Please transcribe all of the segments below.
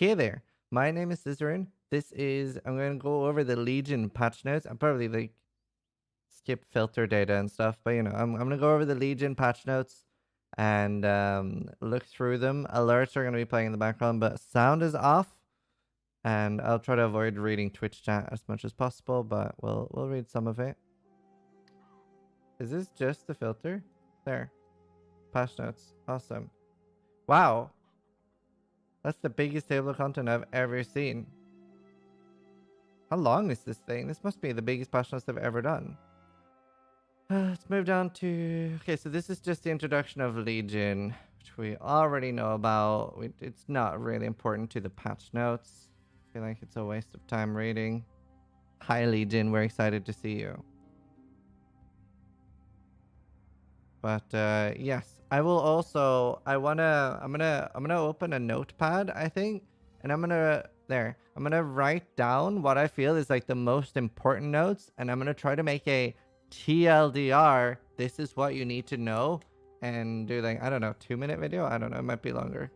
Hey there, my name is Zizaran. I'm going to go over the Legion patch notes. I'm probably like skip filter data and stuff, but I'm going to go over the Legion patch notes and look through them. Alerts are going to be playing in the background, but sound is off. And I'll try to avoid reading Twitch chat as much as possible, but we'll read some of it. Is this just the filter? There. Patch notes. Awesome. Wow. That's the biggest table of content I've ever seen. How long is this thing? This must be the biggest patch notes I've ever done. Let's move down to... Okay, so this is just the introduction of Legion, which we already know about. It's not really important to the patch notes. I feel like it's a waste of time reading. Hi Legion, we're excited to see you. But yes, I will also... I'm gonna open a notepad, I think, and I'm gonna write down what I feel is like the most important notes, and I'm gonna try to make a TLDR, this is what you need to know, and do like, I don't know, 2-minute video? I don't know, it might be longer.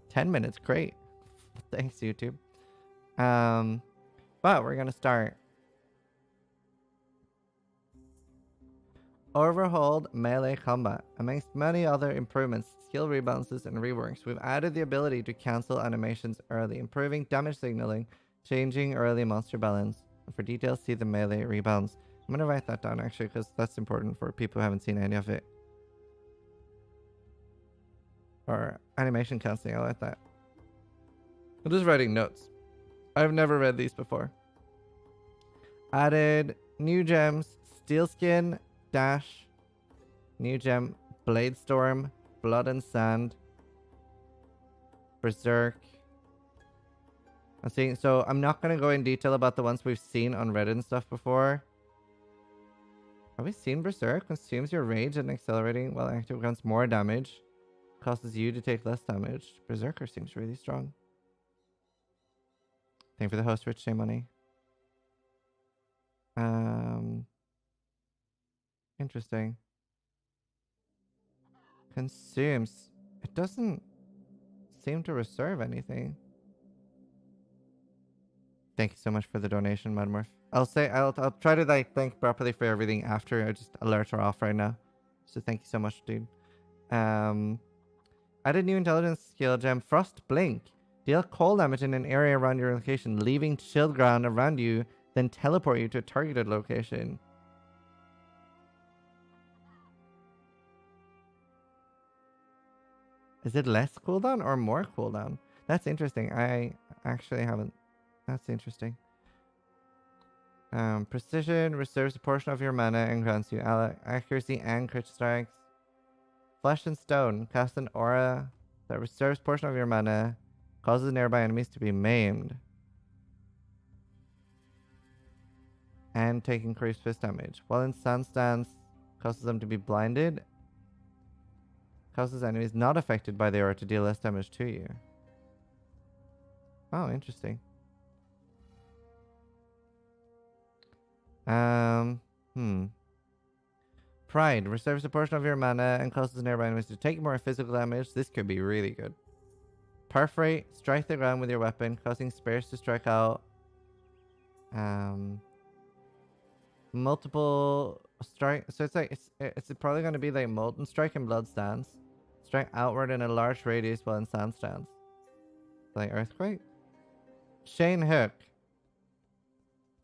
10 minutes, great. Thanks, YouTube. But we're gonna start. Overhauled melee combat. Amongst many other improvements, skill rebalances, and reworks, we've added the ability to cancel animations early, improving damage signaling, changing early monster balance. And for details, see the melee rebalance. I'm gonna write that down actually, because that's important for people who haven't seen any of it. Or animation canceling, I like that. I'm just writing notes. I've never read these before. Added new gems, steel skin, dash, new gem, blade storm, blood and sand, berserk. I'm seeing, so I'm not gonna go in detail about the ones we've seen on Reddit and stuff before. Have we seen berserk? Consumes your rage and accelerating while active grants more damage. Causes you to take less damage. Berserker seems really strong. Thank you for the host, Rich J Money. Interesting. Consumes. It doesn't seem to reserve anything. Thank you so much for the donation, Madmorph. I'll try to like thank properly for everything after. I just alerts are off right now. So thank you so much, dude. Added new intelligence skill gem, Frost Blink. Deal cold damage in an area around your location, leaving chilled ground around you, then teleport you to a targeted location. Is it less cooldown or more cooldown? That's interesting. I actually haven't. That's interesting. Precision reserves a portion of your mana and grants you accuracy and crit strikes. Flesh and Stone. Cast an aura that reserves a portion of your mana, causes nearby enemies to be maimed, and take increased fist damage. While in Sand Stance, causes them to be blinded, causes enemies not affected by the aura to deal less damage to you. Oh, interesting. Pride reserves a portion of your mana and causes nearby enemies to take more physical damage. This could be really good. Perforate, strike the ground with your weapon, causing spares to strike out. Multiple strike. So it's like it's probably going to be like Molten Strike and Blood Stance. Strike outward in a large radius while in Sand Stance. Like Earthquake. Chain Hook.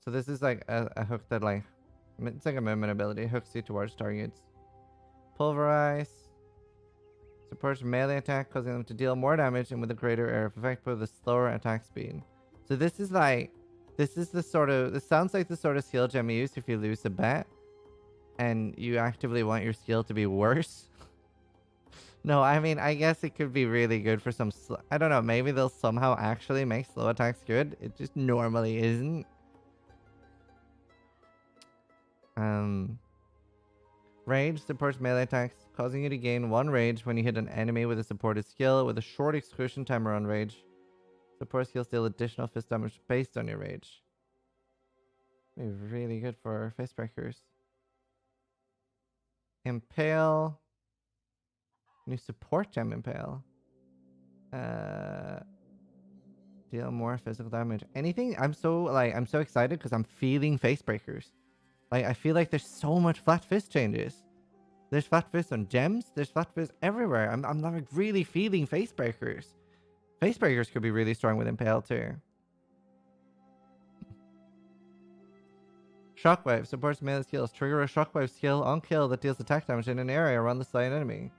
So this is like a hook that like, it's like a movement ability. Hooks you towards targets. Pulverize. Supports melee attack, causing them to deal more damage and with a greater area of effect, but with a slower attack speed. So this is like, this sounds like the sort of skill gem you use if you lose a bet and you actively want your skill to be worse. No, I mean, I guess it could be really good for some, I don't know, maybe they'll somehow actually make slow attacks good. It just normally isn't. Rage supports melee attacks, causing you to gain 1 rage when you hit an enemy with a supported skill with a short exclusion timer on rage. Support skills deal additional fist damage based on your rage. Be really good for face breakers. Impale. New support gem Impale. Deal more physical damage. Anything? I'm so excited because I'm feeling face breakers. Like, I feel like there's so much flat fist changes. There's flat fist on gems. There's flat fist everywhere. I'm like really feeling face breakers. Face breakers could be really strong with Impale too. Shockwave supports melee skills. Trigger a shockwave skill on kill that deals attack damage in an area around the slain enemy.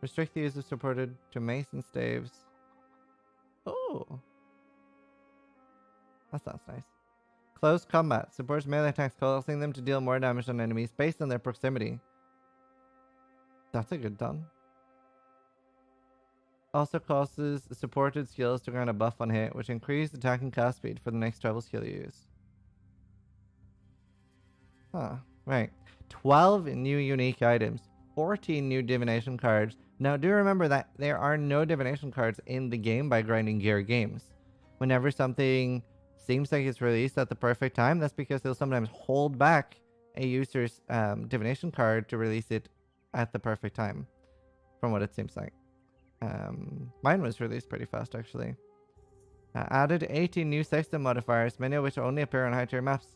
Restrict the use of supported to mace and staves. Oh. That sounds nice. Close combat supports melee attacks, causing them to deal more damage on enemies based on their proximity. That's a good done. Also causes supported skills to grant a buff on hit, which increases attack and cast speed for the next travel skill you use. Huh. Right. 12 new unique items. 14 new divination cards. Now, do remember that there are no divination cards in the game by Grinding Gear games. Whenever something seems like it's released at the perfect time, that's because they'll sometimes hold back a user's divination card to release it at the perfect time, from what it seems like. Mine was released pretty fast, actually. Added 18 new sextant modifiers, many of which only appear on high-tier maps.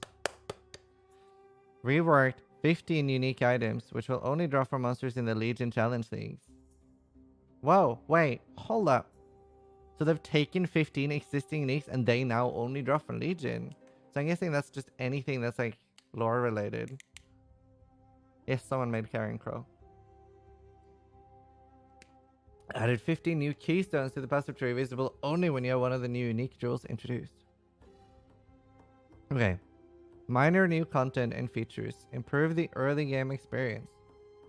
Reworked 15 unique items, which will only drop for monsters in the Legion Challenge Leagues. Whoa, wait, hold up. So they've taken 15 existing uniques and they now only drop from Legion. So I'm guessing that's just anything that's like lore related. Yes, someone made Carrion Crow. Added 15 new keystones to the passive tree, visible only when you have one of the new unique jewels introduced. Okay. Minor new content and features. Improve the early game experience.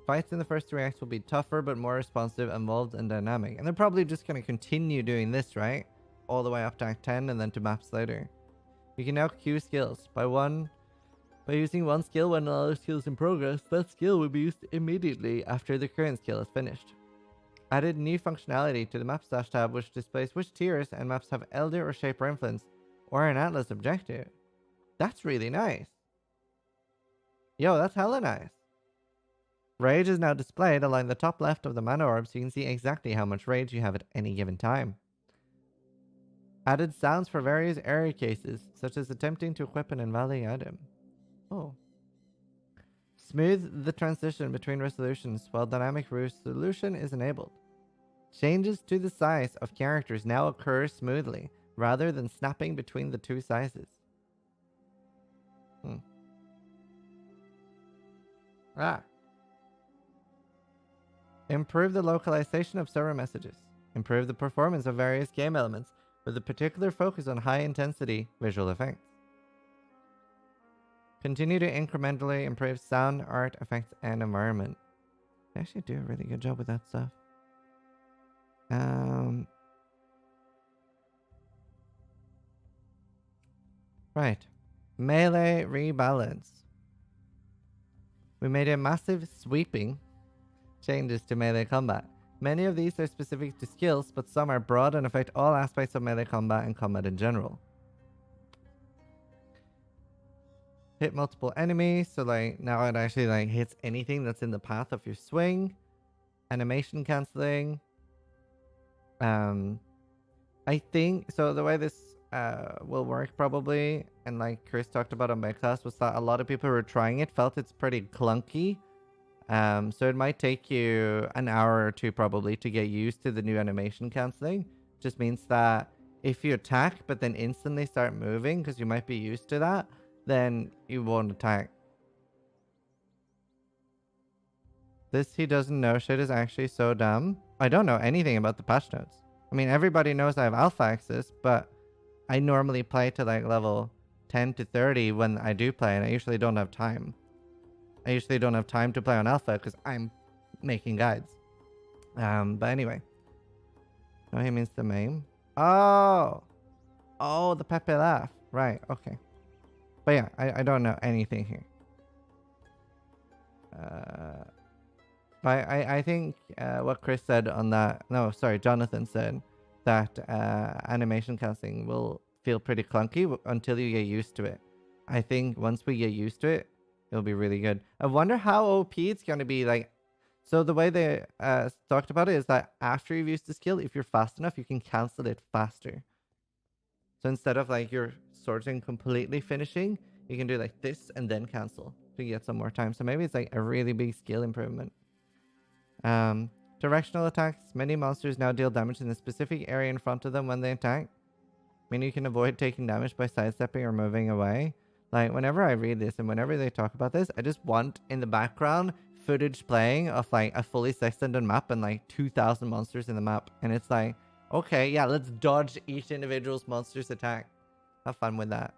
Fights in the first 3 acts will be tougher but more responsive, involved, and dynamic. And they're probably just going to continue doing this, right? All the way up to Act 10 and then to maps later. You can now queue skills. By using one skill when another skill is in progress, that skill will be used immediately after the current skill is finished. Added new functionality to the map stash tab, which displays which tiers and maps have Elder or Shaper influence, or an Atlas objective. That's really nice. Yo, that's hella nice. Rage is now displayed along the top left of the mana orb, so you can see exactly how much rage you have at any given time. Added sounds for various area cases, such as attempting to equip an invalid item. Oh. Smooth the transition between resolutions while dynamic resolution is enabled. Changes to the size of characters now occur smoothly, rather than snapping between the two sizes. Improve the localization of server messages. Improve the performance of various game elements, with a particular focus on high-intensity visual effects. Continue to incrementally improve sound, art, effects, and environment. They actually do a really good job with that stuff. Right. Melee rebalance. We made a massive sweeping changes to melee combat. Many of these are specific to skills, but some are broad and affect all aspects of melee combat and combat in general. Hit multiple enemies, so like now it actually like hits anything that's in the path of your swing. Animation cancelling. I think so. The way this will work probably, and like Chris talked about on my class, was that a lot of people who were trying it felt it's pretty clunky. So it might take you an hour or two probably to get used to the new animation cancelling. Just means that if you attack but then instantly start moving, because you might be used to that, then you won't attack. This he doesn't know shit is actually so dumb. I don't know anything about the patch notes. I mean, everybody knows I have alpha access, but I normally play to like level 10 to 30 when I do play, and I usually don't have time. I usually don't have time to play on alpha because I'm making guides. But anyway. No, he means the meme. Oh! Oh, the Pepe laugh. Right, okay. But yeah, I don't know anything here. But I think what Chris said on that... No, sorry, Jonathan said that animation casting will feel pretty clunky until you get used to it. I think once we get used to it, it'll be really good. I wonder how OP it's going to be. Like, so the way they talked about it is that after you've used the skill, if you're fast enough, you can cancel it faster. So instead of like your sorting completely finishing, you can do like this and then cancel to get some more time. So maybe it's like a really big skill improvement. Directional attacks. Many monsters now deal damage in a specific area in front of them when they attack. Meaning you can avoid taking damage by sidestepping or moving away. Like, whenever I read this and whenever they talk about this, I just want in the background footage playing of like a fully sextended map and like 2,000 monsters in the map. And it's like, okay, yeah, let's dodge each individual's monster's attack. Have fun with that.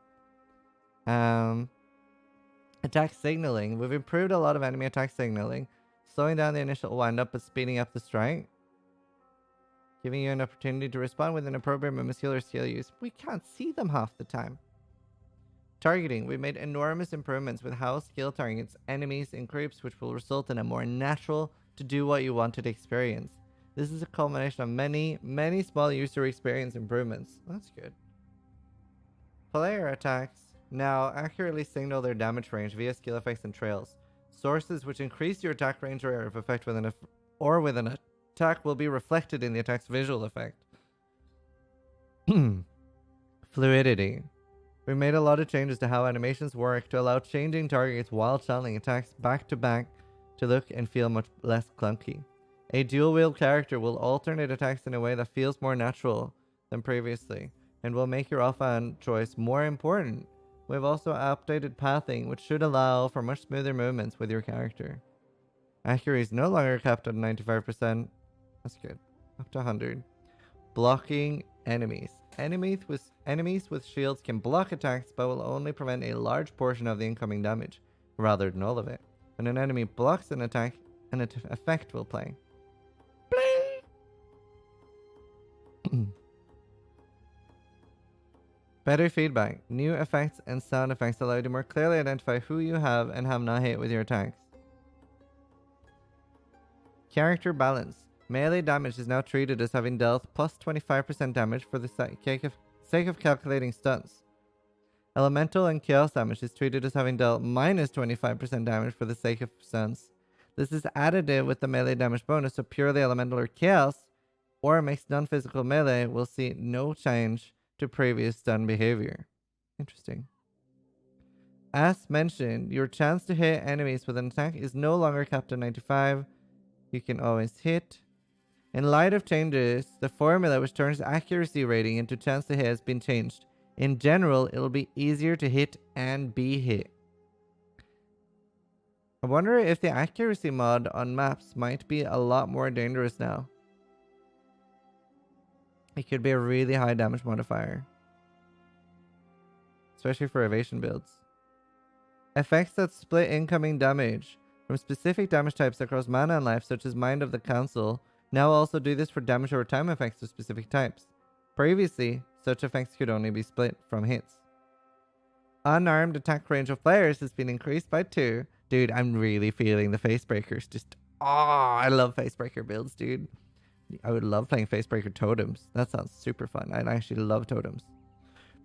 Attack signaling. We've improved a lot of enemy attack signaling, slowing down the initial windup but speeding up the strike, giving you an opportunity to respond with an appropriate muscular skill use. We can't see them half the time. Targeting. We made enormous improvements with how skill targets enemies in groups, which will result in a more natural to do what you wanted experience. This is a culmination of many, many small user experience improvements. That's good. Player attacks now accurately signal their damage range via skill effects and trails. Sources which increase your attack range or area of effect with an attack will be reflected in the attack's visual effect. Fluidity. We made a lot of changes to how animations work to allow changing targets while channeling attacks back to back to look and feel much less clunky. A dual-wield character will alternate attacks in a way that feels more natural than previously, and will make your offhand choice more important. We've also updated pathing, which should allow for much smoother movements with your character. Accuracy is no longer capped at 95%. That's good. Up to 100. Blocking enemies. Enemies with shields can block attacks, but will only prevent a large portion of the incoming damage, rather than all of it. When an enemy blocks an attack, an effect will play. Better feedback. New effects and sound effects allow you to more clearly identify who you have and have not hit with your attacks. Character balance. Melee damage is now treated as having dealt plus 25% damage for the sake of calculating stunts. Elemental and chaos damage is treated as having dealt minus 25% damage for the sake of stunts. This is additive with the melee damage bonus, so purely elemental or chaos or mixed non-physical melee will see no change to previous stun behavior. Interesting. As mentioned, your chance to hit enemies with an attack is no longer capped at 95. You can always hit. In light of changes, the formula which turns accuracy rating into chance to hit has been changed. In general, it'll be easier to hit and be hit. I wonder if the accuracy mod on maps might be a lot more dangerous now. It could be a really high damage modifier, especially for evasion builds. Effects that split incoming damage from specific damage types across mana and life, such as Mind of the Council, now also do this for damage over time effects of specific types. Previously, such effects could only be split from hits. Unarmed attack range of players has been increased by 2. Dude, I'm really feeling the Facebreakers. I love Facebreaker builds, dude. I would love playing Facebreaker totems. That sounds super fun. I actually love totems.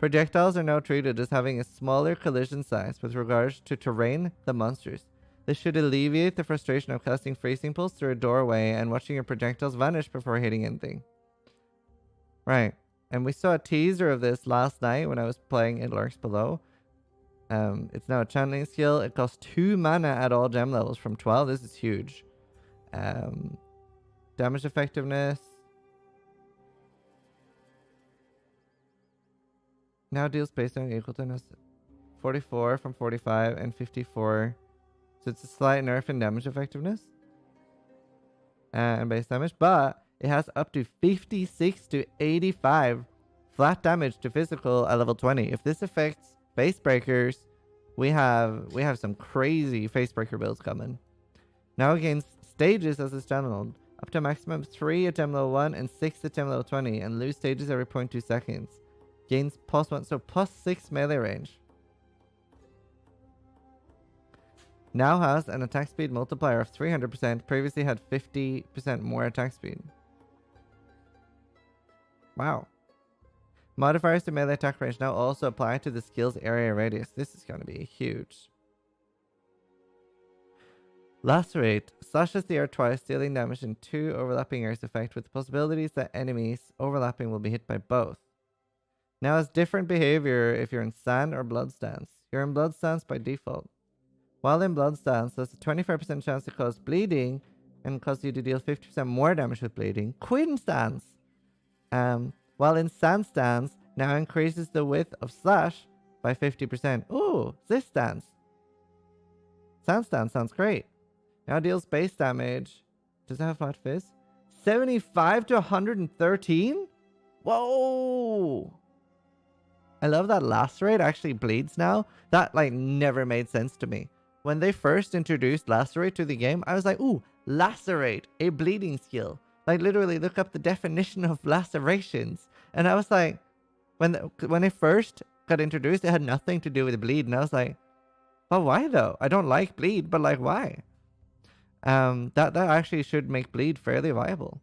Projectiles are now treated as having a smaller collision size with regards to terrain than monsters. This should alleviate the frustration of casting freezing pulse through a doorway and watching your projectiles vanish before hitting anything. Right. And we saw a teaser of this last night when I was playing It Lurks Below. It's now a channeling skill. It costs 2 mana at all gem levels from 12. This is huge. Damage effectiveness. Now deals based on equal to 44 from 45 and 54. So it's a slight nerf in damage effectiveness and base damage, but it has up to 56 to 85 flat damage to physical at level 20. If this affects face breakers, we have some crazy face breaker builds coming. Now it gains stages as it's channeled, up to a maximum of 3 at gem level 1 and 6 at gem level 20, and lose stages every 0.2 seconds. Gains +1, so +6 melee range. Now has an attack speed multiplier of 300%. Previously had 50% more attack speed. Wow. Modifiers to melee attack range now also apply to the skill's area radius. This is going to be huge. Lacerate slashes the air twice, dealing damage in 2 overlapping areas effect, with the possibilities that enemies overlapping will be hit by both. Now it's different behavior if you're in Sand or Blood Stance. You're in Blood Stance by default. While in Blood Stance, there's a 25% chance to cause bleeding and cause you to deal 50% more damage with bleeding. Queen Stance. While in Sand Stance, now increases the width of slash by 50%. Ooh, this stance. Sand Stance sounds great. Now deals base damage. Does it have flat fizz? 75 to 113? Whoa! I love that Lacerate actually bleeds now. That like never made sense to me. When they first introduced Lacerate to the game, I was like, ooh, Lacerate, a bleeding skill. Like literally look up the definition of lacerations. And I was like, when it first got introduced, it had nothing to do with bleed. And I was like, but why though? I don't like bleed, but like why? That actually should make bleed fairly viable.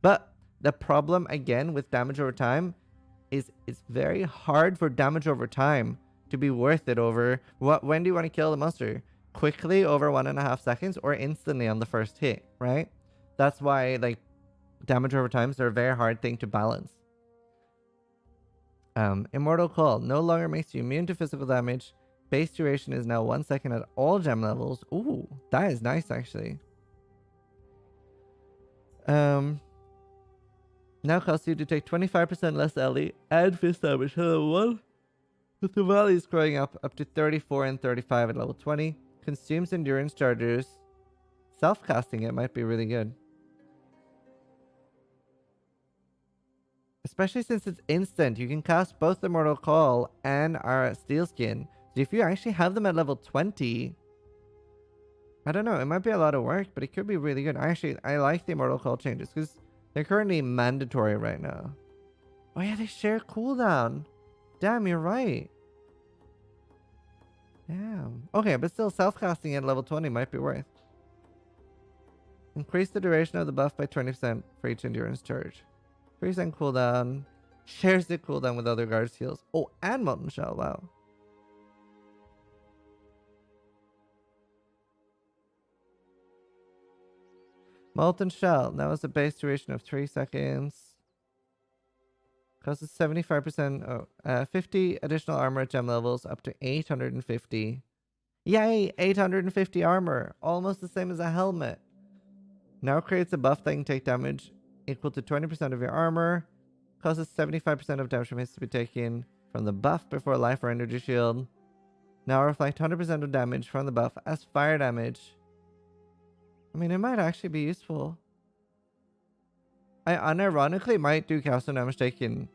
But the problem again with damage over time is it's very hard for damage over time to be worth it over when do you want to kill the monster? Quickly over 1.5 seconds or instantly on the first hit, right? That's why like damage over times are a very hard thing to balance. Immortal Call no longer makes you immune to physical damage. Base duration is now 1 second at all gem levels. Ooh, that is nice actually. Now costs you to take 25% less LE and fist damage at level 1. With the values growing up to 34 and 35 at level 20. Consumes endurance chargers. Self-casting it might be really good. Especially since it's instant. You can cast both Immortal Call and our Steel Skin. So if you actually have them at level 20... I don't know. It might be a lot of work, but it could be really good. I like the Immortal Call changes because they're currently mandatory right now. Oh yeah, they share cooldown. Damn, you're right. Damn. Okay, but still self-casting at level 20 might be worth. Increase the duration of the buff by 20% for each endurance charge. 3% cooldown. Shares the cooldown with other guards heals. Oh, and Molten Shell. Wow. Molten Shell. Now has a base duration of 3 seconds. Causes 75%. 50 additional armor at gem levels up to 850. Yay! 850 armor. Almost the same as a helmet. Now creates a buff that can take damage equal to 20% of your armor. Causes 75% of damage from hits to be taken from the buff before life or energy shield. Now reflect 100% of damage from the buff as fire damage. I mean, it might actually be useful. I unironically might do castle damage taken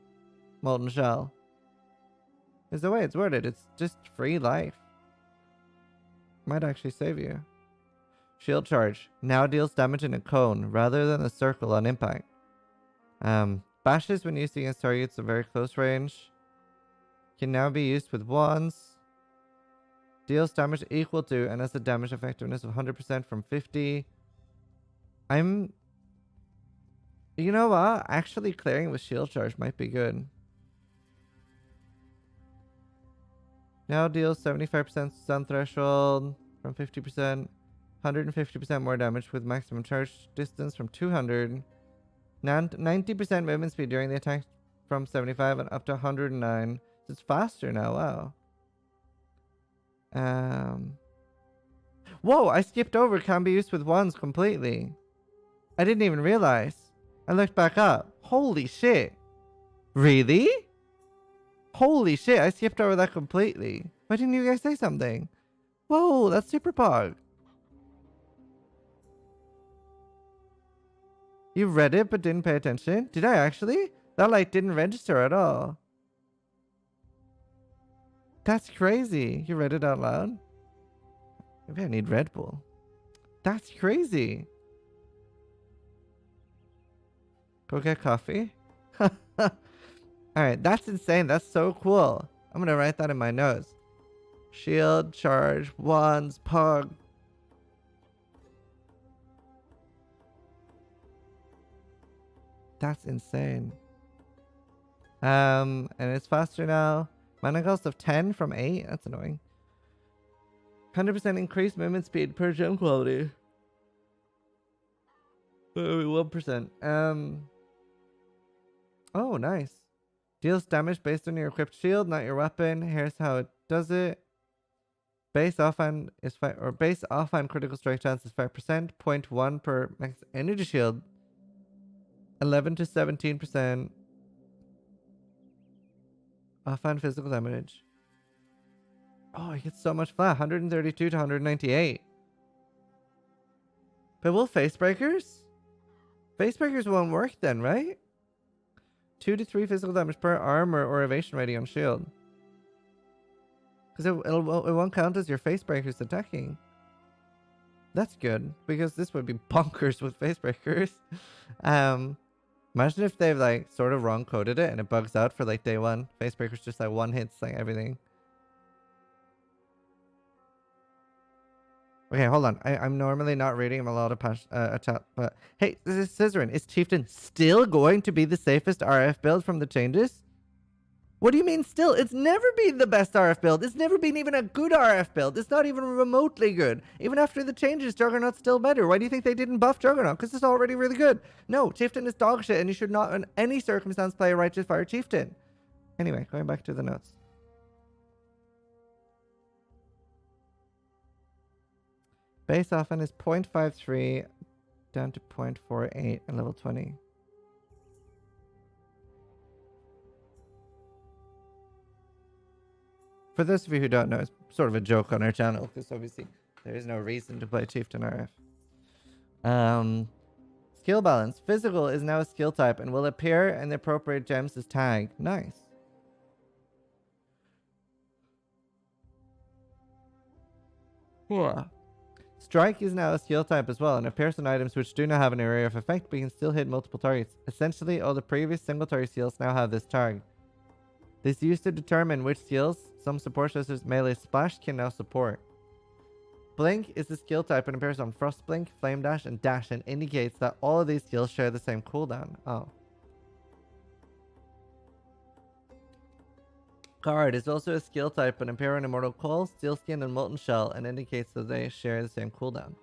Molten Shell. Is the way it's worded. It's just free life. Might actually save you. Shield charge. Now deals damage in a cone rather than a circle on impact. Bashes when used against targets of very close range. Can now be used with wands. Deals damage equal to and has a damage effectiveness of 100% from 50. You know what? Actually clearing with shield charge might be good. Now deals 75% stun threshold from 50%. 150% more damage with maximum charge distance from 200. 90% movement speed during the attack from 75 and up to 109. So it's faster now. Wow. Whoa, I skipped over can be used with wands completely. I didn't even realize. I looked back up. Holy shit. Really? Holy shit, I skipped over that completely. Why didn't you guys say something? Whoa, that's super pog. You read it but didn't pay attention? Did I actually? That like didn't register at all. That's crazy. You read it out loud? Maybe I need Red Bull. That's crazy. Go get coffee? Alright, that's insane. That's so cool. I'm gonna write that in my notes. Shield, charge, wands, pug. That's insane. And it's faster now. Mana cost of 10 from 8. That's annoying. 100% increased movement speed per gem quality. 1%. Oh, nice. Deals damage based on your equipped shield, not your weapon. Here's how it does it. Base offhand is base offhand critical strike chance is 5%, 0.1 per max energy shield, 11 to 17% offhand physical damage. Oh, it gets so much flat, 132 to 198. But will face breakers? Face breakers won't work then, right? 2 to 3 physical damage per armor or evasion rating on shield. Because it won't count as your face breakers attacking. That's good, because this would be bonkers with face breakers. Imagine if they've like sort of wrong coded it and it bugs out for like day one. Face breakers just like one hits like everything. Okay, hold on. I'm normally not reading a lot of chat, but hey, this is Zizaran. Is Chieftain still going to be the safest RF build from the changes? What do you mean still? It's never been the best RF build. It's never been even a good RF build. It's not even remotely good. Even after the changes, Juggernaut's still better. Why do you think they didn't buff Juggernaut? Because it's already really good. No, Chieftain is dog shit and you should not in any circumstance play a Righteous Fire Chieftain. Anyway, going back to the notes. Base offhand is 0.53 down to 0.48 at level 20. For those of you who don't know, it's sort of a joke on our channel, because obviously there is no reason to play Chieftain RF. Skill balance. Physical is now a skill type and will appear in the appropriate gems as tag. Nice. Strike is now a skill type as well and appears on items which do not have an area of effect but can still hit multiple targets. Essentially, all the previous single target skills now have this tag. This is used to determine which skills some support such as melee splash can now support. Blink is the skill type and appears on Frost Blink, Flame Dash, and Dash and indicates that all of these skills share the same cooldown. Oh. Guard is also a skill type and appear on Immortal Coil, Steel Skin, and Molten Shell and indicates that they share the same cooldown.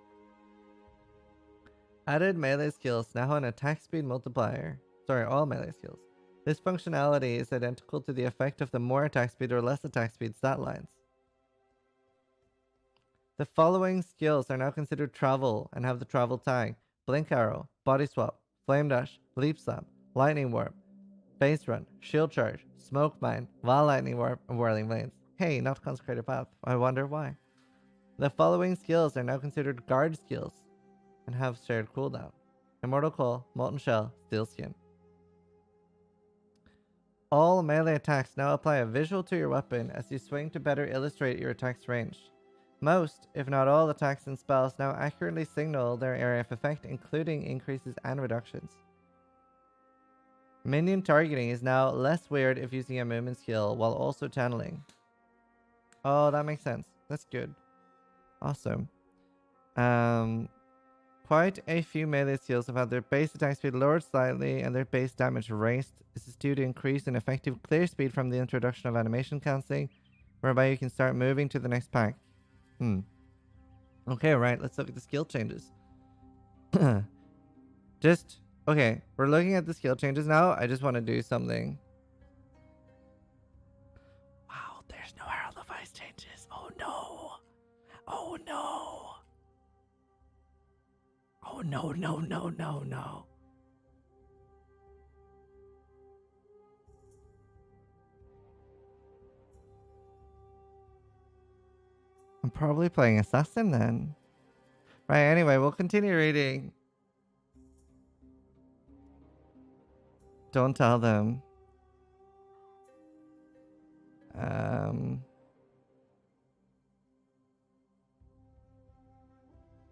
Added melee skills now have an attack speed multiplier. Sorry, all melee skills. This functionality is identical to the effect of the more attack speed or less attack speed stat lines. The following skills are now considered travel and have the travel tag: Blink Arrow, Body Swap, Flame Dash, Leap Slap, Lightning Warp, Base Run, Shield Charge, Smoke Mine, Wild Lightning Warp, and Whirling Blades. Hey, not Consecrated Path. I wonder why. The following skills are now considered guard skills and have shared cooldown: Immortal Coil, Molten Shell, Steel Skin. All melee attacks now apply a visual to your weapon as you swing to better illustrate your attack's range. Most, if not all, attacks and spells now accurately signal their area of effect, including increases and reductions. Minion targeting is now less weird if using a movement skill while also channeling. Oh, that makes sense. That's good. Awesome. Quite a few melee skills have had their base attack speed lowered slightly and their base damage raised. This is due to increase in effective clear speed from the introduction of animation cancelling, whereby you can start moving to the next pack. Okay, right. Let's look at the skill changes. Okay, we're looking at the skill changes now. I just want to do something. Wow, there's no Herald of Ice changes. Oh no. Oh no. Oh no, no, no, no, no. I'm probably playing Assassin then. Right, anyway, we'll continue reading. Don't tell them.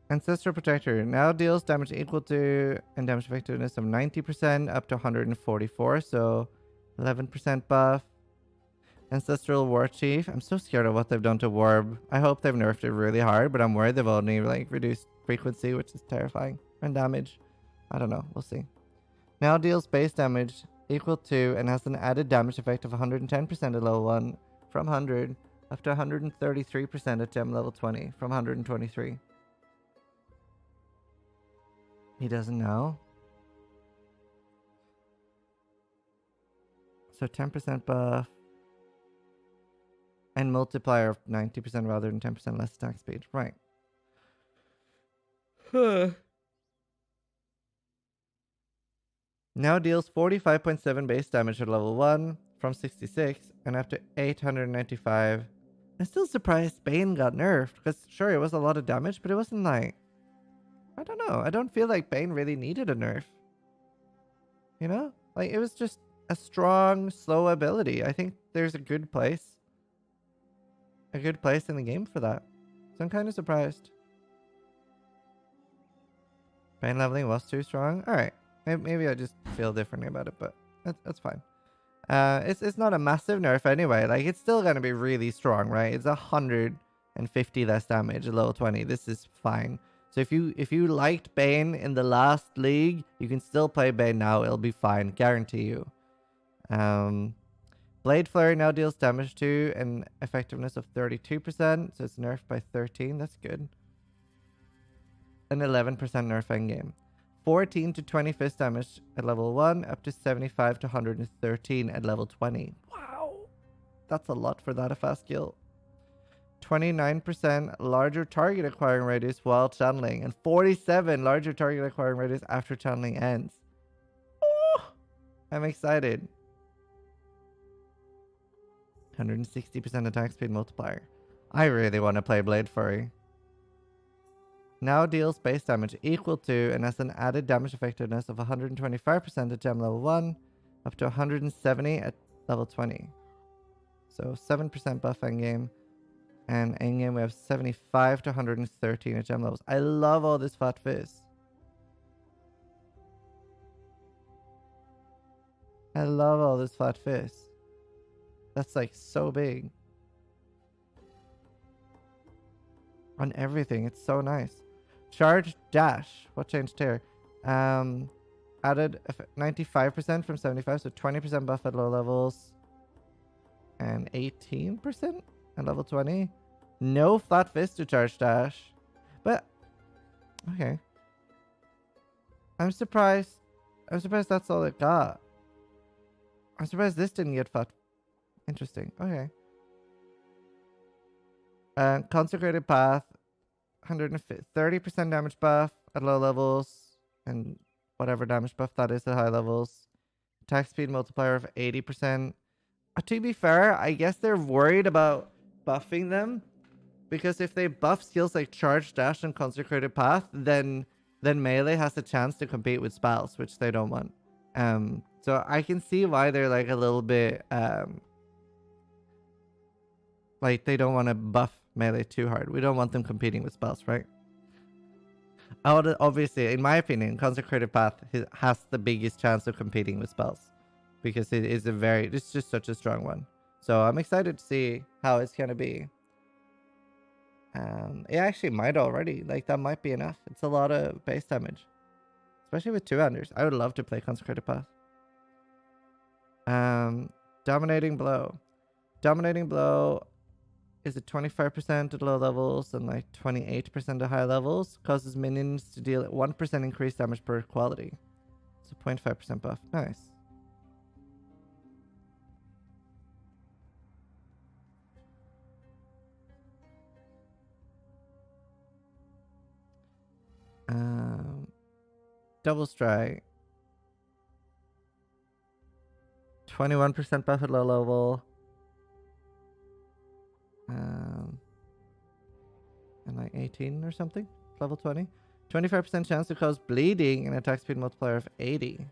Ancestral Protector now deals damage equal to and damage effectiveness of 90% up to 144, so 11% buff. Ancestral War Chief. I'm so scared of what they've done to Warb. I hope they've nerfed it really hard, but I'm worried they've only like reduced frequency, which is terrifying. And damage. I don't know. We'll see. Now deals base damage equal to and has an added damage effect of 110% at level 1 from 100 up to 133% at gem level 20 from 123. He doesn't know. So 10% buff. And multiplier of 90% rather than 10% less attack speed. Right. Now deals 45.7 base damage at level 1 from 66 and up to 895. I'm still surprised Bane got nerfed, because sure, it was a lot of damage, but it wasn't like... I don't know. I don't feel like Bane really needed a nerf. You know? Like, it was just a strong, slow ability. I think there's a good place. A good place in the game for that. So I'm kind of surprised. Bane leveling was too strong? Alright. Maybe I just feel differently about it, but that's fine. It's not a massive nerf anyway. Like, it's still going to be really strong, right? It's 150 less damage at level 20. This is fine. So if you liked Bane in the last league, you can still play Bane now. It'll be fine. Guarantee you. Blade Flurry now deals damage to an effectiveness of 32%. So it's nerfed by 13. That's good. An 11% nerf endgame. 14 to 20 fist damage at level 1, up to 75 to 113 at level 20. Wow. That's a lot for that fast skill. 29% larger target acquiring radius while channeling, and 47 larger target acquiring radius after channeling ends. Oh, I'm excited. 160% attack speed multiplier. I really want to play Blade Fury. Now deals base damage equal to and has an added damage effectiveness of 125% at gem level 1, up to 170 at level 20. So 7% buff endgame. And endgame we have 75 to 113 at gem levels. I love all this fat fizz. I love all this fat fizz. That's like so big. On everything. It's so nice. Charge dash. What changed here? Added 95% from 75, so 20% buff at low levels. And 18% at level 20. No flat fist to charge dash. But okay. I'm surprised that's all it got. I'm surprised this didn't get flat. Interesting. Okay. Consecrated Path. 130% damage buff at low levels, and whatever damage buff that is at high levels. Attack speed multiplier of 80%. To be fair, I guess they're worried about buffing them, because if they buff skills like Charge, Dash, and Consecrated Path, then melee has a chance to compete with spells, which they don't want. So I can see why they're like a little bit like they don't want to buff melee too hard. We don't want them competing with spells, right? Obviously, in my opinion, Consecrated Path has the biggest chance of competing with spells, because it's just such a strong one. So I'm excited to see how it's gonna be. It actually might already, like, that might be enough. It's a lot of base damage, especially with two-handers. I would love to play Consecrated Path. Dominating Blow. Dominating Blow is at 25% at low levels and like 28% at high levels. Causes minions to deal 1% increased damage per quality. So 0.5% buff. Nice. Double Strike. 21% buff at low level. And like 18 or something. Level 20. 25% chance to cause bleeding and attack speed multiplier of 80.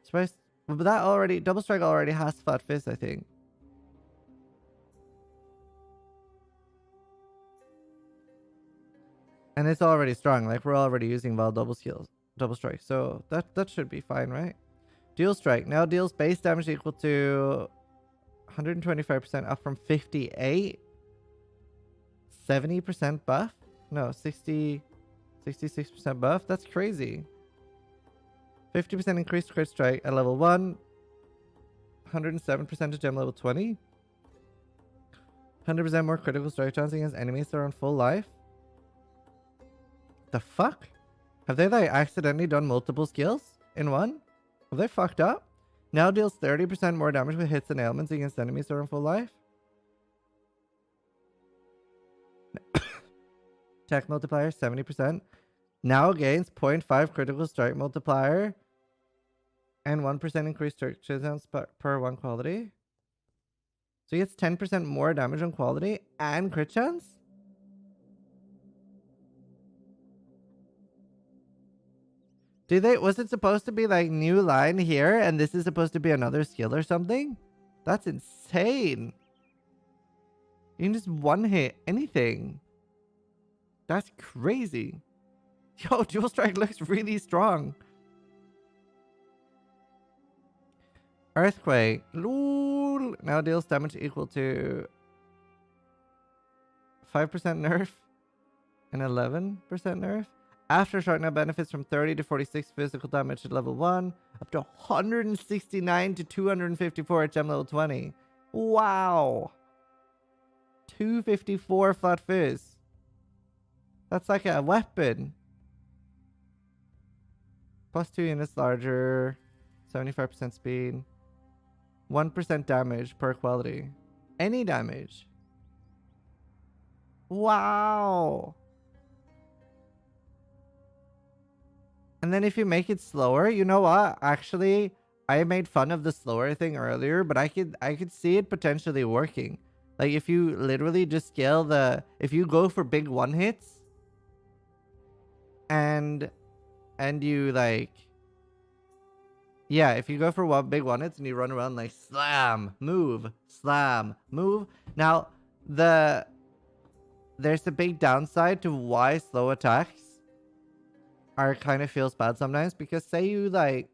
Surprised. But that already, Double Strike already has Flat Fizz, I think. And it's already strong. Like, we're already using Val Double Strike. So that should be fine, right? Dual Strike now deals base damage equal to 125% up from 58. 70% buff? No, 66% buff? That's crazy. 50% increased crit strike at level 1. 107% to gem level 20. 100% more critical strike chance against enemies that are on full life. The fuck? Have they like accidentally done multiple skills in one? Have they fucked up? Now deals 30% more damage with hits and ailments against enemies that are in full life. Attack multiplier 70%. Now gains 0.5 critical strike multiplier and 1% increased strike chance per 1 quality. So he gets 10% more damage on quality and crit chance? Was it supposed to be like new line here and this is supposed to be another skill or something? That's insane. You can just one hit anything. That's crazy. Yo, dual strike looks really strong. Earthquake. Lol. Now deals damage equal to 5% nerf and 11% nerf. Aftershock now benefits from 30 to 46 physical damage at level 1, up to 169 to 254 at gem level 20. Wow. 254 flat fizz. That's like a weapon. Plus 2 units larger. 75% speed. 1% damage per quality. Any damage. Wow. And then if you make it slower, you know what? Actually, I made fun of the slower thing earlier, but I could see it potentially working. Like if you literally just scale if you go for big one hits and you like, yeah, if you go for big one hits and you run around like slam, move, slam, move. Now, there's a big downside to why slow attacks are kind of feels bad sometimes, because say you like,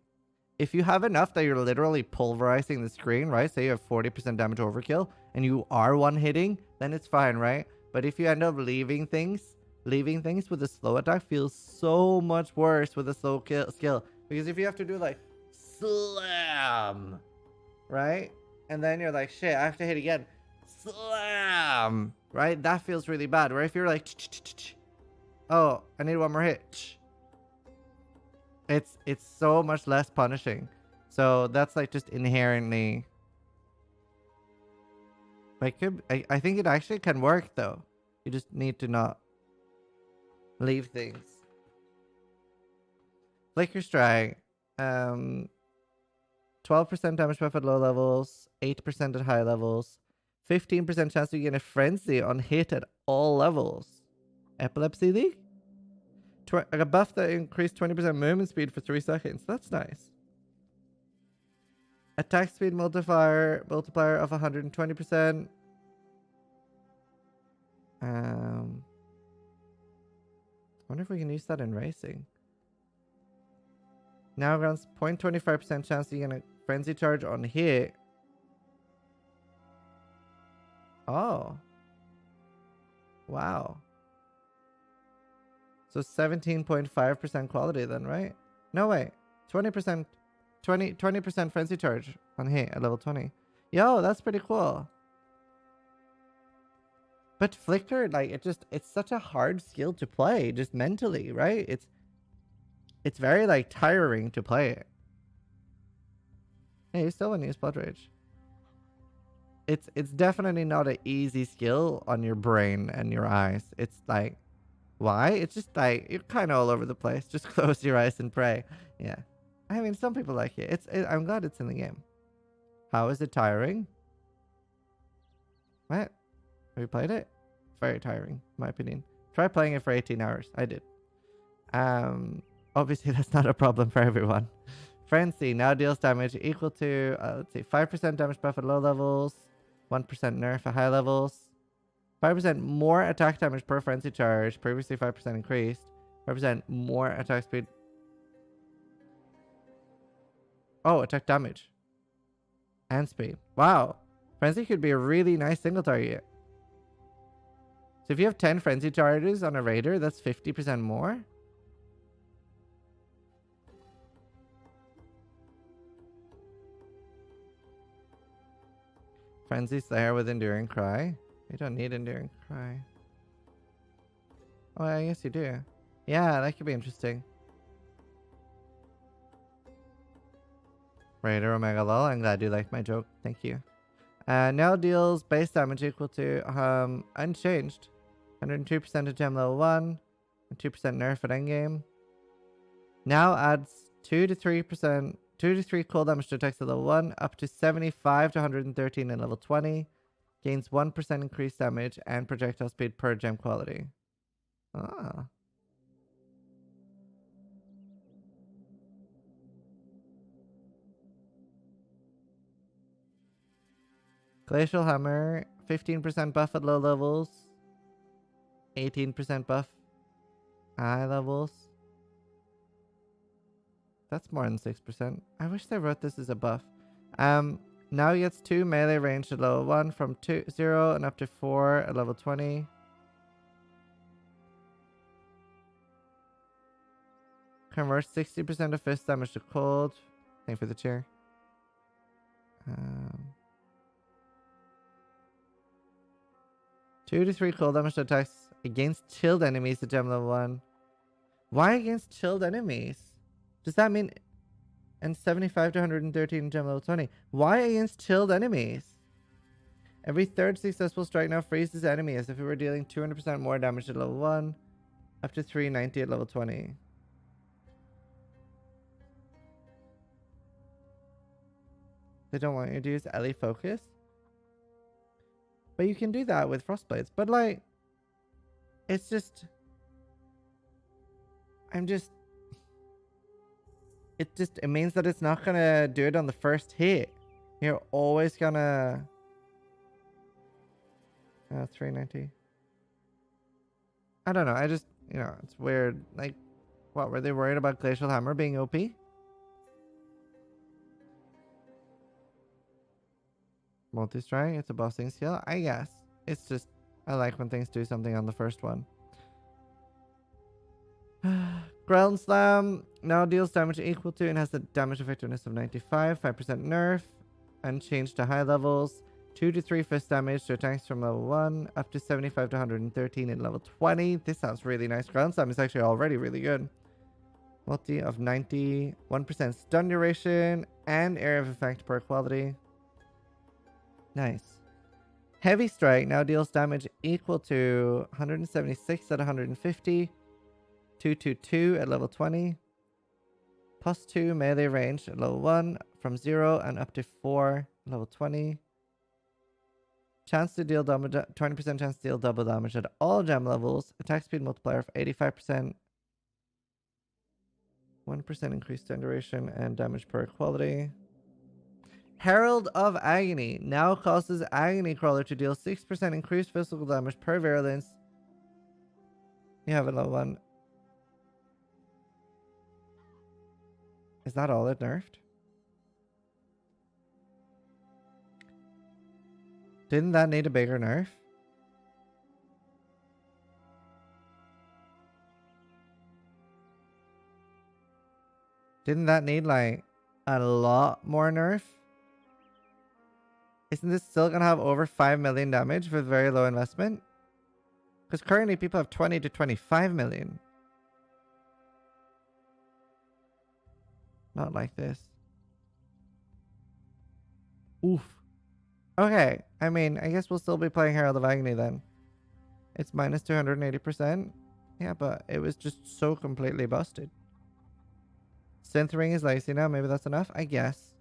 if you have enough that you're literally pulverizing the screen, right? Say you have 40% damage overkill and you are one hitting, then it's fine, right? But if you end up leaving things with a slow attack feels so much worse with a slow skill. Because if you have to do like slam, right? And then you're like, shit, I have to hit again. Slam, right? That feels really bad. Where if you're like, oh, I need one more hit. It's so much less punishing. So that's like just inherently. I think it actually can work though. You just need to not leave things. Flicker Strike. 12% damage buff at low levels, 8% at high levels, 15% chance to get a frenzy on hit at all levels. Epilepsy League? A buff that increased 20% movement speed for 3 seconds. That's nice. Attack speed multiplier of 120%. I wonder if we can use that in racing. Now grants 0.25% chance to get a frenzy charge on hit. Oh. Wow. So 17.5% quality then, right? No way. 20% frenzy charge on hit at level 20. Yo, that's pretty cool. But Flicker, like, it's such a hard skill to play, just mentally, right? It's very like tiring to play it. Hey, you still want to use Blood Rage. It's definitely not an easy skill on your brain and your eyes. It's like, why? It's just like, you're kind of all over the place. Just close your eyes and pray. Yeah. I mean, some people like it. I'm glad it's in the game. How is it tiring? What? Have you played it? It's very tiring, in my opinion. Try playing it for 18 hours. I did. Obviously, that's not a problem for everyone. Frenzy now deals damage equal to, let's see, 5% damage buff at low levels, 1% nerf at high levels, 5% more attack damage per frenzy charge, previously 5% increased, 5% more attack speed. Oh, attack damage and speed. Wow. Frenzy could be a really nice single target. So if you have 10 frenzy charges on a raider, that's 50% more. Frenzy Slayer with Enduring Cry. You don't need Enduring Cry. Oh, I guess you do. Yeah, that could be interesting. Raider Omega lol. I'm glad you liked my joke. Thank you. Now deals base damage equal to unchanged. 102% to gem level 1. And 2% nerf at endgame. Now adds 2 to 3%. 2 to 3 cold damage to attacks at level 1. Up to 75 to 113 in level 20. Gains 1% increased damage and projectile speed per gem quality. Ah. Glacial Hammer, 15% buff at low levels, 18% buff high levels. That's more than 6%. I wish they wrote this as a buff. Now he gets 2 melee range at level 1 from 0 and up to 4 at level 20. Converts 60% of fist damage to cold. Thank you for the chair. 2 to 3 cold damage attacks against chilled enemies at gem level 1. Why against chilled enemies? Does that mean... And 75 to 113 gem level 20. Why against chilled enemies? Every third successful strike now freezes the enemy as if it were dealing 200% more damage at level 1. Up to 390 at level 20. They don't want you to use Ellie Focus? But you can do that with Frostblades. But like... It's just... It means that it's not gonna do it on the first hit. You're always gonna... 390. I don't know. I just, it's weird. Like, what, were they worried about Glacial Hammer being OP? Multi-strike, it's a bossing skill. I guess. It's just, I like when things do something on the first one. Ground Slam now deals damage equal to and has the damage effectiveness of 95, 5% nerf, unchanged to high levels, 2 to 3 fist damage to attacks from level 1, up to 75 to 113 in level 20. This sounds really nice. Ground Slam is actually already really good. Multi of 90, 1% stun duration, and area of effect per quality. Nice. Heavy Strike now deals damage equal to 176 at 150. 222 at level 20. Plus 2 melee range at level 1 from 0 and up to 4 at level 20. Chance to deal damage, 20% chance to deal double damage at all gem levels. Attack speed multiplier of 85%. 1% increased stun duration and damage per quality. Herald of Agony now causes Agony Crawler to deal 6% increased physical damage per virulence. You have a level 1. Is that all it nerfed? Didn't that need a bigger nerf? Didn't that need like a lot more nerf? Isn't this still gonna have over 5 million damage with very low investment? Because currently people have 20 to 25 million. Not like this. Oof. Okay. I mean, I guess we'll still be playing Herald of Agony then. It's minus 280%. Yeah, but it was just so completely busted. Synth Ring is lazy now. Maybe that's enough. I guess.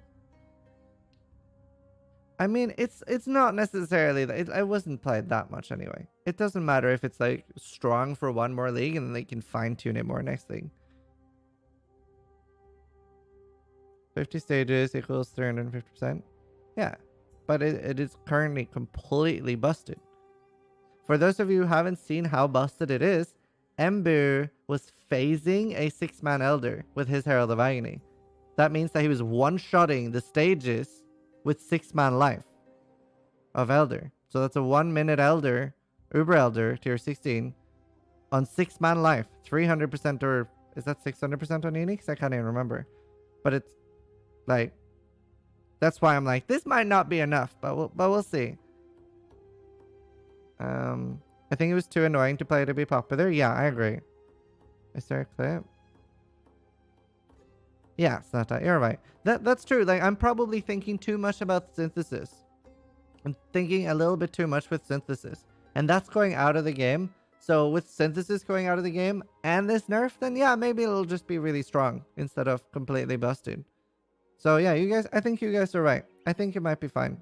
I mean, it's not necessarily that I wasn't played that much anyway. It doesn't matter if it's like strong for one more league and then they can fine tune it more next league. 50 stages equals 350%. Yeah, but it is currently completely busted. For those of you who haven't seen how busted it is, Embu was phasing a 6-man Elder with his Herald of Agony. That means that he was one-shotting the stages with 6-man life of Elder. So that's a 1-minute Elder, Uber Elder, tier 16, on 6-man life. 300% or is that 600% on Enix? I can't even remember. But it's like, that's why I'm like, this might not be enough, but we'll see. I think it was too annoying to play to be popular. Yeah, I agree. Is there a clip? Yeah, it's not that. You're right. That's true. Like, I'm probably thinking too much about synthesis. I'm thinking a little bit too much with synthesis. And that's going out of the game. So with synthesis going out of the game and this nerf, then yeah, maybe it'll just be really strong instead of completely busted. So yeah, you guys, I think you guys are right. I think it might be fine.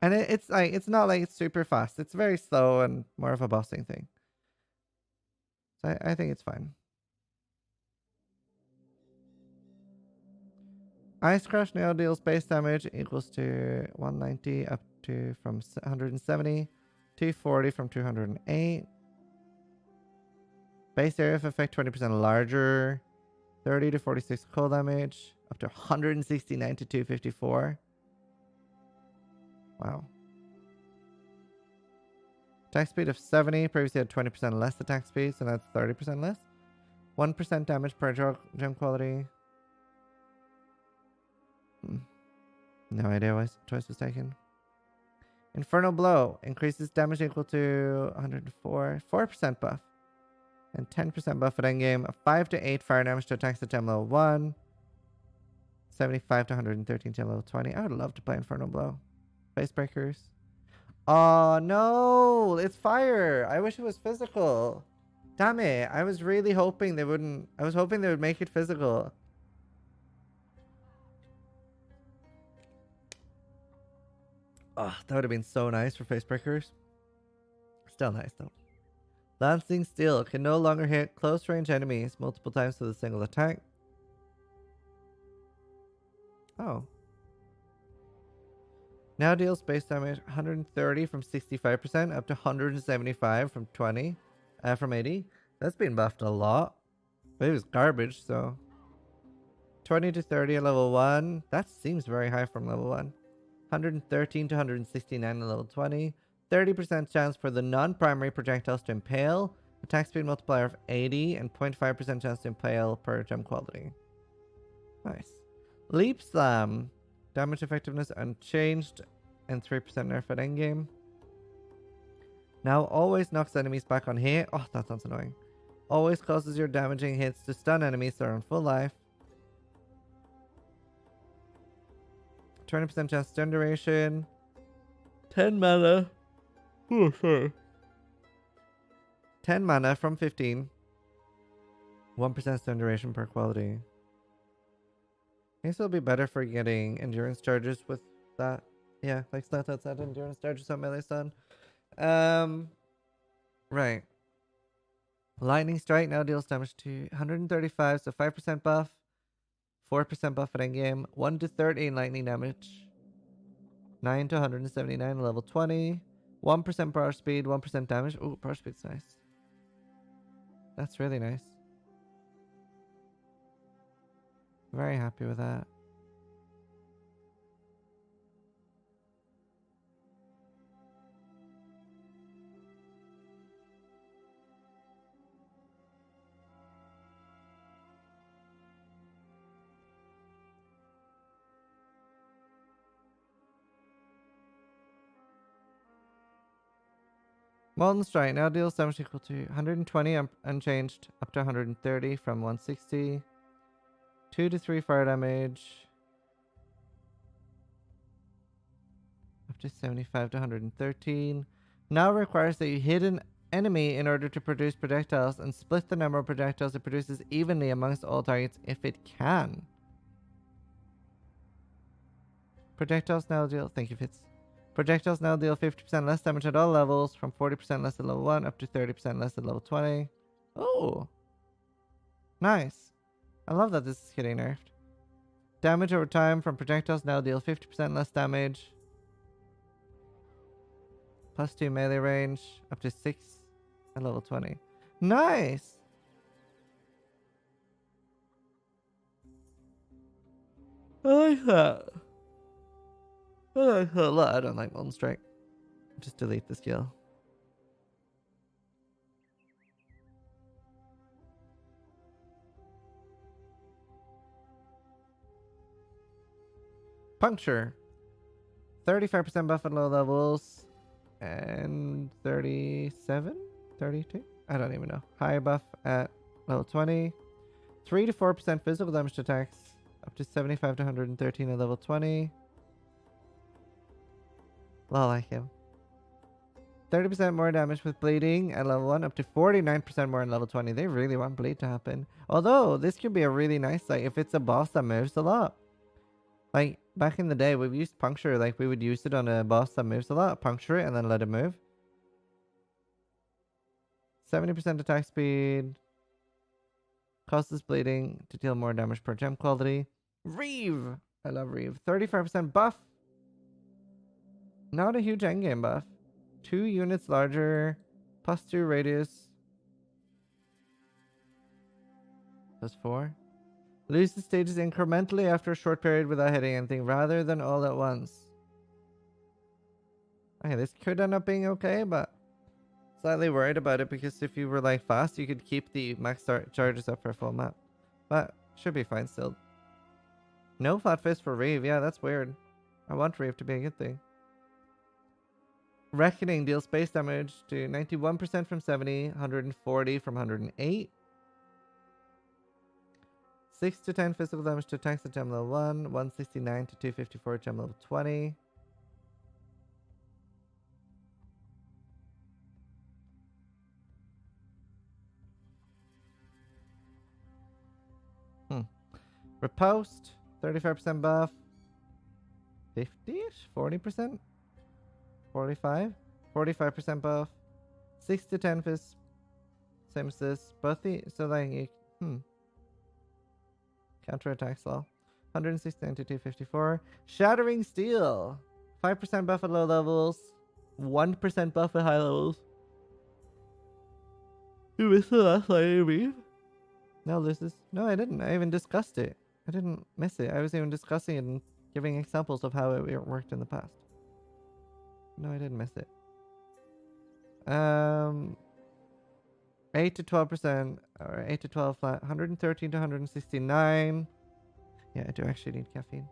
And it's like, it's not like it's super fast. It's very slow and more of a bossing thing. So I think it's fine. Ice Crush now deals base damage equals to 190 up to from 170, 240 from 208. Base area of effect 20% larger, 30 to 46 cold damage, up to 169 to 254. Wow. Attack speed of 70, previously had 20% less attack speed, so that's 30% less. 1% damage per gem quality. No idea why choice was taken. Infernal Blow increases damage equal to 104, 4% buff, and 10% buff at endgame. 5 to 8 fire damage to attacks at gem level 1, 75 to 113 gem level 20. I would love to play Infernal Blow. Face Breakers. Oh no, it's fire. I wish it was physical. Damn it. I was really hoping they wouldn't. I was hoping they would make it physical. Oh, that would have been so nice for Face Breakers. Still nice though. Lancing Steel can no longer hit close range enemies multiple times with a single attack. Oh. Now deals base damage 130 from 65% up to 175 from 20, from 80. That's been buffed a lot. But it was garbage, so 20 to 30 at level 1. That seems very high from level 1. 113 to 169 at level 20. 30% chance for the non-primary projectiles to impale. Attack speed multiplier of 80 and 0.5% chance to impale per gem quality. Nice. Leap Slam. Damage effectiveness unchanged and 3% nerf at endgame. Now always knocks enemies back on hit. Oh, that sounds annoying. Always causes your damaging hits to stun enemies that are on full life. 20% chance stun duration. 10 mana. Oh, sorry. 10 mana from 15. 1% stun duration per quality. I guess it'll be better for getting endurance charges with that. Yeah, like stat outside endurance charges on melee stun. Right. Lightning Strike now deals damage to 135, so 5% buff. 4% buff at endgame. 1 to 13 lightning damage. 9 to 179 level 20. 1% power speed, 1% damage. Ooh, power speed's nice. That's really nice. Very happy with that. Molten Strike now deals damage equal to 120 unchanged up to 130 from 160. 2 to 3 fire damage. Up to 75 to 113. Now requires that you hit an enemy in order to produce projectiles and split the number of projectiles it produces evenly amongst all targets if it can. Projectiles now deal... Thank you, Fitz. Projectiles now deal 50% less damage at all levels, from 40% less at level 1 up to 30% less at level 20. Oh! Nice. I love that this is getting nerfed. Damage over time from projectiles now deal 50% less damage. Plus 2 melee range, up to 6 at level 20. Nice! I like that. I like that a lot. I don't like Molten Strike. Just delete the skill. Puncture. 35% buff at low levels. And 37? 32? I don't even know. High buff at level 20. 3 to 4% physical damage to attacks. Up to 75 to 113 at level 20. Well, I like him. 30% more damage with bleeding at level 1. Up to 49% more in level 20. They really want bleed to happen. Although, this could be a really nice, like, if it's a boss that moves a lot. Like, back in the day, we've used puncture. Like, we would use it on a boss that moves a lot. Puncture it and then let it move. 70% attack speed. Causes bleeding to deal more damage per gem quality. Reeve! I love Reeve. 35% buff. Not a huge endgame buff. 2 units larger. Plus 2 radius. Plus 4. Loses stages incrementally after a short period without hitting anything rather than all at once. Okay, this could end up being okay, but slightly worried about it because if you were like fast, you could keep the max charges up for a full map. But should be fine still. No flat fist for Reeve. Yeah, that's weird. I want Reeve to be a good thing. Reckoning deals space damage to 91% from 70, 140 from 108. 6 to 10 physical damage to attacks at gem level 1, 169 to 254 at gem level 20. Riposte, 35% buff. 50-ish? 40%? 45? 45% buff. 6 to 10 fist. Same as this. Both the, so like, you, counter attack slow. 169 to 254. Shattering Steel. 5% buff at low levels. 1% buff at high levels. You missed the last line, Reeve? No, this is... No, I didn't. I even discussed it. I didn't miss it. I was even discussing it and giving examples of how it worked in the past. No, I didn't miss it. 8 to 12%, or 8 to 12 flat, 113 to 169. Yeah, I do actually need caffeine.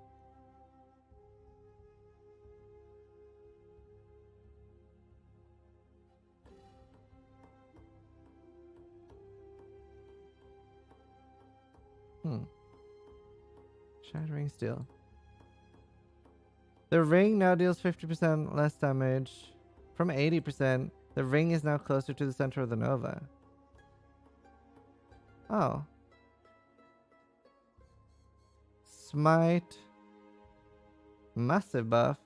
Shattering Steel. The ring now deals 50% less damage from 80%. The ring is now closer to the center of the Nova. Oh. Smite. Massive buff.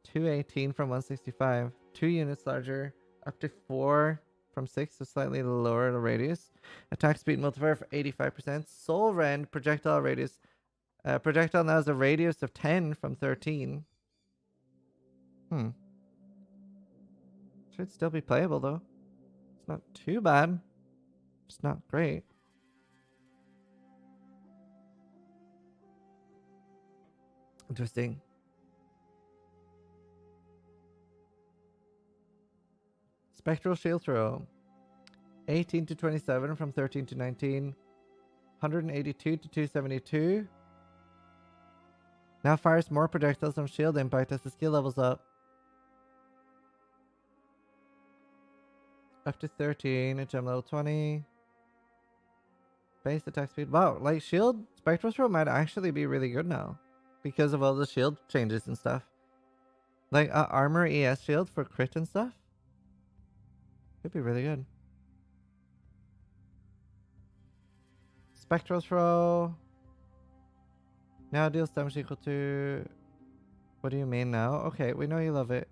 218 from 165. 2 units larger. Up to 4 from 6, so slightly lower radius. Attack speed multiplier for 85%. Soul Rend. Projectile radius. Projectile now has a radius of 10 from 13. Should still be playable though. It's not too bad. It's not great. Interesting. Spectral Shield Throw. 18 to 27 from 13 to 19. 182 to 272. Now fires more projectiles from shield impact as the skill levels up. Up to 13 at gem level 20. Base attack speed. Wow, like shield spectral throw might actually be really good now. Because of all the shield changes and stuff. Like armor ES shield for crit and stuff. Could be really good. Spectral throw. Now deals damage equal to... What do you mean now? Okay, we know you love it.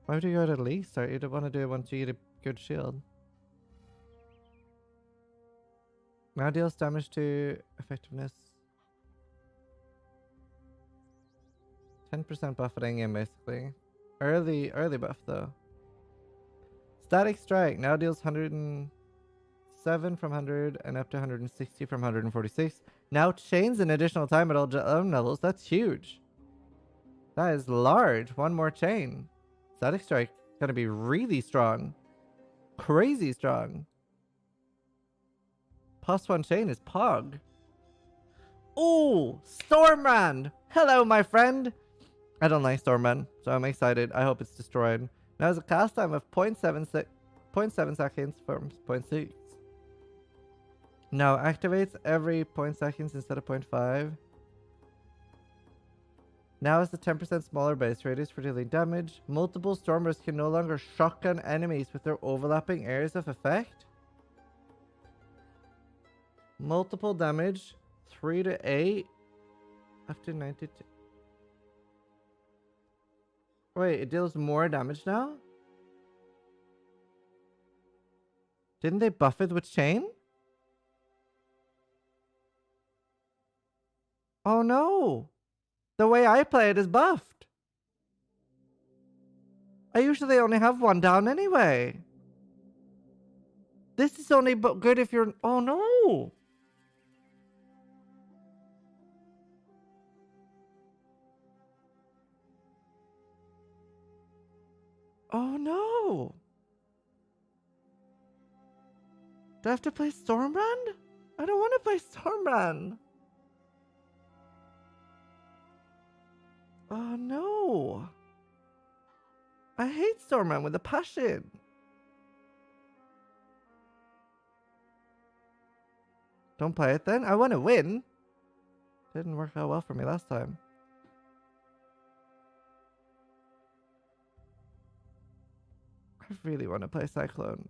Why would you go to least? Or you don't want to do it once you get a good shield. Now deals damage to effectiveness. 10% buff at endgame basically. Early buff though. Static Strike now deals 107 from 100 and up to 160 from 146. Now chains an additional time at all gem levels. That's huge. That is large. One more chain. Static Strike gonna be really strong. Crazy strong. +1 chain is Pog. Ooh, Stormrand! Hello, my friend! I don't like Stormrand, so I'm excited. I hope it's destroyed. Now has a cast time of 0.7 seconds from 0.6. No, activates every 0.seconds instead of 0.5. Now has the 10% smaller base radius for dealing damage. Multiple stormers can no longer shotgun enemies with their overlapping areas of effect. Multiple damage, 3 to 8, up to 92. Wait, it deals more damage now? Didn't they buff it with chain? Oh no! The way I play it is buffed. I usually only have one down anyway. This is only good if you're... Oh no! Oh no! Do I have to play Stormbrand? I don't want to play Stormbrand. Oh no! I hate Stormbrand with a passion. Don't play it then. I want to win. Didn't work out well for me last time. I really want to play Cyclone.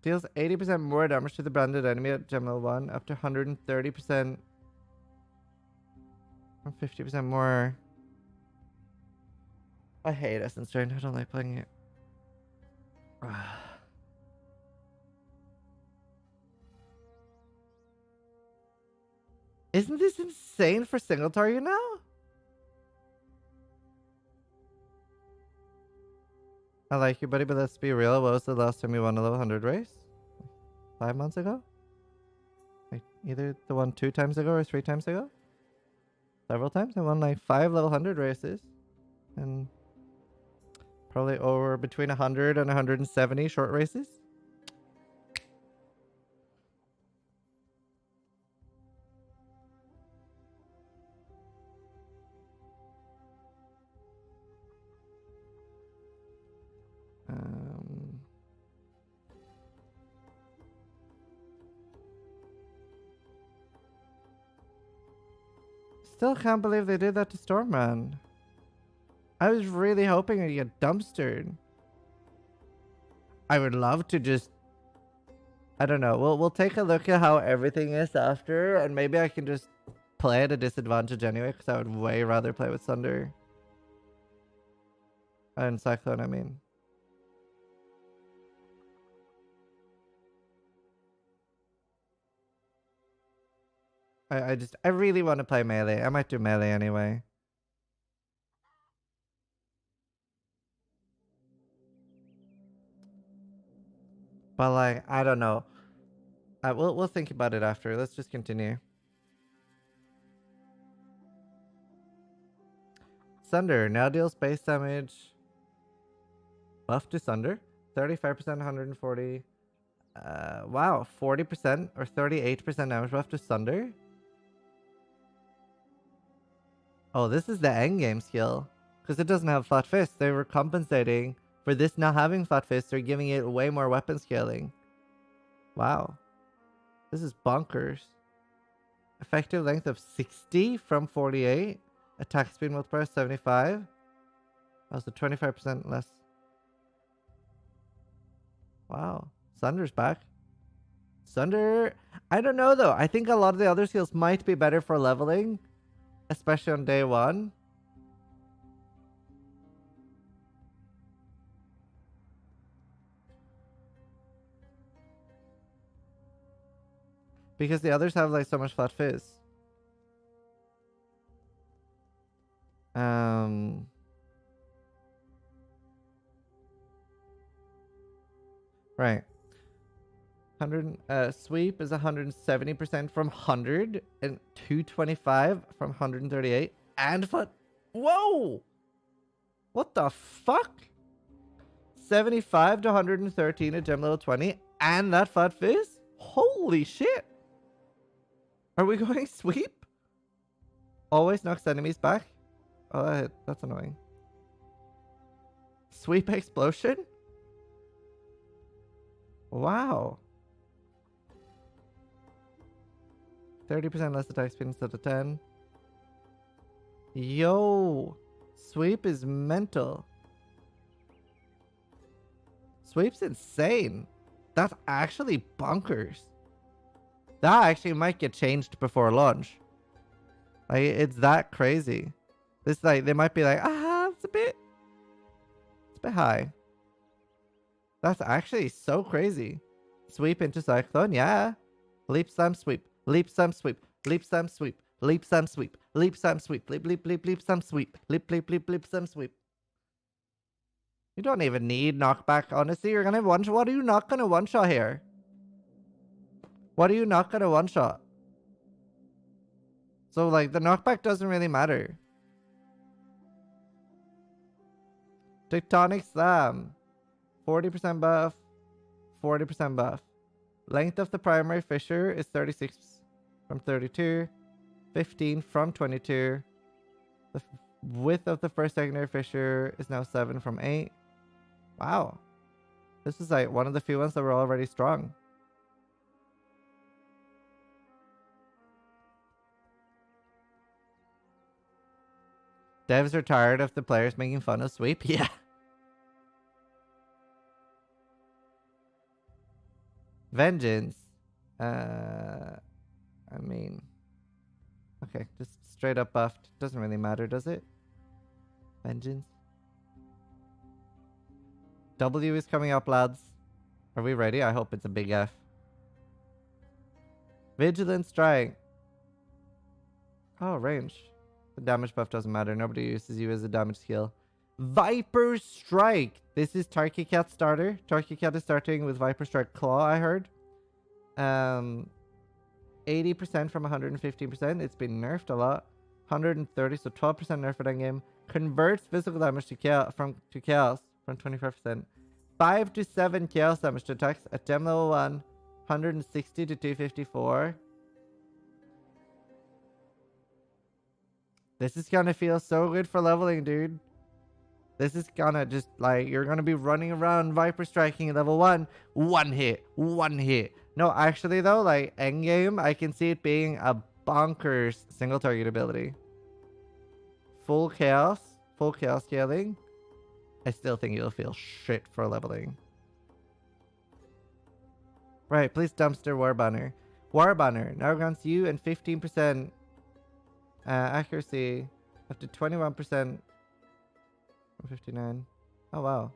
Deals 80% more damage to the branded enemy at gem level 1, up to 130%. And 50% more. I hate Essence Drain. I don't like playing it. Isn't this insane for single target now? I like you, buddy, but let's be real. What was the last time you won a level 100 race? 5 months ago? Like either the one 2 times ago or 3 times ago? Several times. I won like 5 level 100 races. And probably over between 100 and 170 short races. Still can't believe they did that to Stormman. I was really hoping I'd get dumpstered. I would love to just... I don't know. We'll take a look at how everything is after, and maybe I can just play at a disadvantage anyway, because I would way rather play with Sunder. And Cyclone, I mean. I really want to play melee. I might do melee anyway. But like, I don't know. We'll think about it after. Let's just continue. Sunder now deals base damage. Buff to Sunder. 35%, 140. Wow, 40% or 38% damage buff to Sunder. Oh, this is the endgame skill. Because it doesn't have Flat Fist. They were compensating for this not having Flat Fist. They're giving it way more weapon scaling. Wow. This is bonkers. Effective length of 60 from 48. Attack speed multiplier 75. That was the 25% less. Wow. Sunder's back. Sunder... I don't know though. I think a lot of the other skills might be better for leveling. Especially on day 1. Because the others have like so much Flat Fizz. Right. 100 sweep is 170% from 100 and 225 from 138 and foot. Whoa! What the fuck? 75 to 113 at gem level 20 and that Flat Fizz? Holy shit! Are we going sweep? Always knocks enemies back. Oh, that's annoying. Sweep explosion? Wow. 30% less attack speed instead of 10. Yo, sweep is mental. Sweep's insane. That's actually bonkers. That actually might get changed before launch. Like, it's that crazy. This, like, they might be like, it's a bit high. That's actually so crazy. Sweep into cyclone, yeah. Leap, slam, sweep. Leap, slam, sweep. Leap, slam, sweep. Leap, slam, sweep. Leap, slam, sweep. Leap, leap, leap, leap, slam, sweep. Leap, leap, leap, leap, slam, sweep. You don't even need knockback, honestly. You're gonna one shot. What are you not gonna one shot here? What are you not gonna one shot? So, like, the knockback doesn't really matter. Tectonic Slam. 40% buff. 40% buff. Length of the primary fissure is 36 from 32. 15 from 22. The width of the first secondary fissure is now 7 from 8. Wow. This is like one of the few ones that were already strong. Devs are tired of the players making fun of sweep. Yeah. Vengeance. I mean, okay, just straight up buffed. Doesn't really matter, does it? Vengeance. W is coming up, lads. Are we ready? I hope it's a big F. Vigilant Strike. Oh, range. The damage buff doesn't matter. Nobody uses you as a damage skill. Viper Strike. This is Turkey Cat starter. Turkey Cat is starting with Viper Strike Claw, I heard. 80% from 115%. It's been nerfed a lot. 130, so 12% nerf at endgame. Converts physical damage to chaos from 25%. 5 to 7 chaos damage to attacks at gem level 1. 160 to 254. This is gonna feel so good for leveling, dude. This is gonna just, like, you're gonna be running around Viper striking at level 1. One hit. No, actually though, like, endgame, I can see it being a bonkers single target ability. Full chaos scaling. I still think you'll feel shit for leveling. Right, please dumpster Warbanner. Warbanner now grants you and 15% accuracy up to 21% from 59. Oh wow.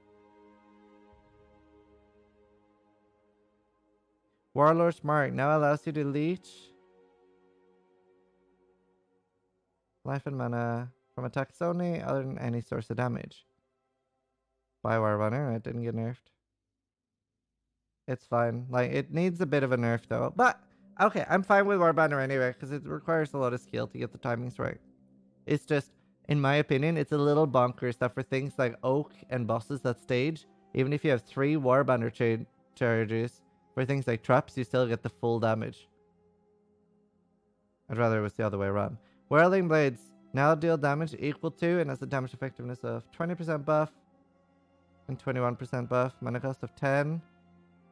Warlord's Mark now allows you to leech life and mana from attacks only other than any source of damage. By Warbanner, it didn't get nerfed. It's fine. Like, it needs a bit of a nerf though. But, okay, I'm fine with Warbanner anyway, because it requires a lot of skill to get the timings right. It's just, in my opinion, it's a little bonkers that for things like Oak and bosses that stage, even if you have 3 Warbanner charges, for things like traps, you still get the full damage. I'd rather it was the other way around. Whirling Blades now deal damage equal to and has a damage effectiveness of 20% buff and 21% buff. Mana cost of 10.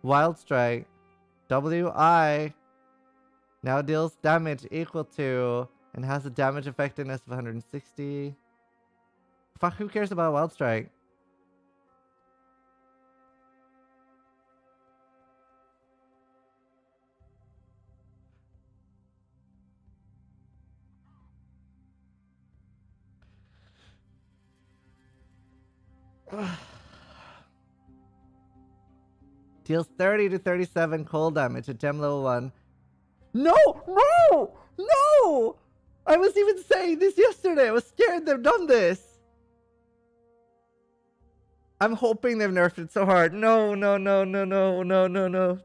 Wild Strike. WI now deals damage equal to and has a damage effectiveness of 160. Fuck, who cares about Wild Strike? Deals 30 to 37 cold damage at gem level 1. No! I was even saying this yesterday. I was scared they've done this. I'm hoping they've nerfed it so hard. No.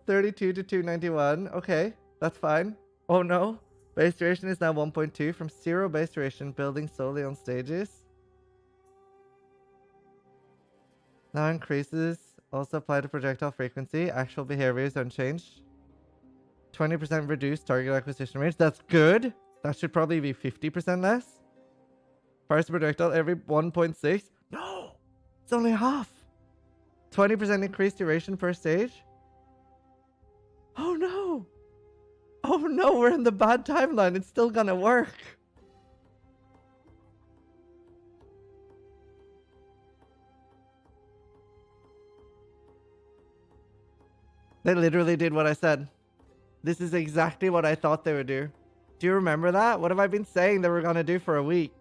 32 to 291. Okay, that's fine. Oh no. Base duration is now 1.2 from 0 base duration, building solely on stages. Now increases. Also apply to projectile frequency. Actual behavior is unchanged. 20% reduced target acquisition range. That's good. That should probably be 50% less. Fires to projectile every 1.6. No! It's only half. 20% increased duration per stage. Oh no! Oh no, we're in the bad timeline. It's still gonna work. They literally did what I said. This is exactly what I thought they would do. Do you remember that? What have I been saying they were gonna do for a week?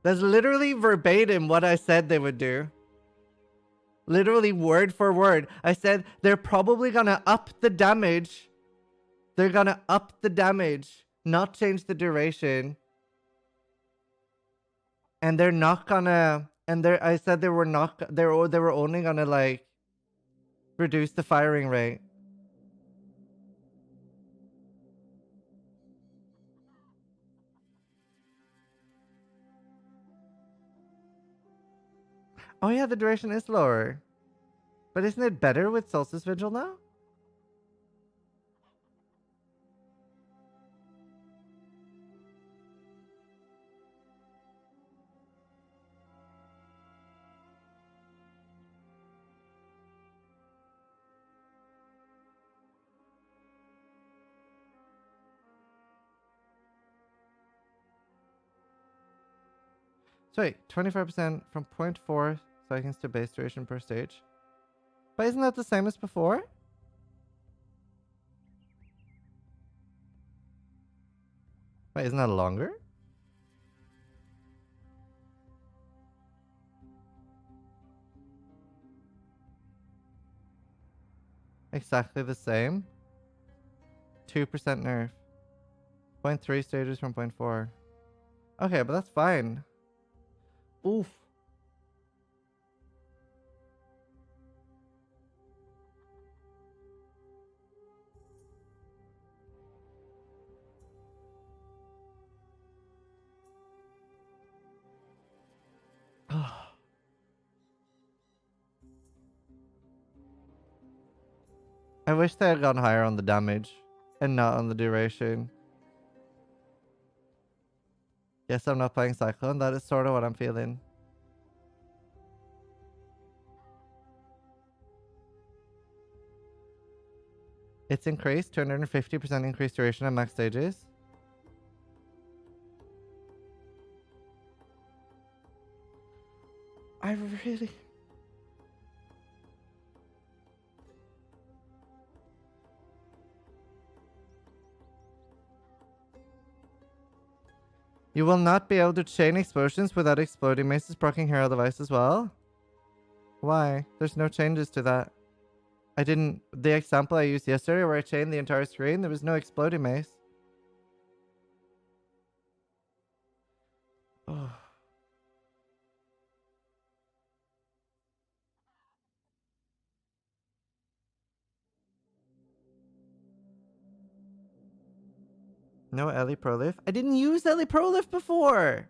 That's literally verbatim what I said they would do. Literally word for word. I said they're probably gonna up the damage. They're gonna up the damage, not change the duration. And they're not gonna, and I said they were not, they were only gonna like reduce the firing rate. Oh yeah, the duration is lower. But isn't it better with Solstice Vigil now? So wait, 25% from 0.4 seconds to base duration per stage. But isn't that the same as before? Wait, isn't that longer? Exactly the same. 2% nerf. 0.3 stages from 0.4. Okay, but that's fine. Oof. I wish they had gone higher on the damage and not on the duration. Yes, I'm not playing Cyclone. That is sort of what I'm feeling. It's increased, 250% increased duration at max stages. I really... You will not be able to chain explosions without exploding maces proccing hero device as well? Why? There's no changes to that. I didn't... The example I used yesterday where I chained the entire screen, there was no exploding mace. Oh. No Ellie Prolif? I didn't use Ellie Prolif before!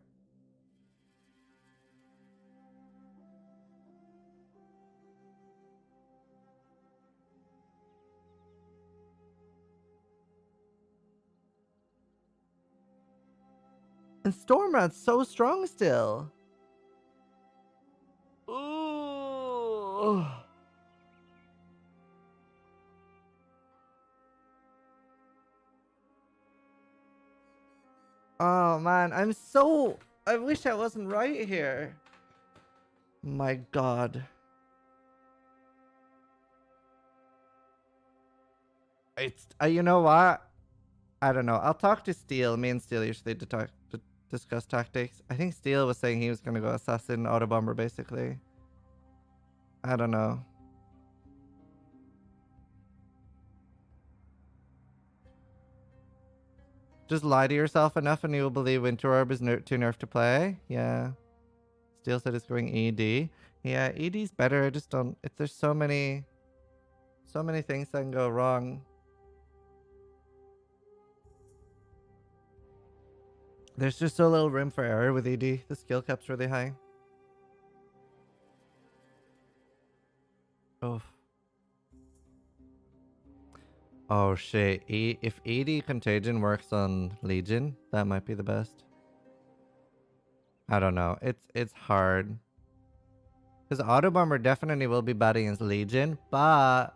And Stormrad's so strong still. Ooh. Oh man, I'm so... I wish I wasn't right here. My god. It's... you know what? I don't know. I'll talk to Steel. Me and Steel usually discuss tactics. I think Steel was saying he was going to go Assassin Autobomber, basically. I don't know. Just lie to yourself enough and you will believe Winter Orb is too nerfed to play. Yeah. Steel said it's going ED. Yeah, ED's better. I just don't... There's so many things that can go wrong. There's just so little room for error with ED. The skill cap's really high. Oh. Oh shit. If ED Contagion works on Legion, that might be the best. I don't know. It's hard. Because Auto Bomber definitely will be bad against Legion, but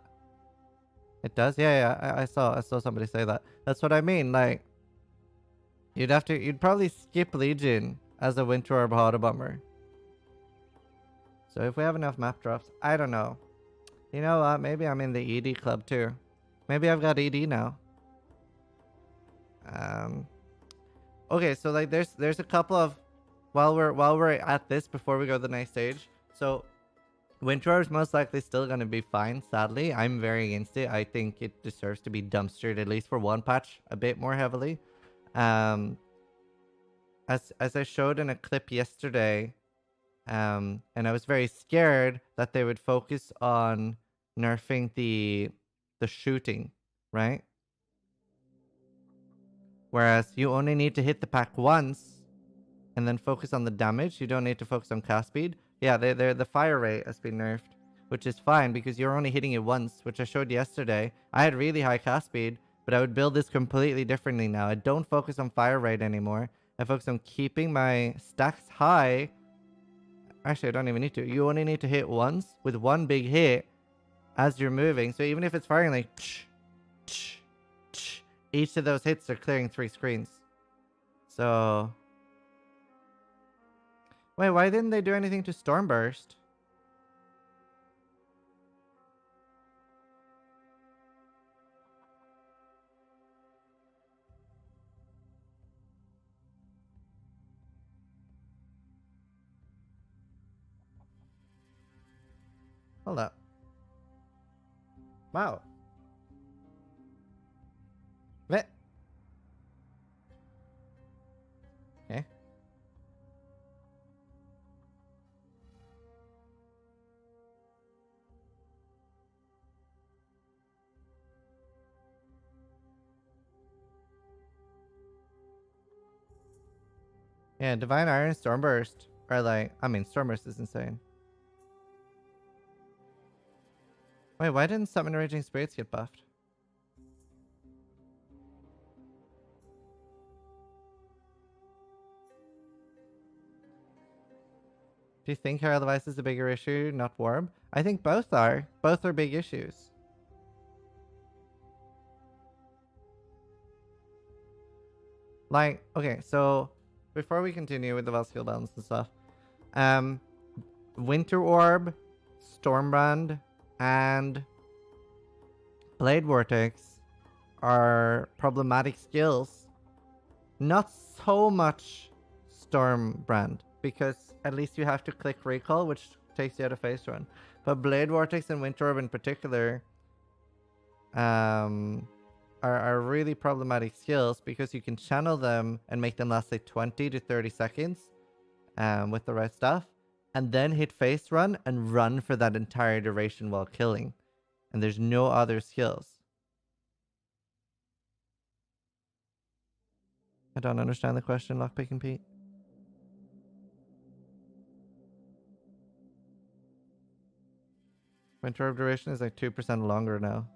it does. Yeah. I saw somebody say that. That's what I mean. Like, you'd probably skip Legion as a Winter Orb Auto Bomber. So if we have enough map drops, I don't know. You know what? Maybe I'm in the ED club too. Maybe I've got ED now. Okay, so like there's a couple of while we're at this before we go to the next stage. So Winter is most likely still gonna be fine, sadly. I'm very against it. I think it deserves to be dumpstered at least for one patch a bit more heavily. As I showed in a clip yesterday, and I was very scared that they would focus on nerfing the shooting, right? Whereas you only need to hit the pack once and then focus on the damage. You don't need to focus on cast speed. Yeah, the fire rate has been nerfed, which is fine because you're only hitting it once, which I showed yesterday. I had really high cast speed, but I would build this completely differently now. I don't focus on fire rate anymore. I focus on keeping my stacks high. Actually, I don't even need to. You only need to hit once with one big hit as you're moving. So even if it's firing like each of those hits are clearing 3 screens. So wait, why didn't they do anything to Stormburst? Hold up. Wow. What? Okay. Yeah, Divine Iron, Stormburst are like, I mean, Stormburst is insane. Wait, why didn't Summon Raging Spirits get buffed? Do you think Herald Device is a bigger issue, not Warb? I think both are. Both are big issues. Like, okay, so before we continue with the Valskill balance and stuff, Winter Orb, Stormbrand, and Blade Vortex are problematic skills. Not so much Stormbrand, because at least you have to click recall, which takes you out of phase run. But Blade Vortex and Winter Orb in particular are really problematic skills because you can channel them and make them last like 20 to 30 seconds with the right stuff, and then hit face run and run for that entire duration while killing. And there's no other skills. I don't understand the question, Lockpicking Pete. Winter Orb duration is like 2% longer now.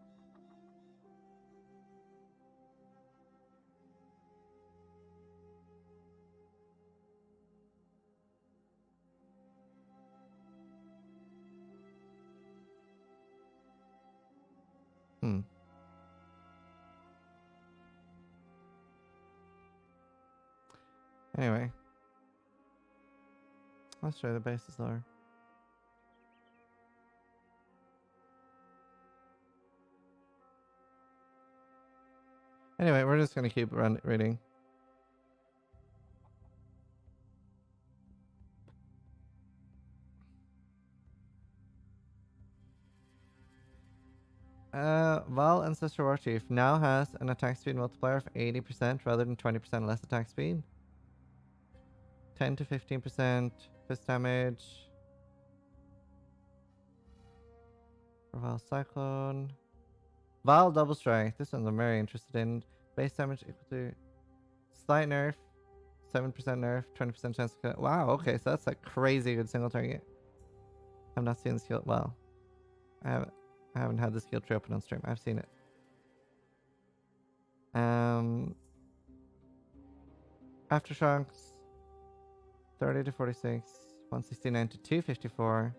Anyway. Let's try the bases lower. Anyway, we're just gonna keep reading. Val Ancestor Warchief now has an attack speed multiplier of 80% rather than 20% less attack speed. 10 to 15% fist damage. For Val Cyclone. Val Double Strike. This one I'm very interested in. Base damage equal to slight nerf. 7% nerf. 20% chance to kill. Wow, okay, so that's a crazy good single target. I've not seen the skill. Well, I haven't had the skill tree open on stream. I've seen it. Aftershocks 30 to 46, 169 to 254,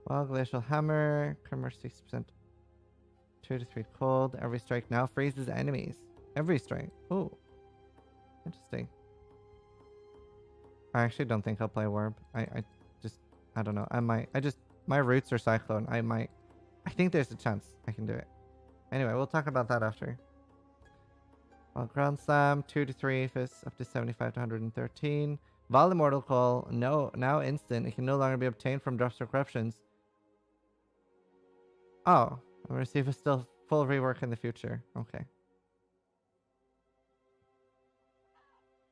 Wild Glacial Hammer. Tremor 60%. 2 to 3 cold. Every strike now freezes enemies. Every strike. Oh. Interesting. I actually don't think I'll play Warp. I don't know. My roots are Cyclone. I think there's a chance I can do it. Anyway, we'll talk about that after. Well, Ground Slam, 2 to 3 fists up to 75 to 113. Val Immortal Call, no, now instant. It can no longer be obtained from drops or corruptions. Oh, I'm gonna see if it's still full rework in the future. Okay.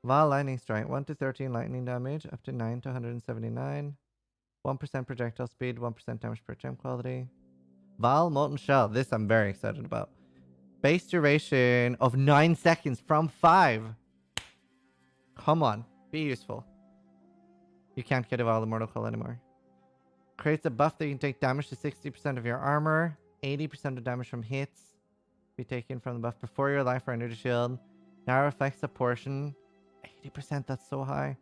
Val Lightning Strike, 1 to 13 lightning damage, up to 9 to 179. 1% projectile speed, 1% damage per gem quality. Val Molten Shell, this I'm very excited about. Base duration of 9 seconds from 5. Come on, be useful. You can't get a Val Immortal Call anymore. Creates a buff that you can take damage to 60% of your armor. 80% of damage from hits be taken from the buff before your life or under the shield. Now reflects a portion. 80%, that's so high.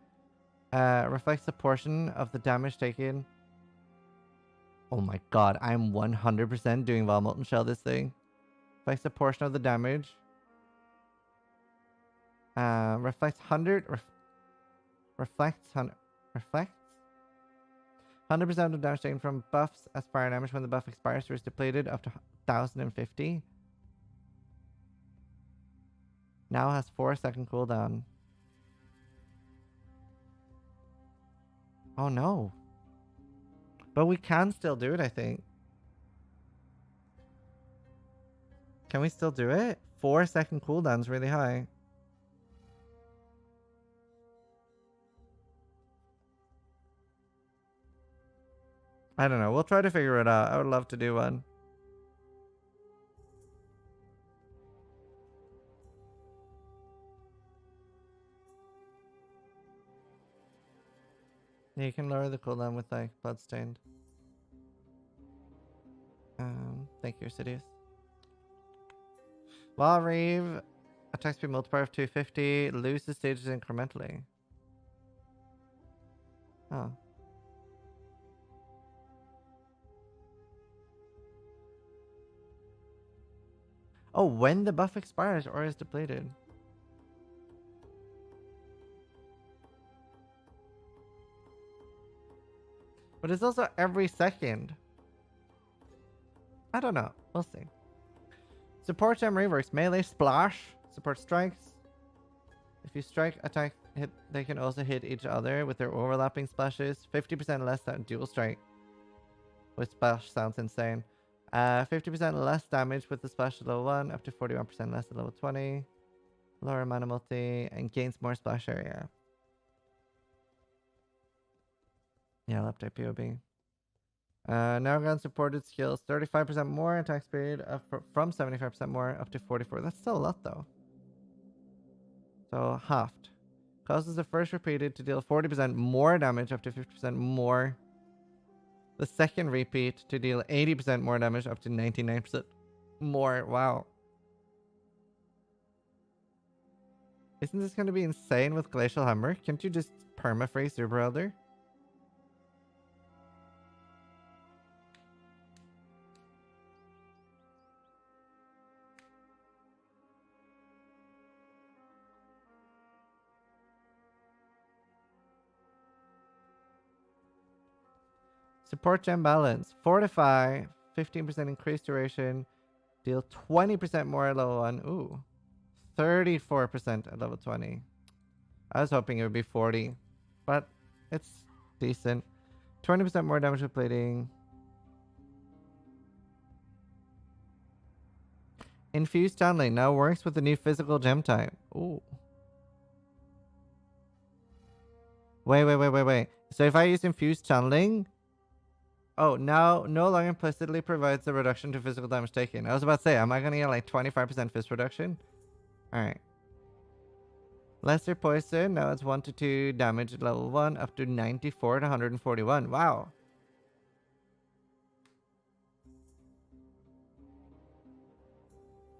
Reflects a portion of the damage taken. Oh my god, I'm 100% doing Val Molten Shell this thing. Reflects a portion of the damage. Reflects 100. Reflects 100. Reflects 100% of the damage taken from buffs as fire damage when the buff expires or is depleted up to 1050. Now has 4-second cooldown. Oh no. But we can still do it, I think. Can we still do it? 4-second cooldown's really high. I don't know. We'll try to figure it out. I would love to do one. Yeah, you can lower the cooldown with like Bloodstained. Thank you, Sidious. While Reeve, attack speed multiplier of 250, loses stages incrementally. Oh. Oh, when the buff expires or is depleted. But it's also every second. I don't know. We'll see. Support gem reworks. Melee splash. Support strikes. If you strike, attack, hit, they can also hit each other with their overlapping splashes. 50% less than dual strike. Which splash sounds insane. 50% less damage with the splash at level 1. Up to 41% less at level 20. Lower mana multi. And gains more splash area. Yeah, I'll update POB. Now gun supported skills 35% more attack speed from 75% more up to 44. That's still a lot though. So halved. Causes the first repeated to deal 40% more damage up to 50% more. The second repeat to deal 80% more damage up to 99% more. Wow. Isn't this going to be insane with Glacial Hammer? Can't you just permafreeze Super Elder? Support gem balance. Fortify. 15% increased duration. Deal 20% more at level 1. Ooh. 34% at level 20. I was hoping it would be 40. But it's decent. 20% more damage with plating. Infused Channeling now works with the new physical gem type. Ooh. Wait. So if I use Infused Channeling... Oh, now no longer implicitly provides a reduction to physical damage taken. I was about to say, am I going to get like 25% fist reduction? Alright. Lesser Poison, now it's 1 to 2 damage at level 1, up to 94 to 141. Wow.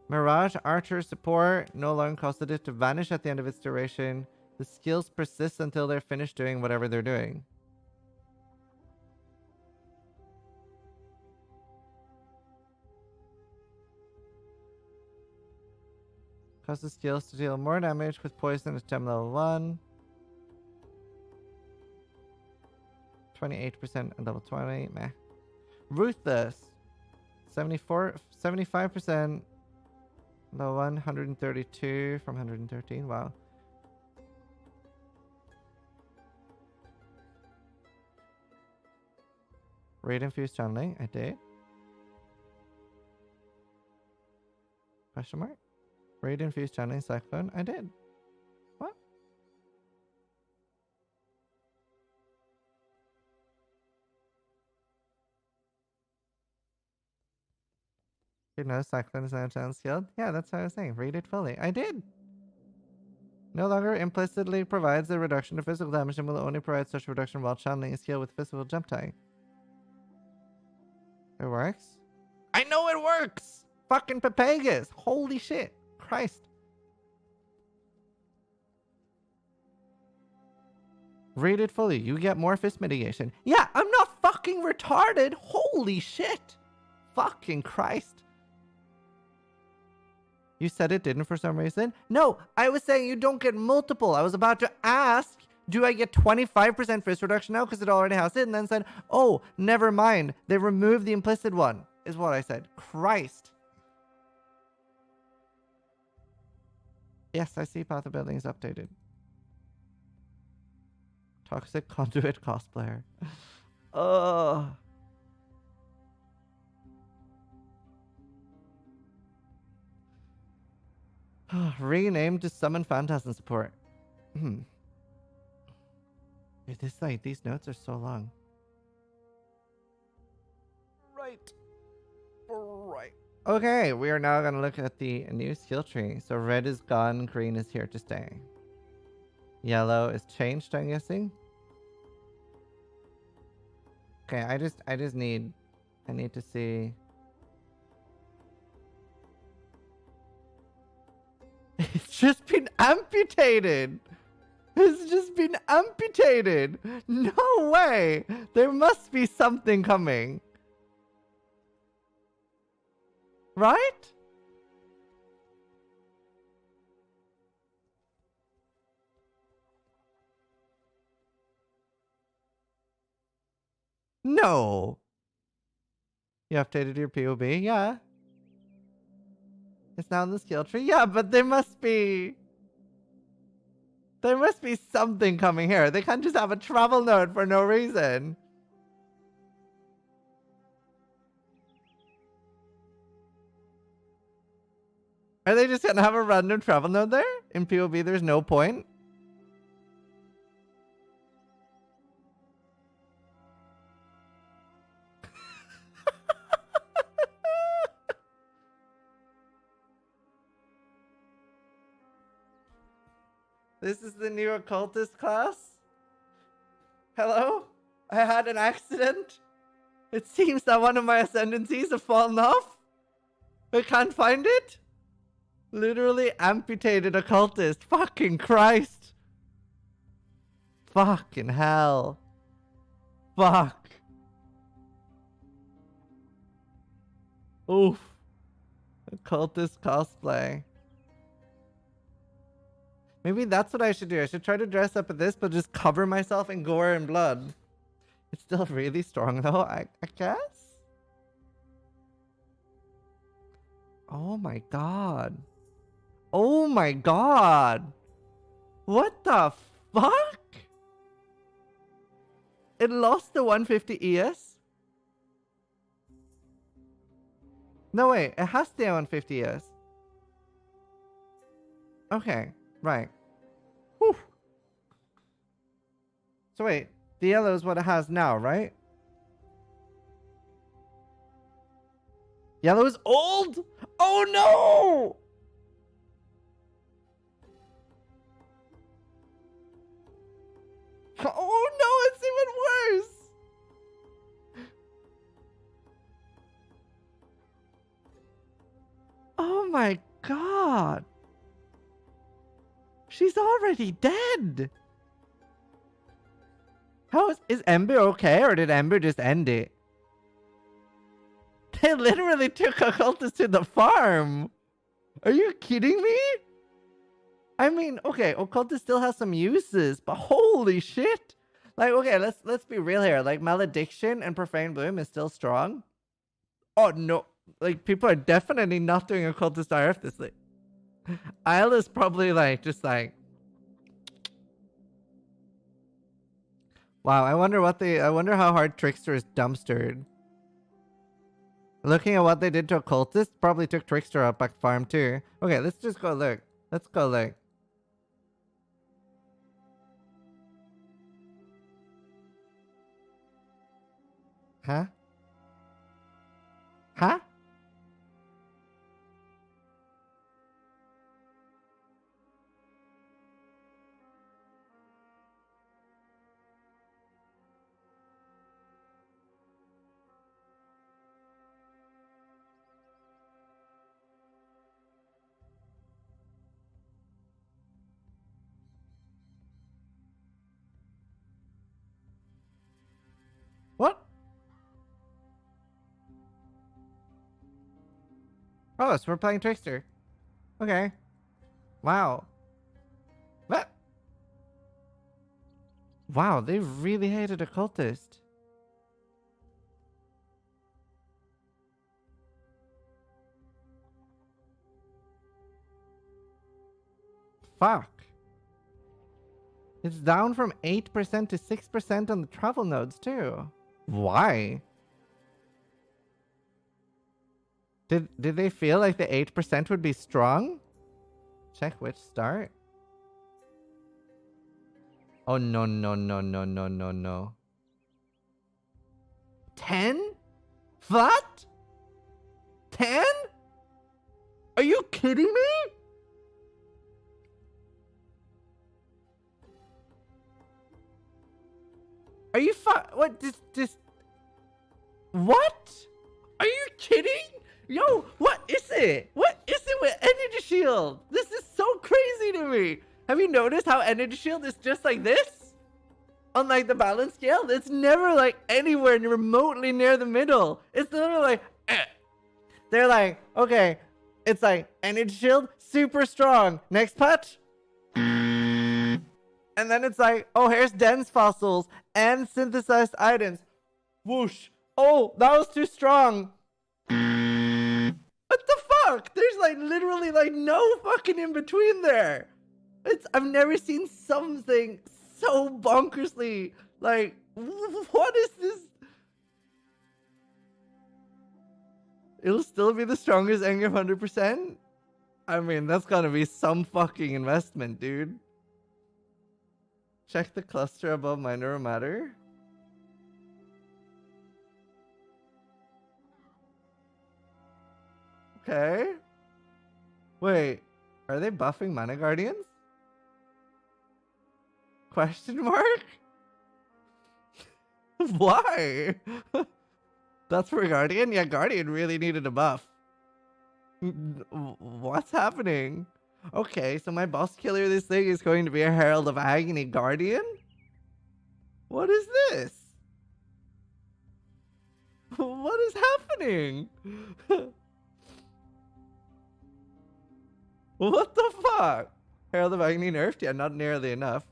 Mirage Archer Support, no longer costed it to vanish at the end of its duration. The skills persist until they're finished doing whatever they're doing. Causes skills to deal more damage with poison at gem level 1. 28% at level 20. Meh. Ruthless. 75%. Level 1, 132 from 113. Wow. Raid infused channeling. I did. Question mark? Raid infused channeling cyclone. I did. What? You know, cyclone is not a channel skilled. Yeah, that's what I was saying. Read it fully. I did. No longer implicitly provides a reduction to physical damage and will only provide such reduction while channeling a skill with physical jump tag. It works? I know it works! Fucking Papagas! Holy shit! Christ. Read it fully. You get more fist mitigation. Yeah, I'm not fucking retarded! Holy shit! Fucking Christ. You said it didn't for some reason? No, I was saying you don't get multiple. I was about to ask, do I get 25% fist reduction now because it already has it? And then said, oh, never mind. They removed the implicit one, is what I said. Christ. Yes, I see Path of Building is updated. Toxic Conduit cosplayer. Ugh. Renamed to Summon Phantasm Support. Dude, these notes are so long. Right. Okay, we are now going to look at the new skill tree. So red is gone, green is here to stay. Yellow is changed, I'm guessing. Okay, I need to see. It's just been amputated. It's just been amputated. No way. There must be something coming. Right? No. You updated your POB? Yeah. It's now in the skill tree? Yeah, but there must be something coming here. They can't just have a travel node for no reason. Are they just gonna have a random travel node there? In POB there's no point? This is the new occultist class? Hello? I had an accident? It seems that one of my ascendancies have fallen off. I can't find it. Literally amputated occultist. Fucking Christ. Fucking hell. Fuck. Oof. Occultist cosplay. Maybe that's what I should do. I should try to dress up at this, but just cover myself in gore and blood. It's still really strong though, I guess? Oh my god. Oh my god. What the fuck? It lost the 150 ES? No wait, it has the 150 ES. Okay, right. Whew. So wait, the yellow is what it has now, right? Yellow is old? Oh no! Oh no, it's even worse! Oh my god! She's already dead! How is Ember okay, or did Ember just end it? They literally took occultists to the farm! Are you kidding me? I mean, okay, occultist still has some uses, but holy shit! Like, okay, let's be real here. Like, malediction and profane bloom is still strong. Oh no, like people are definitely not doing occultist IRF this late. Isle is probably like just like, wow. I wonder how hard Trickster is dumpstered. Looking at what they did to occultist, probably took Trickster out back farm too. Okay, let's just go look. Let's go look. Huh? Huh? What? Oh, so we're playing Trickster. Okay. Wow. What? Wow, they really hated occultist. Fuck. It's down from 8% to 6% on the travel nodes too. Why? Did they feel like the 8% would be strong? Check which start. Oh no no no no no no no. 10? What? 10? Are you kidding me? Are you what? This what? Are you kidding? Yo, what is it? What is it with Energy Shield? This is so crazy to me. Have you noticed how Energy Shield is just like this? On like the balance scale, it's never like anywhere remotely near the middle. It's literally like, eh. They're like, okay, it's like Energy Shield, super strong. Next patch. And then it's like, oh, here's dense fossils and synthesized items. Whoosh. Oh, that was too strong. What the fuck? There's like literally like no fucking in between there. I've never seen something so bonkersly like, what is this? It'll still be the strongest Engr 100%? I mean, that's gotta be some fucking investment, dude. Check the cluster above minor matter. Okay. Wait, are they buffing Mana Guardians? Question mark? Why? That's for Guardian? Yeah, Guardian really needed a buff. What's happening? Okay, so my boss killer this thing is going to be a Herald of Agony Guardian? What is this? What is happening? What the fuck? Herald of Agony nerfed? Yeah, not nearly enough.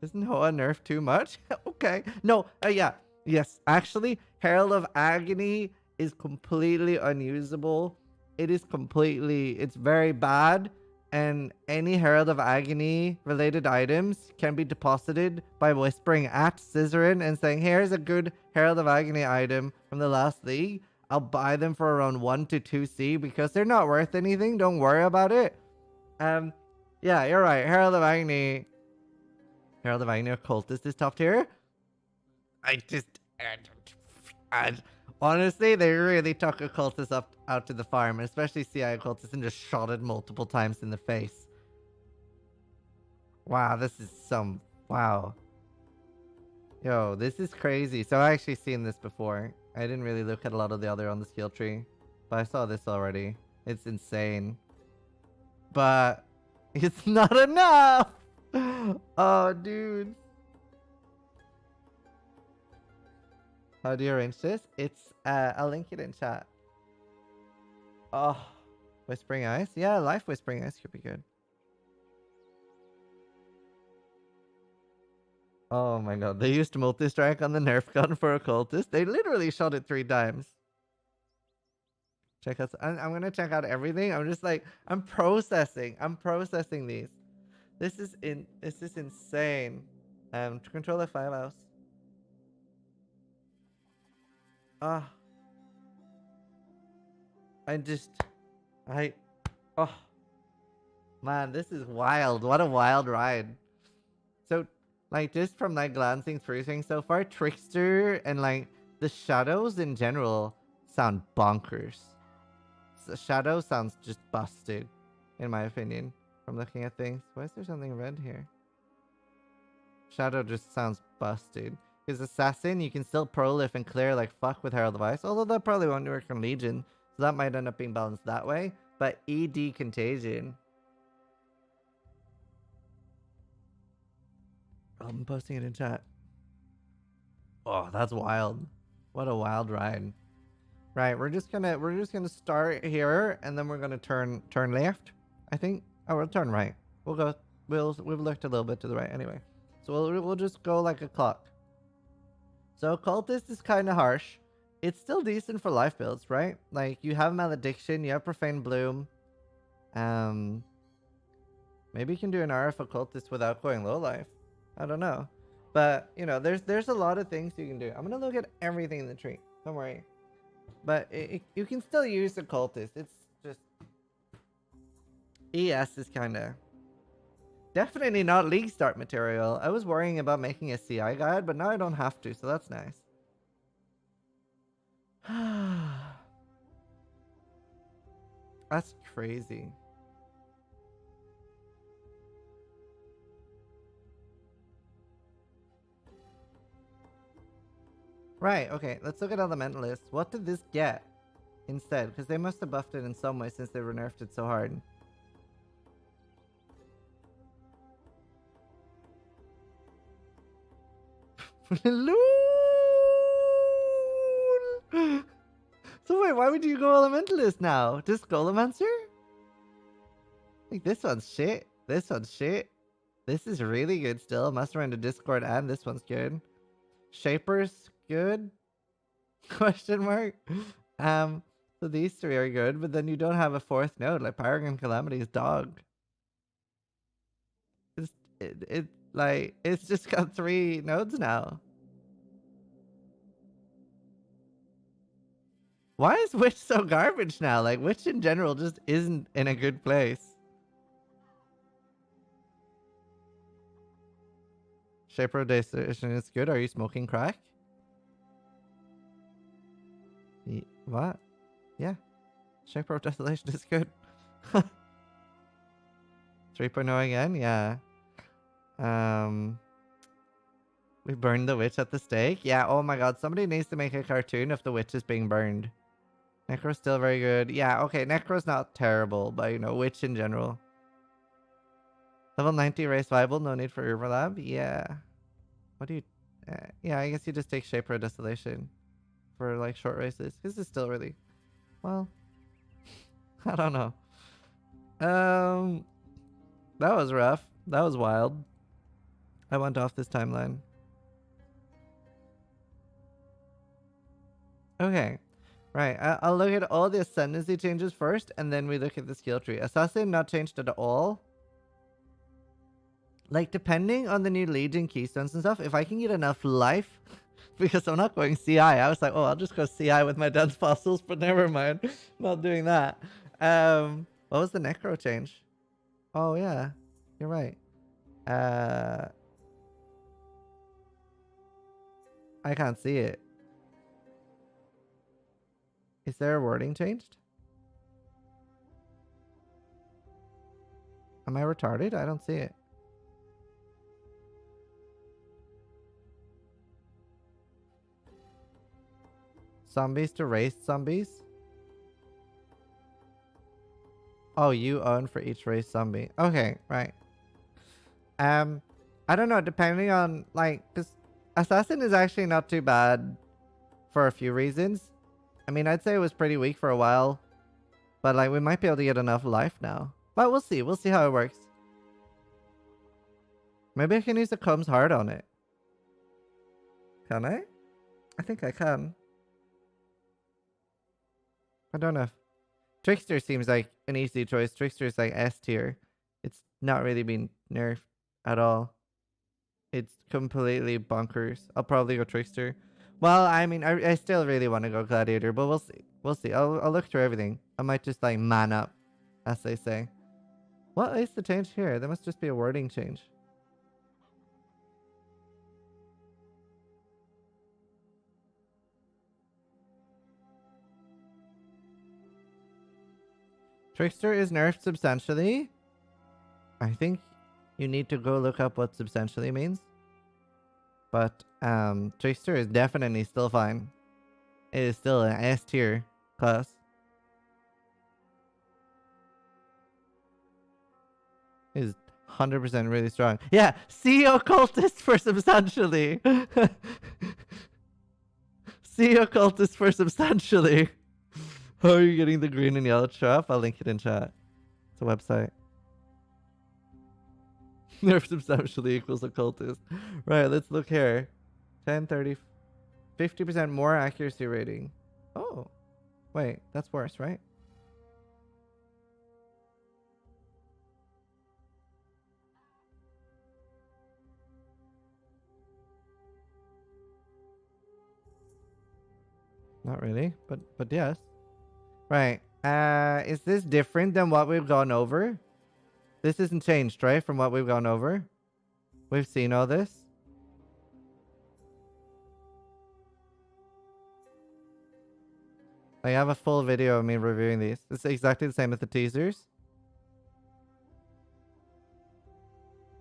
Isn't Hoa nerfed too much? Okay. No, yeah. Yes, actually, Herald of Agony is completely unusable. It is completely, it's very bad. And any Herald of Agony related items can be deposited by whispering at Zizaran and saying, here's a good Herald of Agony item from the last league. I'll buy them for around 1 to 2C because they're not worth anything. Don't worry about it. Yeah, you're right. Herald of Agony Occultist is top tier. Honestly, they really took Occultist out to the farm, especially CI Occultist, and just shot it multiple times in the face. Wow, this is some... Wow. Yo, this is crazy. So I actually seen this before. I didn't really look at a lot of the other on the skill tree, but I saw this already. It's insane. But it's not enough! Oh, dude. How do you arrange this? It's, I'll link it in chat. Oh, Whispering Ice? Yeah, Life Whispering Ice could be good. Oh my god, they used multi-strike on the Nerf gun for Occultist. They literally shot it 3 times. Check out. I'm gonna check out everything. I'm just like, I'm processing these. This is insane. To control the 5 house. Ah. Oh man, this is wild. What a wild ride. So, like, just from like glancing through things so far, Trickster and like the shadows in general sound bonkers. The shadow sounds just busted, in my opinion, from looking at things. Why is there something red here? Shadow just sounds busted. Because Assassin, you can still prolif and clear like fuck with Herald of Ice, although that probably won't work on Legion, so that might end up being balanced that way. But ED Contagion. I'm posting it in chat. Oh, that's wild. What a wild ride. Right, we're just gonna start here, and then we're gonna turn left, I think. Oh, we'll turn right. We've looked a little bit to the right anyway. So we'll just go like a clock. So Occultist is kind of harsh. It's still decent for life builds, right? Like, you have Malediction, you have Profane Bloom. Maybe you can do an RF Occultist without going low life. I don't know. But, you know, there's a lot of things you can do. I'm gonna look at everything in the tree. Don't worry. But you can still use Occultist. It's just... ES is kind of... Definitely not League Start material. I was worrying about making a CI guide, but now I don't have to, so that's nice. That's crazy. Right, okay, let's look at Elementalists. What did this get instead? Because they must have buffed it in some way since they nerfed it so hard. LOL! So wait, why would you go Elementalist now? Just Golemancer? Like, this one's shit. This one's shit. This is really good still. Must run to Discord, and this one's good. Shaper's good? Question mark. So these 3 are good, but then you don't have a 4th node. Like, Paragon Calamity is dog. It's just got 3 nodes now. Why is Witch so garbage now? Like, Witch in general just isn't in a good place. Shaper of Desolation is good. Are you smoking crack? What? Yeah. Shaper of Desolation is good. 3.0 again? Yeah. We burned the witch at the stake? Yeah, oh my god. Somebody needs to make a cartoon of the witch is being burned. Necro's still very good. Yeah, okay. Necro's not terrible, but, you know, witch in general. Level 90 race viable. No need for overlap. Yeah. What do you... yeah, I guess you just take Shaper of Desolation for, like, short races. This is still really... Well... I don't know. That was rough. That was wild. I went off this timeline. Okay. Right. I'll look at all the Ascendancy changes first, and then we look at the skill tree. Assassin not changed at all. Like, depending on the new Legion keystones and stuff, if I can get enough life, because I'm not going CI. I was like, oh, I'll just go CI with my Dense Fossils, but never mind. Not doing that. What was the Necro change? Oh, yeah. You're right. I can't see it. Is there a wording changed? Am I retarded? I don't see it. Zombies to race zombies? Oh, you own for each race zombie. Okay, right. I don't know, depending on, like, because Assassin is actually not too bad for a few reasons. I mean, I'd say it was pretty weak for a while, But like we might be able to get enough life now. But we'll see. We'll see how it works. Maybe I can use the Combs Heart on it. Can I? I think I can. I don't know if... Trickster seems like an easy choice. Trickster is like S tier. It's not really been nerfed at all. It's completely bonkers. I'll probably go Trickster. Well, I mean, I still really want to go Gladiator, but we'll see. We'll see. I'll look through everything. I might just like man up, as they say. What is the change here? There must just be a wording change. Trickster is nerfed substantially. I think you need to go look up what substantially means. But Trickster is definitely still fine. It is still an S tier class. It is 100% really strong. Yeah, see Occultist for substantially. See Occultist for substantially. How are you getting the green and yellow trap? I'll link it in chat. It's a website. Nerf substantially equals Occultist. Right, let's look here. 10, 30, 50% more accuracy rating. Oh, wait, that's worse, right? Not really, but yes. Right. Is this different than what we've gone over? This isn't changed, right? From what we've gone over? We've seen all this? I have a full video of me reviewing these. It's exactly the same as the teasers.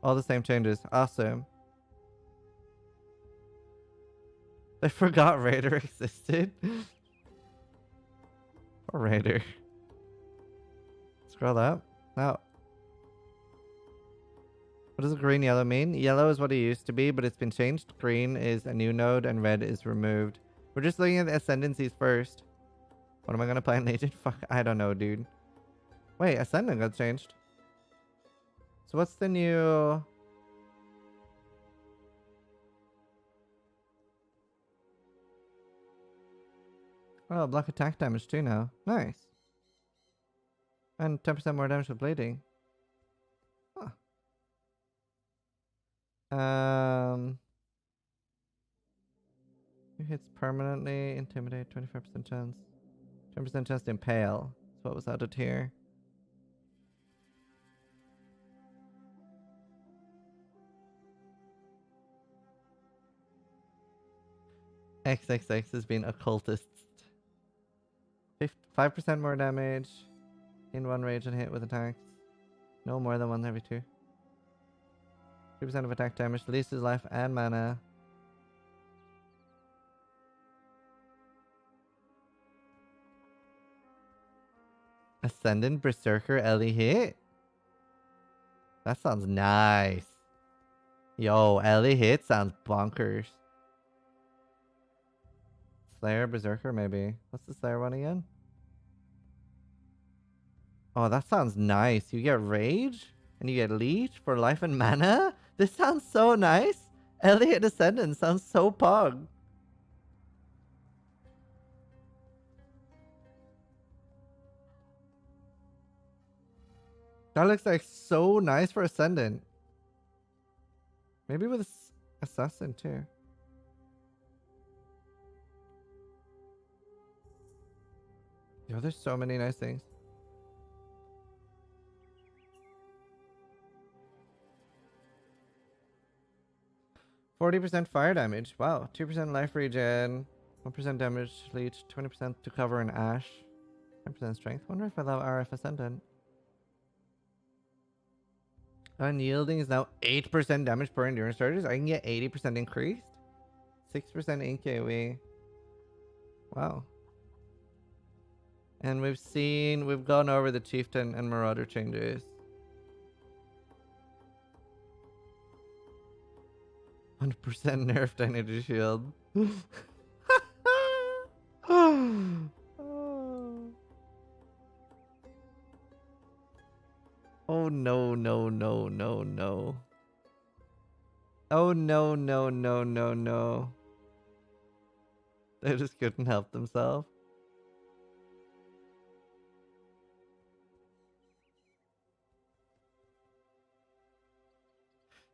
All the same changes. Awesome. I forgot Raider existed. Or Raider. Scroll up. Now. What does green yellow mean? Yellow is what it used to be, but it's been changed. Green is a new node and red is removed. We're just looking at the Ascendancies first. What am I gonna play in Legion? Fuck, I don't know, dude. Wait, Ascendant got changed. So what's the new... Oh, block attack damage too now. Nice. And 10% more damage with bleeding. Huh. Who hits permanently? Intimidate, 25% chance. 10% chance to impale. That's what was added here. XXX has been occultist. 5% more damage. In one rage and hit with attacks. No more than one every two. 3% of attack damage. Releases life and mana. Ascendant Berserker Ellie hit? That sounds nice. Yo, Ellie hit sounds bonkers. Slayer Berserker maybe. What's the Slayer one again? Oh, that sounds nice. You get Rage and you get Leech for life and mana? This sounds so nice. Elliot Ascendant sounds so pog. That looks like so nice for Ascendant. Maybe with Assassin too. Yo, there's so many nice things. %40 fire damage. Wow. 2% life regen. 1% damage leech. 20% to cover an ash. 10% strength. Wonder if I allow RF Ascendant. Unyielding is now 8% damage per endurance charges. I can get 80% increased. 6% in KOE. Wow. And we've gone over the Chieftain and Marauder changes. 100% nerfed energy shield. Oh no, no, no, no, no. Oh no, no, no, no, no. They just couldn't help themselves.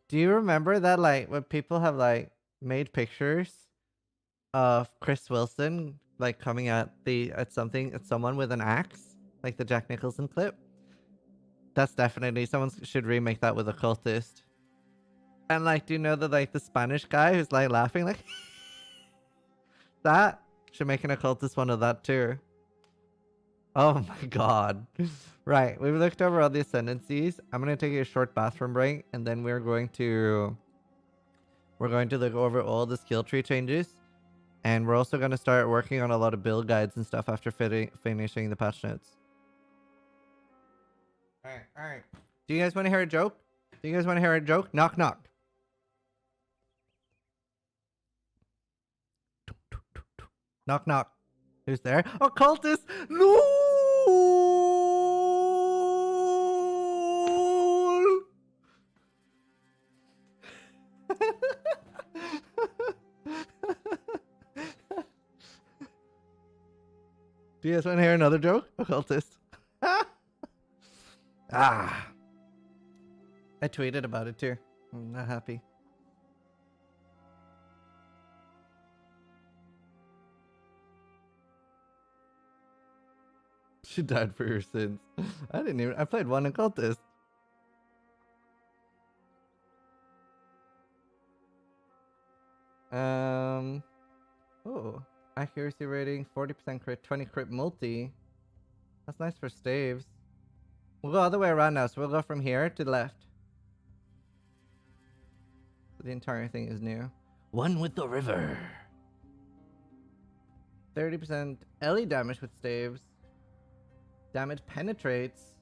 Do you remember that, like, when people have, like, made pictures of Chris Wilson, like, coming at someone with an axe, like the Jack Nicholson clip? That's definitely, someone should remake that with a cultist. And, like, do you know that, like, the Spanish guy who's, like, laughing, like, that? Should make an occultist one of that, too. Oh my god. Right, we've looked over all the ascendancies. I'm gonna take a short bathroom break, and then we're going to look over all the skill tree changes. And we're also gonna start working on a lot of build guides and stuff after finishing the patch notes. Alright. Do you guys want to hear a joke? Knock, knock. Knock, knock. Who's there? Occultist! No! Do you guys want to hear another joke? Occultist. Ah. I tweeted about it too. I'm not happy. She died for your sins. I played one occultist. Oh, accuracy rating 40% crit, 20 crit multi. That's nice for staves. We'll go all the way around now, so we'll go from here to the left. So the entire thing is new. One with the river. 30% LE damage with staves. Damage penetrates.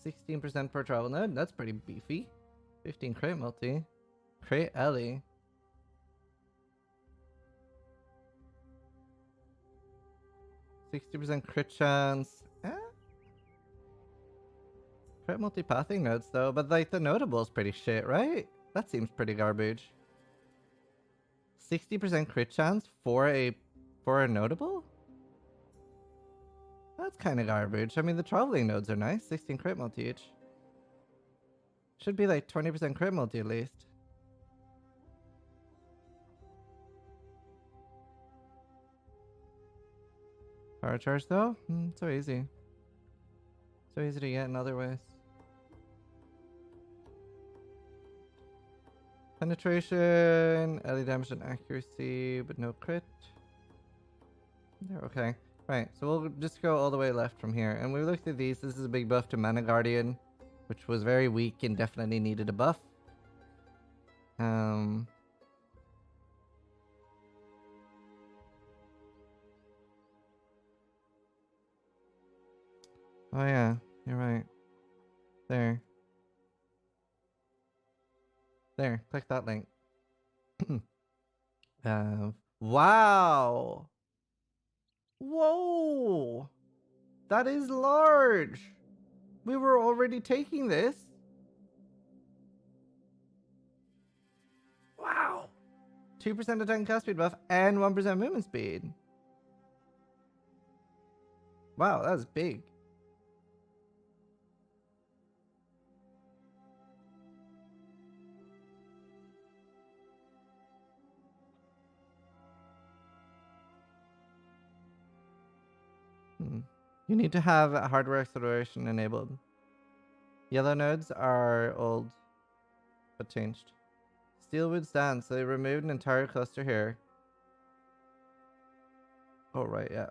16% per travel node. That's pretty beefy. 15 crit multi. Crit LE. 60% crit chance. Crit multi-pathing nodes though, but like the notable is pretty shit, right? That seems pretty garbage. 60% crit chance for a notable? That's kind of garbage. I mean, the traveling nodes are nice. 16 crit multi each. Should be like 20% crit multi at least. Power charge though? So easy. So easy to get in other ways. Penetration, LE damage and accuracy, but no crit. There, okay. Right, so we'll just go all the way left from here. And we looked at these. This is a big buff to Mana Guardian, which was very weak and definitely needed a buff. Oh yeah, you're right. There. There, click that link. Wow! Whoa! That is large! We were already taking this. Wow! 2% attack and cast speed buff and 1% movement speed. Wow, that's big. You need to have hardware acceleration enabled. Yellow nodes are old, but changed. Steelwood stands, so they removed an entire cluster here. Oh, right, yeah.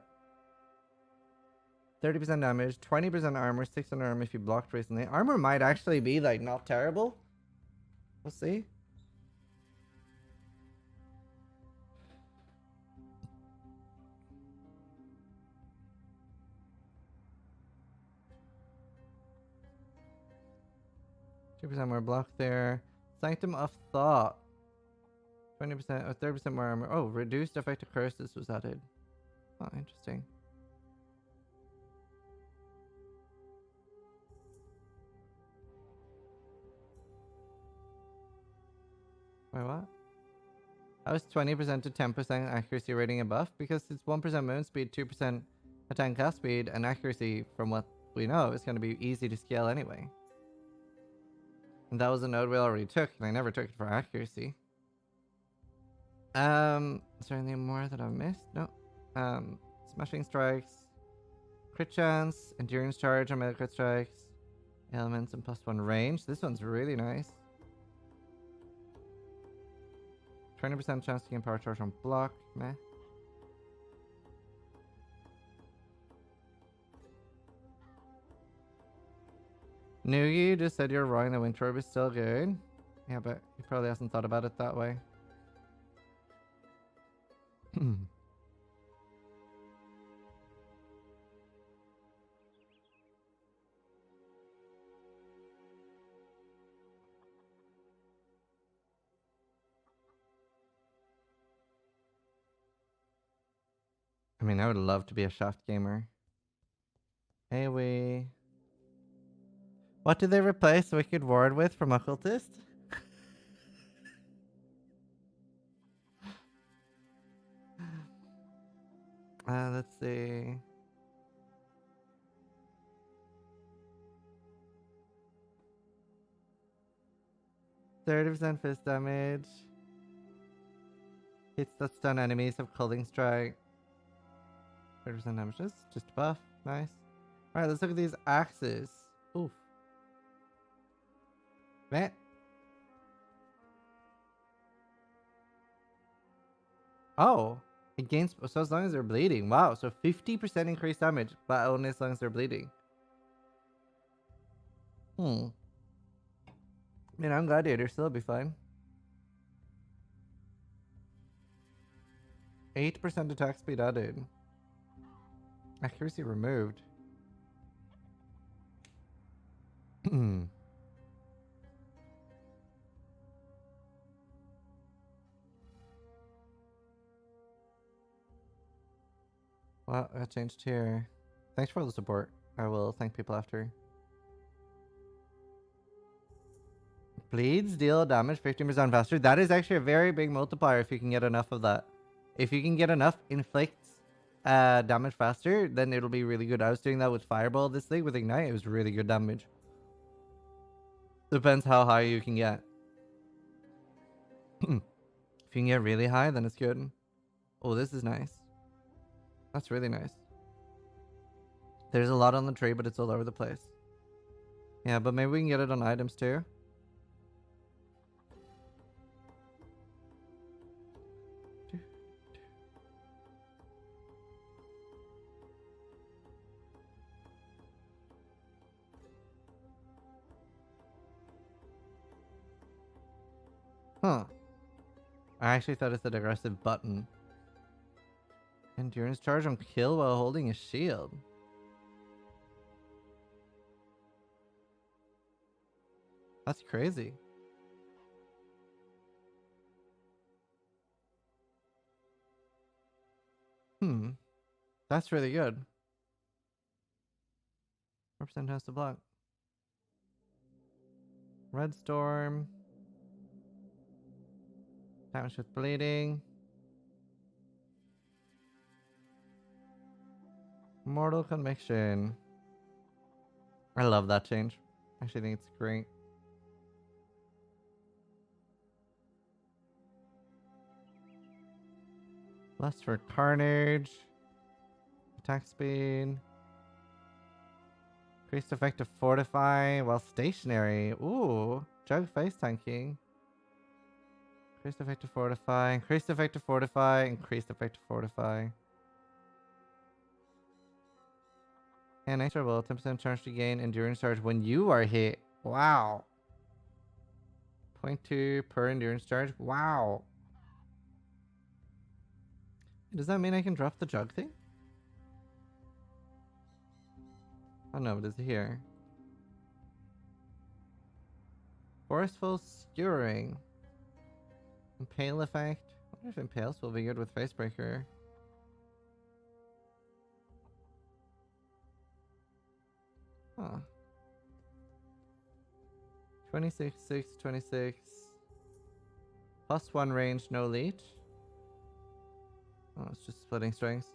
30% damage, 20% armor, 600 armor if you blocked recently. Armor might actually be, like, not terrible. We'll see. % more block there. Sanctum of Thought. 20% or 30% more armor. Oh, reduced effective curses was added. Oh, interesting. Wait, what? How is 20% to 10% accuracy rating a buff? Because it's 1% movement speed, 2% attack and cast speed, and accuracy, from what we know, is going to be easy to scale anyway. And that was a node we already took, and I never took it for accuracy. Is there anything more that I've missed? No. Smashing strikes, crit chance, endurance charge on melee crit strikes, elements, and +1 range. This one's really nice. 20% chance to gain power charge on block. Meh. Noogie just said you're wrong. The Winter Orb is still good. Yeah, but he probably hasn't thought about it that way. I mean, I would love to be a Shaft gamer. Anyway. What did they replace Wicked Ward with from Occultist? Let's see. 30% fist damage. Hits that stun enemies of Culling Strike. 30% damage. Just a buff. Nice. Alright, let's look at these axes. Oof. Man. Oh. It gains, so as long as they're bleeding. Wow, so 50% increased damage, but only as long as they're bleeding. I mean, I'm Gladiator, so it'll be fine. 8% attack speed added. Accuracy removed. Well, that changed here. Thanks for all the support. I will thank people after. Bleeds deal damage 15% faster. That is actually a very big multiplier if you can get enough of that. If you can get enough inflicts damage faster, then it'll be really good. I was doing that with Fireball this league with Ignite. It was really good damage. Depends how high you can get. If you can get really high, then it's good. Oh, this is nice. That's really nice. There's a lot on the tree, but it's all over the place. Yeah, but maybe we can get it on items too. Huh. I actually thought it said aggressive button. Endurance charge on kill while holding a shield. That's crazy. That's really good. 4% has to block. Red Storm. Damage with bleeding. Mortal Conviction. I love that change. I actually think it's great. Lust for Carnage. Attack speed. Increased effect of Fortify while stationary. Ooh. Jug face tanking. Increased effect of Fortify. Increased effect of Fortify. Increased effect of Fortify. And extra roll. 10% chance to gain endurance charge when you are hit. Wow. 0.2 per endurance charge. Wow. Does that mean I can drop the jug thing? Oh no, it is here. Forceful skewering. Impale effect. I wonder if impales will be good with Facebreaker. Huh. 26, 6, 26. +1 range, no leech. Oh, it's just splitting strings.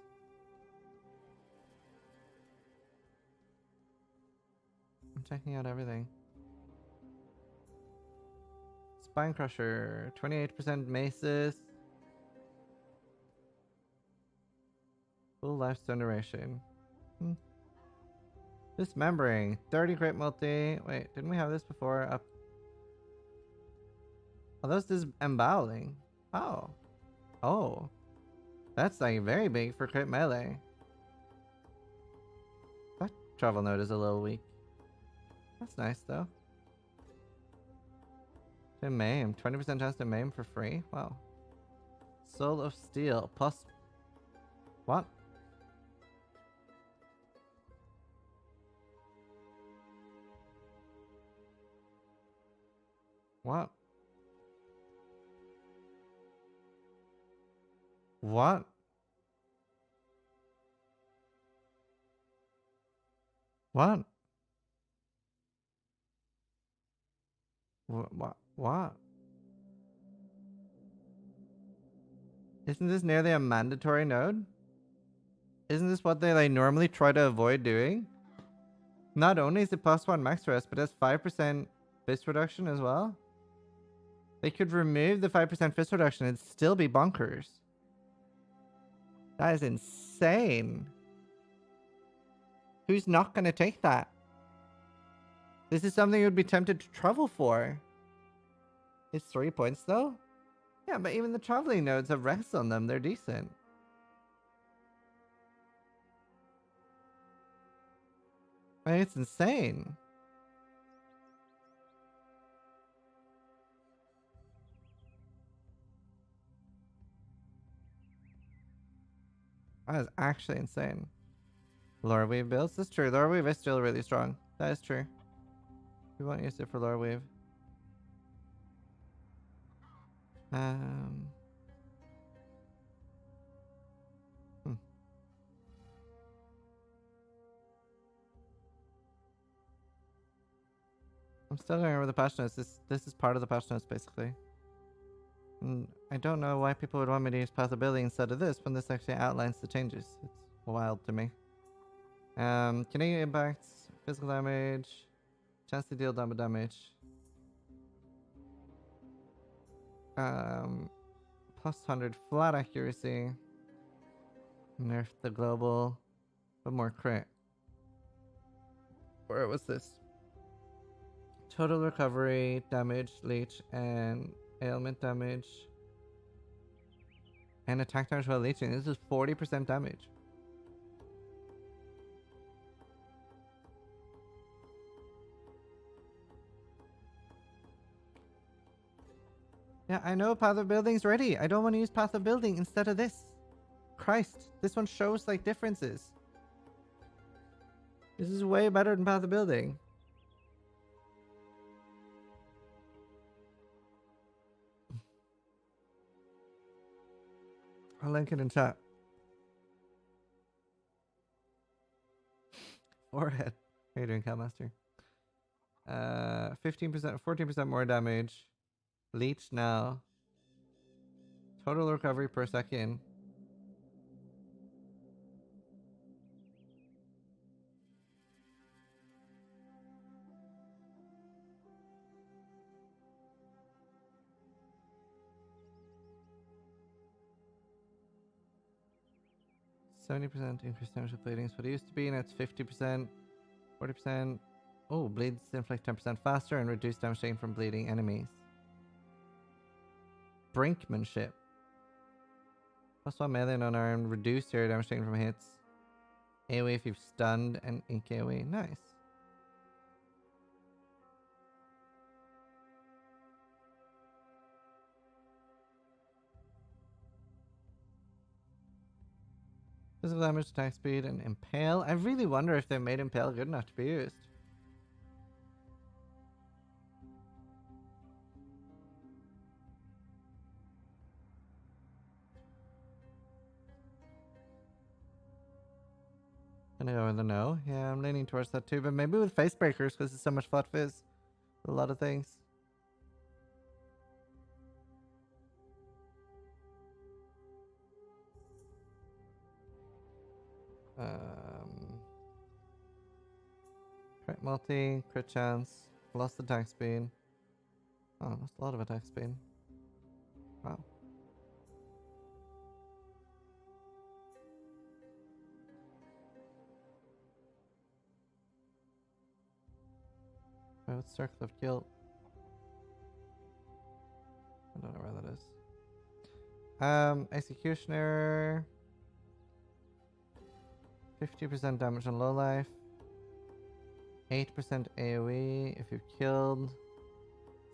I'm checking out everything. Spine Crusher, 28% Maces. Full lifestone duration. Dismembering, 30 crit multi. Wait, didn't we have this before? Up. Oh, that's disemboweling. Oh. Oh. That's like very big for crit melee. That travel node is a little weak. That's nice though. To maim, 20% chance to maim for free? Wow. Soul of Steel, plus... What? What? What? What? What? What? Isn't this nearly a mandatory node? Isn't this what they like normally try to avoid doing? Not only is it +1 max rest, but has 5% fist reduction as well. They could remove the 5% fist reduction and still be bonkers. That is insane. Who's not going to take that? This is something you would be tempted to travel for. It's 3 points though? Yeah, but even the traveling nodes have rest on them. They're decent. I mean, it's insane. That is actually insane. Lore Weave builds? That's true. Lore Weave is still really strong. That is true. We won't use it for Lore Weave. I'm still going over the patch notes. This is part of the patch notes, basically. And I don't know why people would want me to use Path of Building instead of this when this actually outlines the changes. It's wild to me. Kinetic impacts, physical damage, chance to deal double damage. +100 flat accuracy. Nerf the global, but more crit. Where was this? Total recovery, damage, leech, and ailment damage. And attack damage while leeching. This is 40% damage. Yeah, I know Path of Building's ready. I don't want to use Path of Building instead of this. Christ, this one shows like differences. This is way better than Path of Building. I'll link it in chat. Forehead. How are you doing, Catmaster? 15%, 14% more damage. Leech now. Total recovery per second. %70 increased damage with bleeding. That's what it used to be, and it's 50%, 40%. Oh, bleeds inflict 10% faster and reduce damage taken from bleeding enemies. Brinkmanship. +1 melee and unarmed. Reduce area damage taken from hits. AoE if you've stunned and ink AoE. Nice. Physical damage, attack speed, and impale. I really wonder if they made impale good enough to be used. Gonna go with the no. Yeah, I'm leaning towards that too, but maybe with face breakers because it's so much flat fizz. A lot of things. Crit multi, crit chance, lost attack speed. Oh, that's a lot of attack speed. Wow. Oh, it's Circle of Guilt. I don't know where that is. Executioner. 50% damage on low life. 8% AoE if you've killed.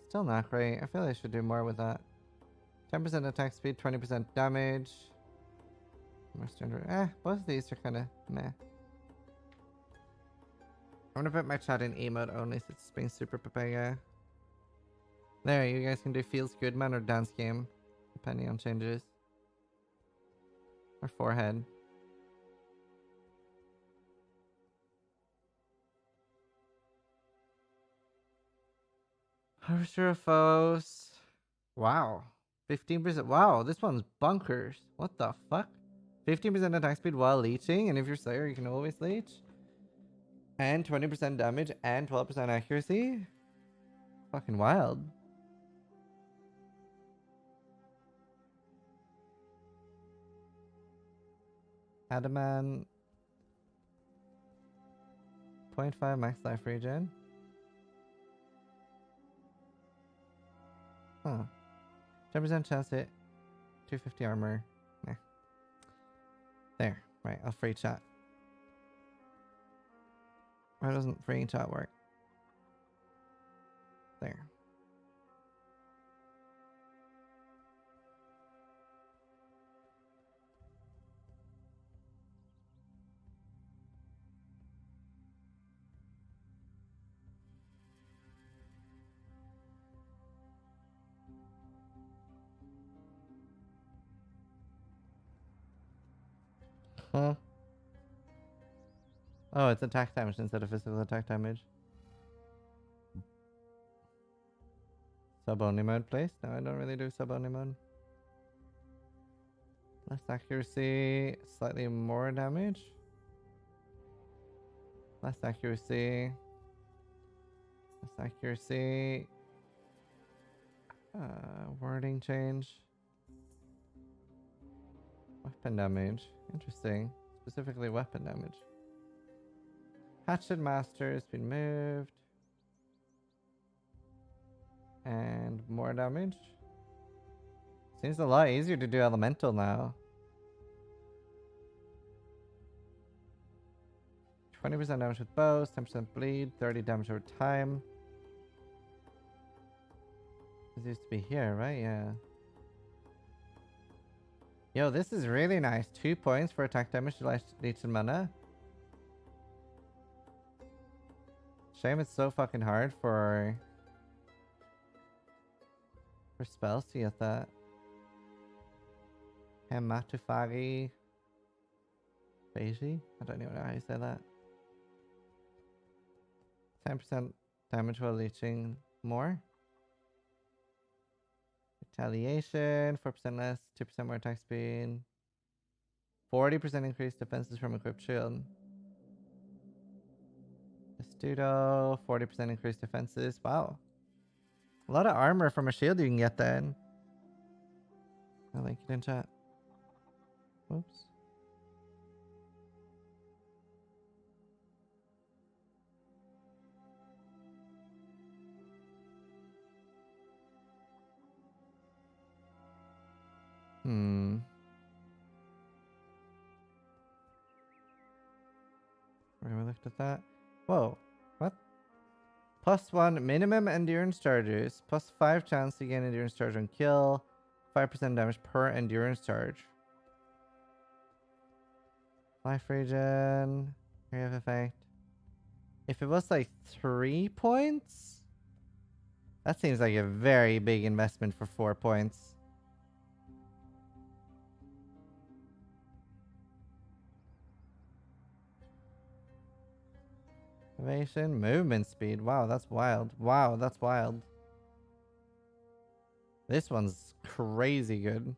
Still not great. I feel like I should do more with that. 10% attack speed, 20% damage. More standard. Both of these are kind of meh. I'm gonna put my chat in emote only so it's being super papaya. There, you guys can do feels good man or dance game, depending on changes. Or forehead. Harsher of foes. Wow. 15%. Wow, this one's bunkers. What the fuck? 15% attack speed while leeching, and if you're Slayer, you can always leech. And 20% damage and 12% accuracy. Fucking wild. Adamant. 0.5 max life regen. Huh. 10% chance hit. 250 armor. Nah. There. Right, I'll free chat. Why doesn't free chat work? There. Huh? Oh, it's attack damage instead of physical attack damage. Sub-only mode, please. No, I don't really do sub-only mode. Less accuracy, slightly more damage. Less accuracy. Less accuracy. Wording change. Weapon damage. Interesting. Specifically weapon damage. Hatchet Master has been moved. And more damage. Seems a lot easier to do elemental now. 20% damage with bows, 10% bleed, 30 damage over time. This used to be here, right? Yeah. Yo, this is really nice. 2 points for attack damage to leech and mana. Shame it's so fucking hard for spells to get that. Hematufagi. Beiji? I don't even know how you say that. 10% damage while leeching more. Retaliation, 4% less, 2% more attack speed. 40% increased defenses from equipped shield. Astuto, 40% increased defenses. Wow. A lot of armor from a shield you can get then. I'll link it in chat. Oops. We looked at that. Whoa. What? +1 minimum endurance charges. +5 chance to gain endurance charge on kill. 5% damage per endurance charge. Life regen. Area of effect. If it was like 3 points? That seems like a very big investment for 4 points. Evasion, movement speed. Wow, that's wild. Wow, that's wild. This one's crazy good.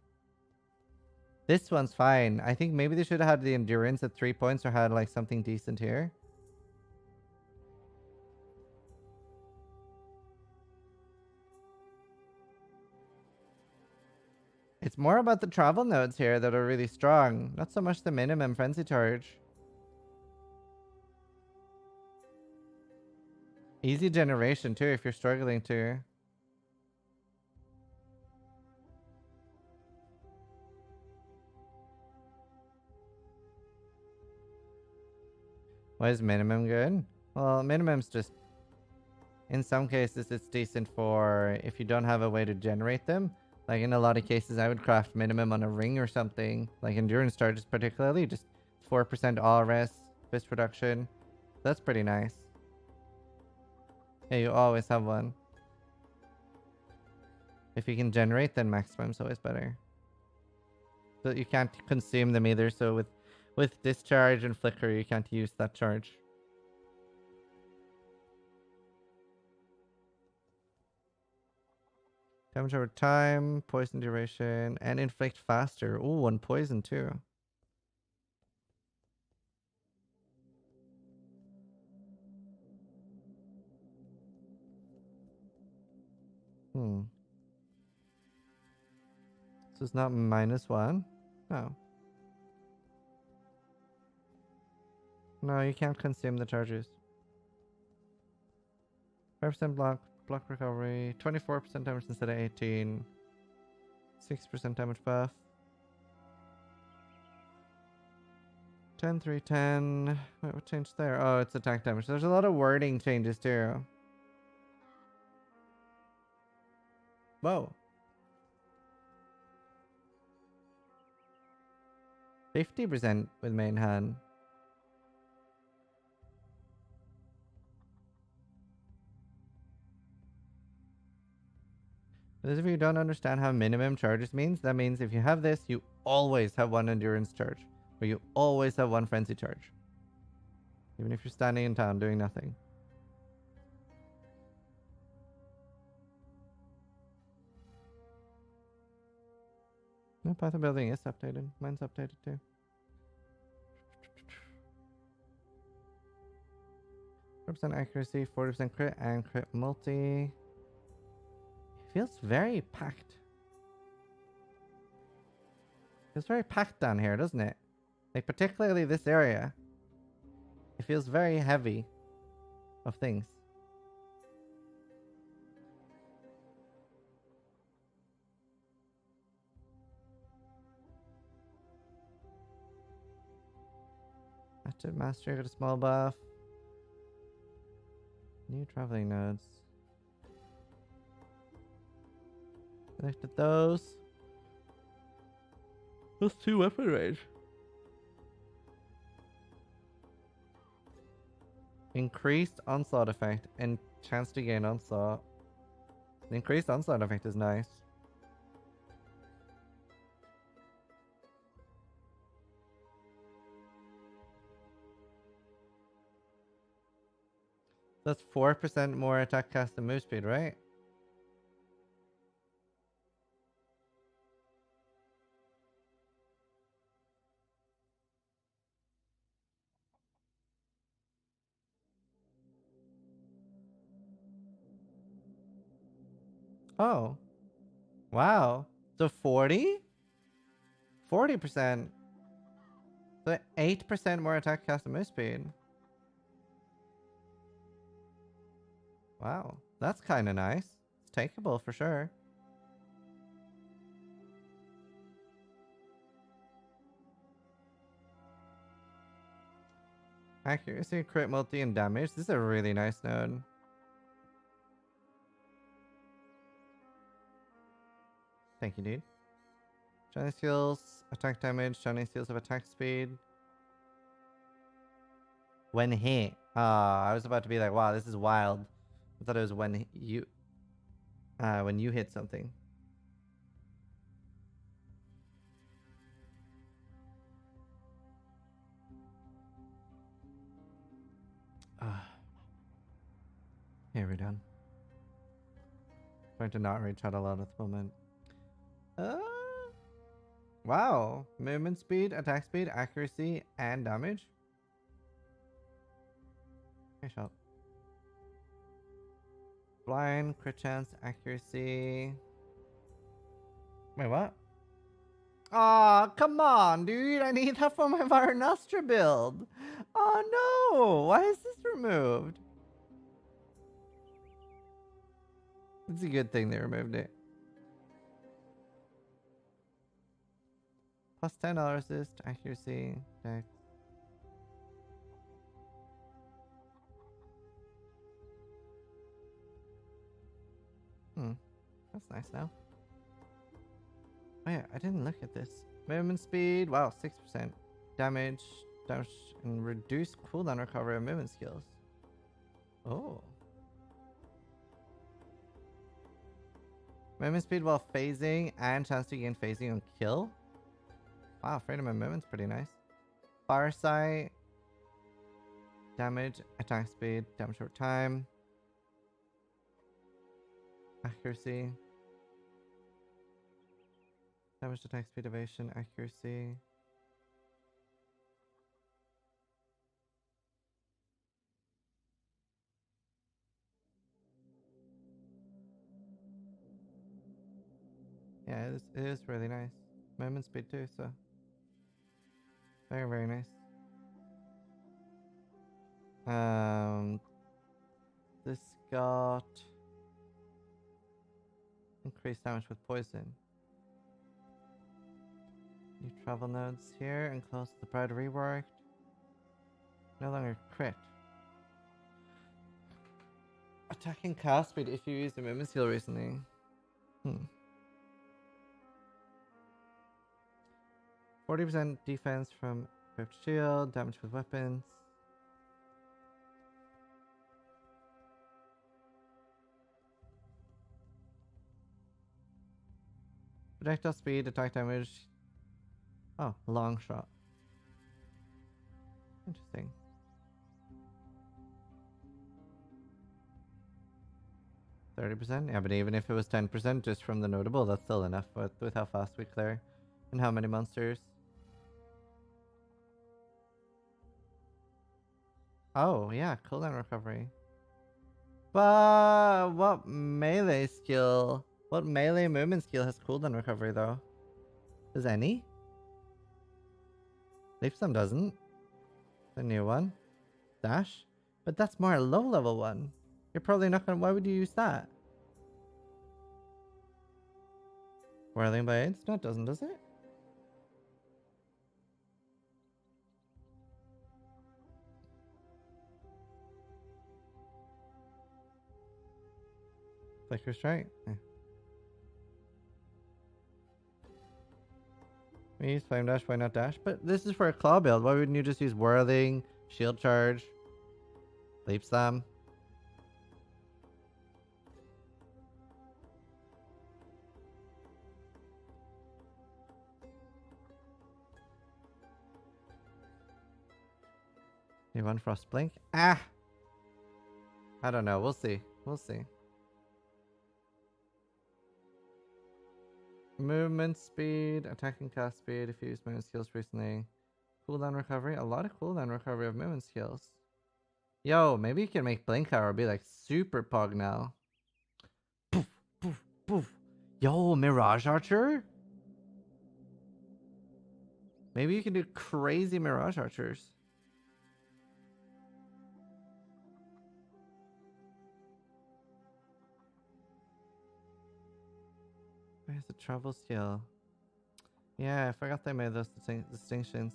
This one's fine. I think maybe they should have had the endurance at 3 points or had like something decent here. It's more about the travel nodes here that are really strong, not so much the minimum frenzy charge. Easy generation too if you're struggling to. Why is minimum good? Well, minimum's just, in some cases it's decent for if you don't have a way to generate them. Like in a lot of cases I would craft minimum on a ring or something. Like endurance charges particularly, just 4% all rest, fist production. That's pretty nice. Yeah, you always have one. If you can generate, then maximum's always better. But you can't consume them either, so with discharge and flicker you can't use that charge. Damage over time, poison duration, and inflict faster. Ooh, and poison too. Hmm. So it's not -1? No. No, you can't consume the charges. 5% block recovery, 24% damage instead of 18. 6% damage buff. 10, 3, 10. Wait, what changed there? Oh, it's attack damage. There's a lot of wording changes too. Whoa. 50% with main hand. But if you don't understand how minimum charges means, that means if you have this, you always have one endurance charge. Or you always have one frenzy charge. Even if you're standing in town doing nothing. No, path of building is updated. Mine's updated too. 4% accuracy, 40% crit, and crit multi. It feels very packed. It's very packed down here, doesn't it? Like, particularly this area. It feels very heavy of things. Active mastery, got a small buff. New traveling nodes. Selected those. Plus 2 weapon range. Increased onslaught effect and chance to gain onslaught. The increased onslaught effect is nice. That's 4% more attack cast and move speed, right? Oh. Wow. So 40? 40%. So 8% more attack cast and move speed. Wow. That's kind of nice. It's takeable for sure. Accuracy, crit multi, and damage. This is a really nice node. Thank you, dude. Shining skills, attack damage, shining skills of attack speed. When hit. I was about to be like, wow, this is wild. I thought it was when you hit something. Here we're done. Trying to not rage out a lot at the moment. Wow. Movement speed, attack speed, accuracy, and damage. Okay, shot. Blind, crit chance, accuracy. Wait, what? Aw, come on, dude. I need that for my Varanastra build. Oh no. Why is this removed? It's a good thing they removed it. Plus 10 resist, accuracy, dex. That's nice now. Oh yeah, I didn't look at this. Movement speed, wow, 6%. Damage, and reduce cooldown recovery of movement skills. Oh. Movement speed while phasing and chance to gain phasing on kill. Wow, freedom of movement's pretty nice. Fire sight, damage, attack speed, damage over time. Accuracy. Damage, attack speed, evasion, accuracy. Yeah, it is really nice. Movement speed too, so very, very nice. This got increased damage with poison. New travel nodes here and close to the bride reworked. No longer crit. Attacking cast speed if you use the movement skill recently. 40% defense from equipped shield, damage with weapons. Projectile speed, attack damage. Oh, long shot. Interesting. %? Yeah, but even if it was 10% just from the notable, that's still enough with how fast we clear and how many monsters. Oh, yeah, cooldown recovery. But what melee movement skill has cooldown recovery though? Does any? Leapstorm doesn't. The new one. Dash? But that's more a low level one. You're probably not gonna, why would you use that? Whirling Blades? No, it doesn't, does it? Flicker Strike? Yeah. We use Flame Dash, why not Dash? But this is for a claw build. Why wouldn't you just use Whirling, Shield Charge, Leap Slam? You want Frost Blink? Ah! I don't know. We'll see. We'll see. Movement speed, attacking cast speed if you use movement skills recently. Cooldown recovery. A lot of cooldown recovery of movement skills. Yo, maybe you can make Blink Arrow be like super pog now. Poof, poof, poof. Yo, Mirage Archer? Maybe you can do crazy Mirage Archers. Where's the travel skill? Yeah, I forgot they made those distinctions.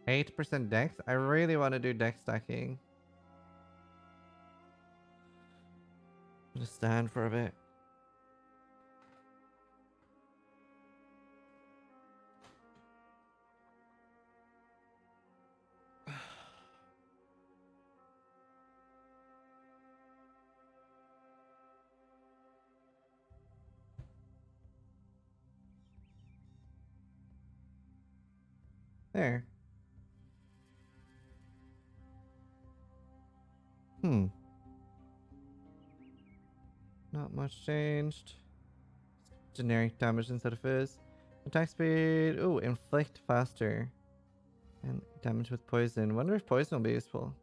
8% dex? I really want to do dex stacking. I'm gonna stand for a bit. There. Not much changed. Generic damage instead of fizz. Attack speed. Ooh, inflict faster. And damage with poison. Wonder if poison will be useful.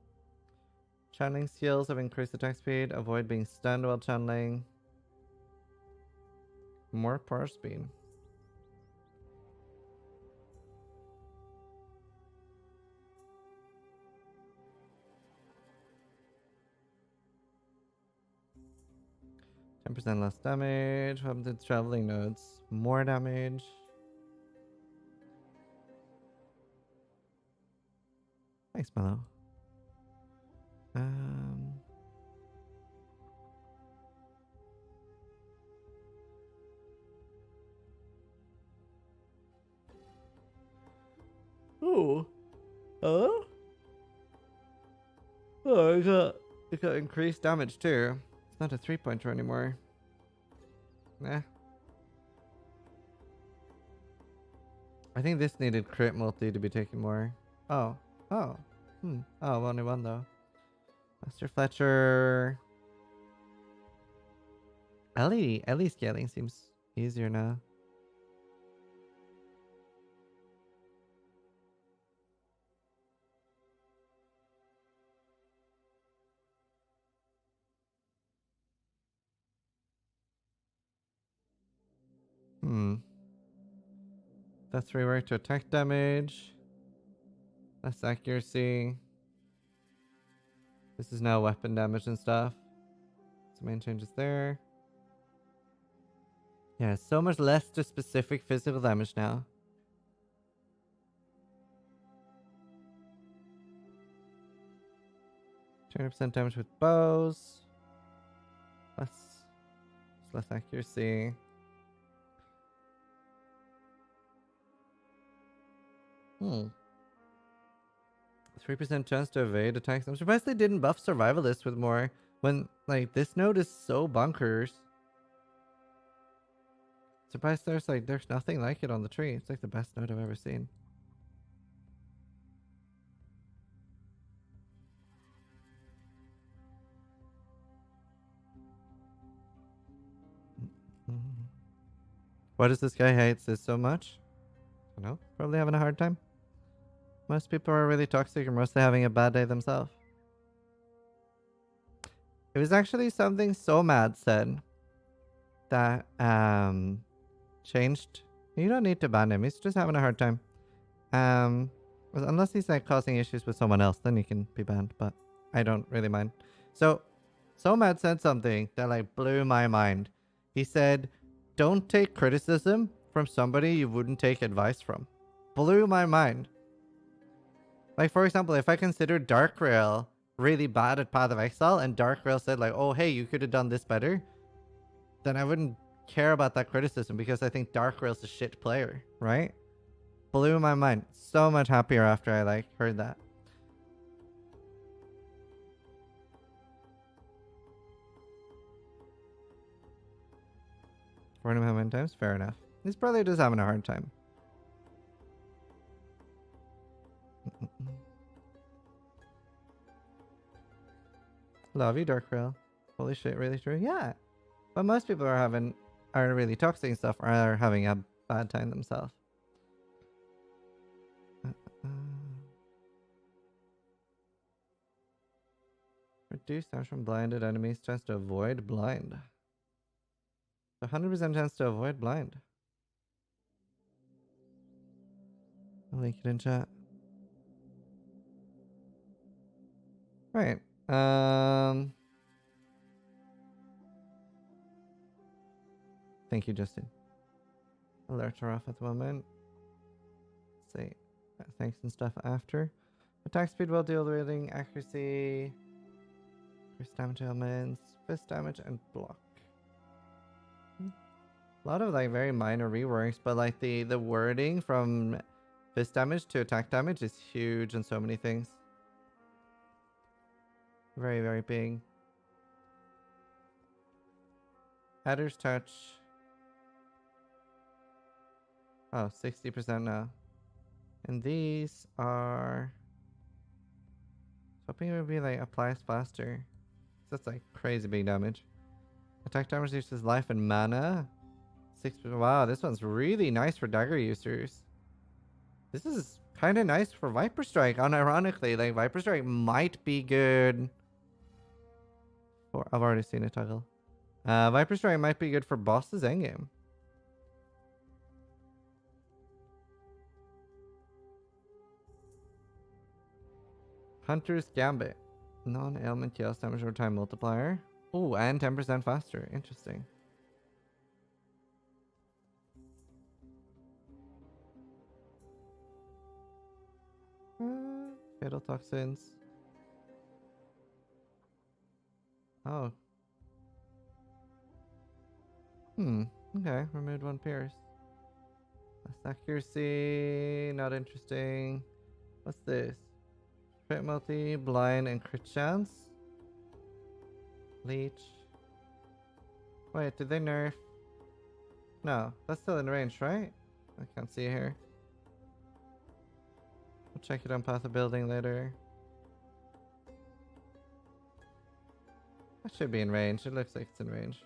Channeling skills have increased attack speed. Avoid being stunned while channeling. More power speed. %, less damage. What happened to traveling nodes? More damage. Thanks, Mellow. Oh. Oh. Oh, it got increased damage too. It's not a 3-pointer anymore. Nah. I think this needed crit multi to be taken more. Oh. Oh. Oh, only one though. Master Fletcher. Ellie scaling seems easier now. That's reworked to attack damage. Less accuracy. This is now weapon damage and stuff. So main changes there. Yeah, so much less to specific physical damage now. 20% damage with bows. Less accuracy. Hmm. 3% chance to evade attacks. I'm surprised they didn't buff Survivalist with more. When, like, this node is so bonkers. Surprised there's nothing like it on the tree. It's like the best node I've ever seen. Why does this guy hate this so much? I don't know. Probably having a hard time. Most people are really toxic and mostly having a bad day themselves. It was actually something so mad said that changed. You don't need to ban him. He's just having a hard time. Unless he's like causing issues with someone else, then he can be banned. But I don't really mind. So mad said something that like blew my mind. He said, "Don't take criticism from somebody you wouldn't take advice from." Blew my mind. Like, for example, if I considered Dark Rail really bad at Path of Exile and Dark Rail said like, "Oh, hey, you could have done this better," then I wouldn't care about that criticism because I think Dark Rail's a shit player, right? Blew my mind. So much happier after I like heard that. Warn him how many times? Fair enough. He's probably just having a hard time. Love you, Dark Rail. Holy shit, really true? Yeah. But most people are really toxic and stuff, or are having a bad time themselves. Reduce damage from blinded enemies. Chance to avoid blind. 100% chance to avoid blind. I'll link it in chat. Right. Thank you, Justin. Alerts are off at the moment. Let's see. Thanks and stuff after. Attack speed while deal wielding, accuracy, increased damage elements, fist damage, and block. A lot of like very minor reworks, but like the wording from fist damage to attack damage is huge in so many things. Very, very big. Header's touch. Oh, 60% now. And these are... hoping it would be like applies faster. That's like crazy big damage. Attack damage reduces life and mana. 6. Wow, this one's really nice for dagger users. This is kind of nice for Viper Strike, unironically. Like, Viper Strike might be good for... I've already seen it toggle. Viper Strike might be good for bosses endgame. Hunter's Gambit. Non-ailment chaos damage over time multiplier. Oh, and 10% faster. Interesting. Fatal toxins. Oh. Okay. Removed 1 pierce. Less accuracy. Not interesting. What's this? Crit multi, blind, and crit chance. Leech. Wait, did they nerf? No, that's still in range, right? I can't see it here. We'll check it on Path of Building later. That should be in range. It looks like it's in range.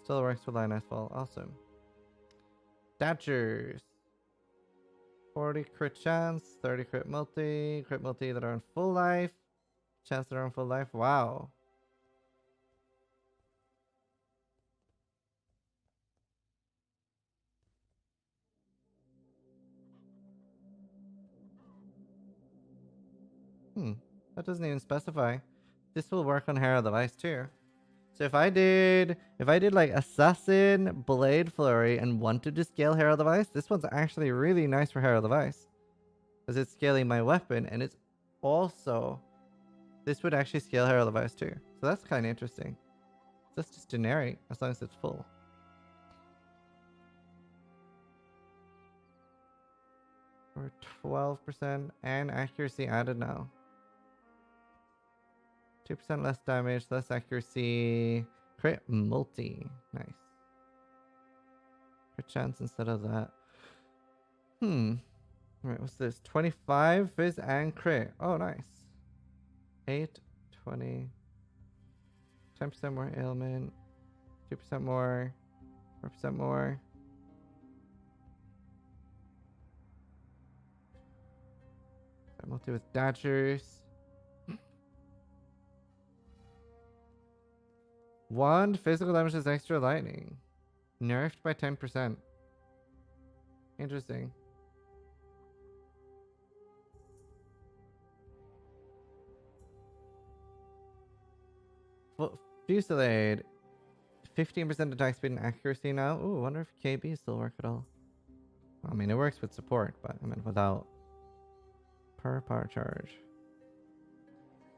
Still works with Line Fall. Awesome. Dodgers. 40 crit chance, 30 crit multi that are on full life. Chance that are on full life. Wow. That doesn't even specify. This will work on Herald of Ice too. So if I did like Assassin, Blade Flurry, and wanted to scale Herald of Ice, this one's actually really nice for Herald of Ice. Because it's scaling my weapon, and it's also... This would actually scale Herald of Ice too. So that's kind of interesting. That's just generic, as long as it's full. Or 12% and accuracy added now. 2% less damage, less accuracy. Crit multi. Nice. Crit chance instead of that. Alright, what's this? 25 fizz and crit. Oh, nice. 8, 20. 10% more ailment. 2% more. 4% more. Multi with dashers. 1 physical damage is extra lightning. Nerfed by 10%. Interesting. Fusillade. 15% attack speed and accuracy now. Ooh, I wonder if KB still work at all. I mean, it works with support, but I mean, without. Per power charge.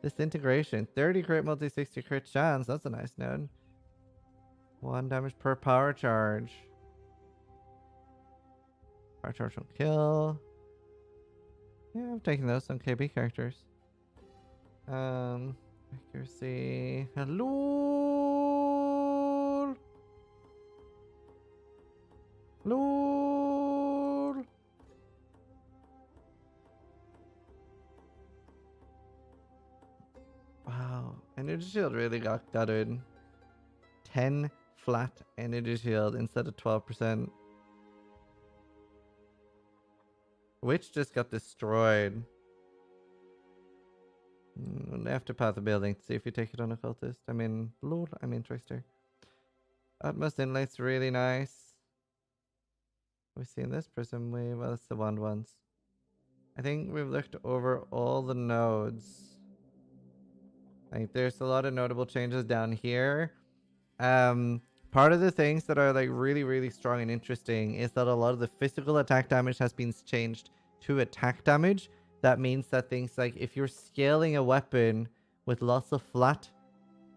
Disintegration. 30 crit multi, 60 crit chance. That's a nice node. 1 damage per power charge. Power charge will kill. Yeah, I'm taking those on KB characters. Accuracy. Hello. Lol. Wow. Energy shield really got gutted. 10 flat energy shield instead of 12%. Which just got destroyed. After Path of Building to see if you take it on Occultist. I mean, Lord, I mean Trickster. Utmost Inlight's really nice. We've seen this Prism Wave. Well, that's the wand ones. I think we've looked over all the nodes. Like, there's a lot of notable changes down here. Part of the things that are like really, really strong and interesting is that a lot of the physical attack damage has been changed to attack damage. That means that things like if you're scaling a weapon with lots of flat,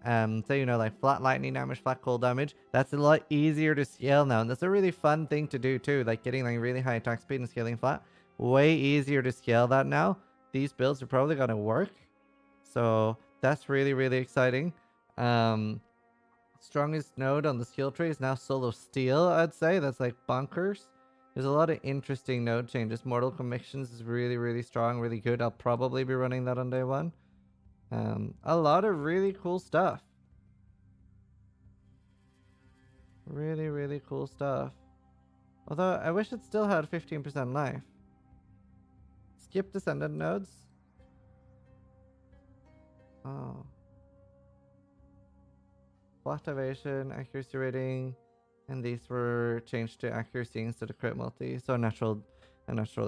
say, you know, like flat lightning damage, flat cold damage, that's a lot easier to scale now. And that's a really fun thing to do too. Like getting like really high attack speed and scaling flat. Way easier to scale that now. These builds are probably going to work. So that's really, really exciting. Strongest node on the skill tree is now Solo Steel, I'd say. That's like bonkers. There's a lot of interesting node changes. Mortal Convictions is really, really strong, really good. I'll probably be running that on day 1. A lot of really cool stuff. Really, really cool stuff. Although, I wish it still had 15% life. Skip descendant nodes? Oh. Flat evasion, accuracy rating, and these were changed to accuracy instead of crit multi. So a natural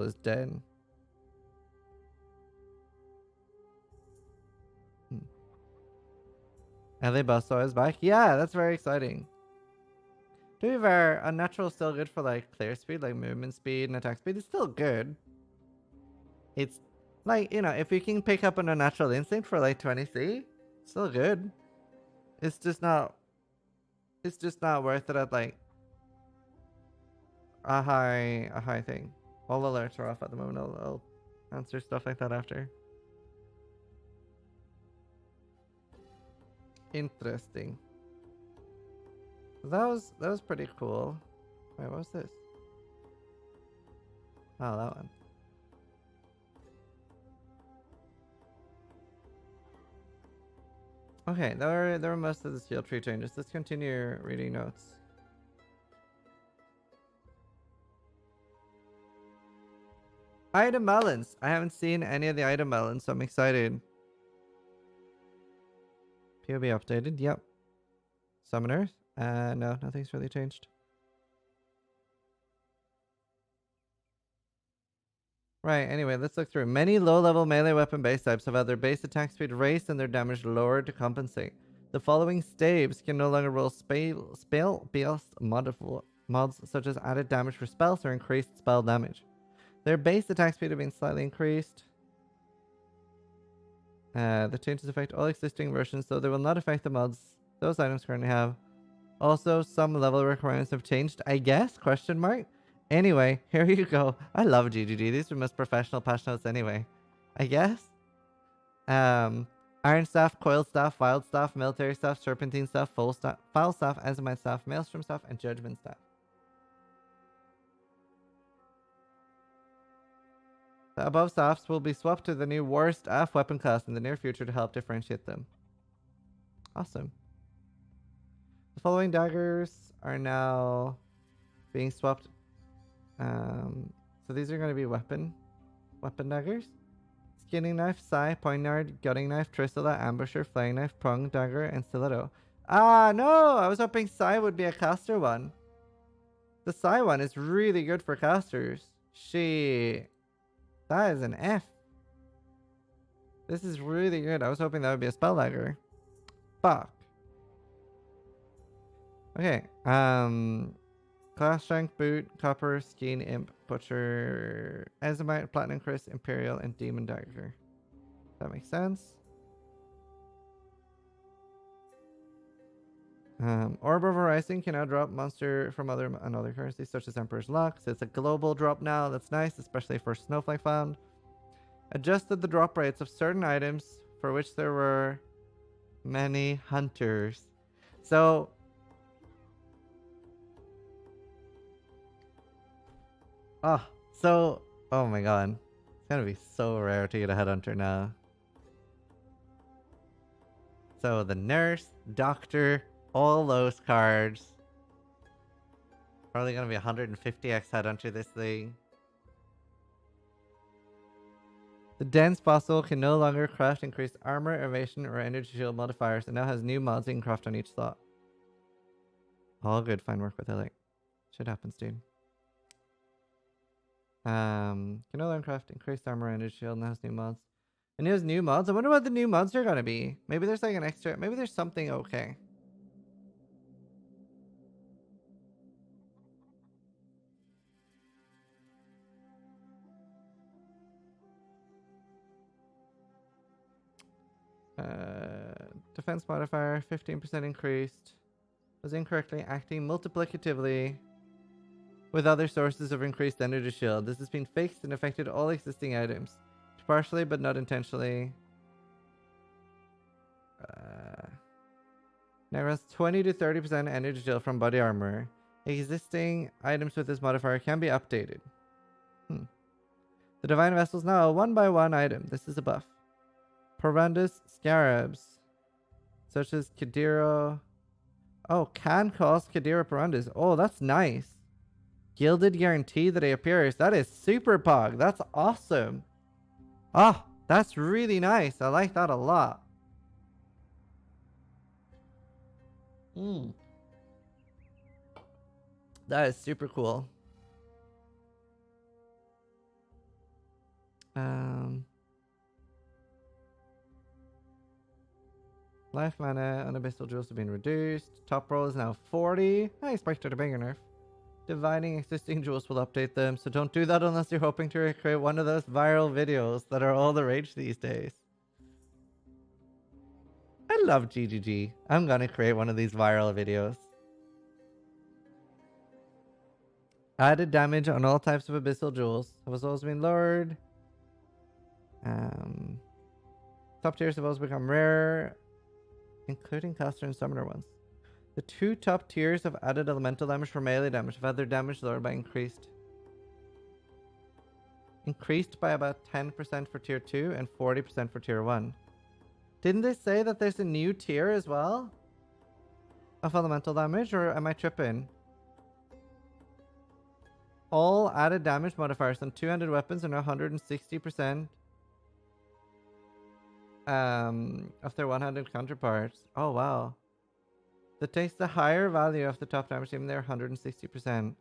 is dead. LA Buzzsaw is back. Yeah, that's very exciting. To be fair, unnatural is still good for like clear speed, like movement speed and attack speed. It's still good. It's like, you know, if you can pick up an unnatural instinct for like 20C, still good. It's just not worth it at like a high thing. All alerts are off at the moment. I'll answer stuff like that after. Interesting. That was pretty cool. Wait, what was this? Oh, that one. Okay, there were most of the skill tree changes. Let's continue reading notes. Item melons. I haven't seen any of the item melons, so I'm excited. POB updated. Yep. Summoners. No, nothing's really changed. Right, anyway, let's look through. Many low-level melee weapon base types have had their base attack speed raised and their damage lowered to compensate. The following staves can no longer roll spell-based mods such as added damage for spells or increased spell damage. Their base attack speed have been slightly increased. The changes affect all existing versions, though they will not affect the mods those items currently have. Also, some level requirements have changed, I guess? Question mark? Anyway, here you go. I love GGG. These are the most professional patch notes anyway. I guess? Iron Staff, Coil Staff, Wild Staff, Military Staff, Serpentine Staff, Foul Staff, Azimite Staff, Maelstrom Staff, and Judgment Staff. The above staffs will be swapped to the new War Staff weapon class in the near future to help differentiate them. Awesome. The following daggers are now being swapped. So these are going to be weapon daggers. Skinning knife, sai, poignard, gutting knife, tristula, ambusher, flaying knife, prong, dagger, and stiletto. Ah, no! I was hoping sai would be a caster one. The sai one is really good for casters. Shit. That is an F. This is really good. I was hoping that would be a spell dagger. Fuck. Okay. Class Strength, Boot, Copper, Skein, Imp, Butcher, Azimite, Platinum Chris, Imperial, and Demon Dagger. That makes sense. Orb of Horizon can now drop monster from other currencies such as Emperor's Luck. So it's a global drop now. That's nice, especially for Snowflake found. Adjusted the drop rates of certain items for which there were many hunters. So oh my god. It's gonna be so rare to get a headhunter now. So the nurse, doctor, all those cards. Probably gonna be 150x headhunter this thing. The dense fossil can no longer craft increased armor, evasion, or energy shield modifiers, and now has new mods you can craft on each slot. All good, fine work with Elite. Shit happens, dude. Can no longer craft increased armor, energy shield, and has new mods. And it has new mods. I wonder what the new mods are gonna be. Maybe there's like an extra. Maybe there's something okay. Defense modifier 15% increased. Was incorrectly acting multiplicatively with other sources of increased energy shield. This has been fixed and affected all existing items. Partially, but not intentionally. Now runs 20 to 30% energy shield from body armor. Existing items with this modifier can be updated. The Divine Vessel is now a 1x1 item. This is a buff. Horrendous scarabs, such as Kadiro. Oh, can cost Kadira Perandus. Oh, that's nice. Gilded guarantee that he appears. That is super pog. That's awesome. Oh, that's really nice. I like that a lot. That is super cool. Life mana on Abyssal Jewels have been reduced. Top roll is now 40. I expected a bigger nerf. Dividing existing jewels will update them, so don't do that unless you're hoping to create one of those viral videos that are all the rage these days. I love GGG. I'm gonna create one of these viral videos. Added damage on all types of Abyssal Jewels have also been lowered. Top tiers have also become rare, including caster and summoner ones. The two top tiers have added elemental damage for melee damage, have had their damage lowered by increased. Increased by about 10% for tier 2 and 40% for tier 1. Didn't they say that there's a new tier as well? Of elemental damage, or am I tripping? All added damage modifiers on 200 weapons are now 160% of their 100 counterparts. Oh wow. That takes the higher value of the top damage team there, 160%.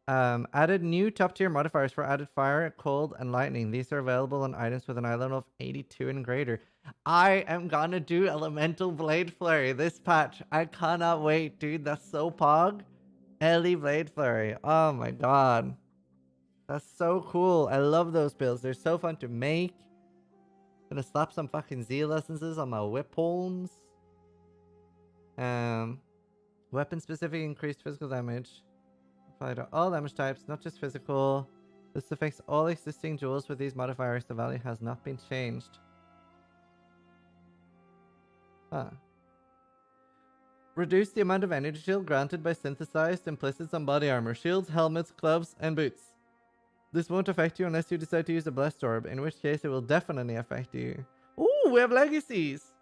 Added new top tier modifiers for added fire, cold, and lightning. These are available on items with an eye level of 82 and greater. I am gonna do Elemental Blade Flurry this patch. I cannot wait, dude. That's so pog. Ellie Blade Flurry. Oh my god. That's so cool. I love those builds. They're so fun to make. Gonna slap some fucking Zeal essences on my whip homes. Weapon specific increased physical damage. Apply to all damage types, not just physical. This affects all existing jewels with these modifiers. The value has not been changed. Huh. Reduce the amount of energy shield granted by synthesized implicits on body armor, shields, helmets, gloves, and boots. This won't affect you unless you decide to use a Blessed Orb, in which case it will definitely affect you. Ooh, we have legacies!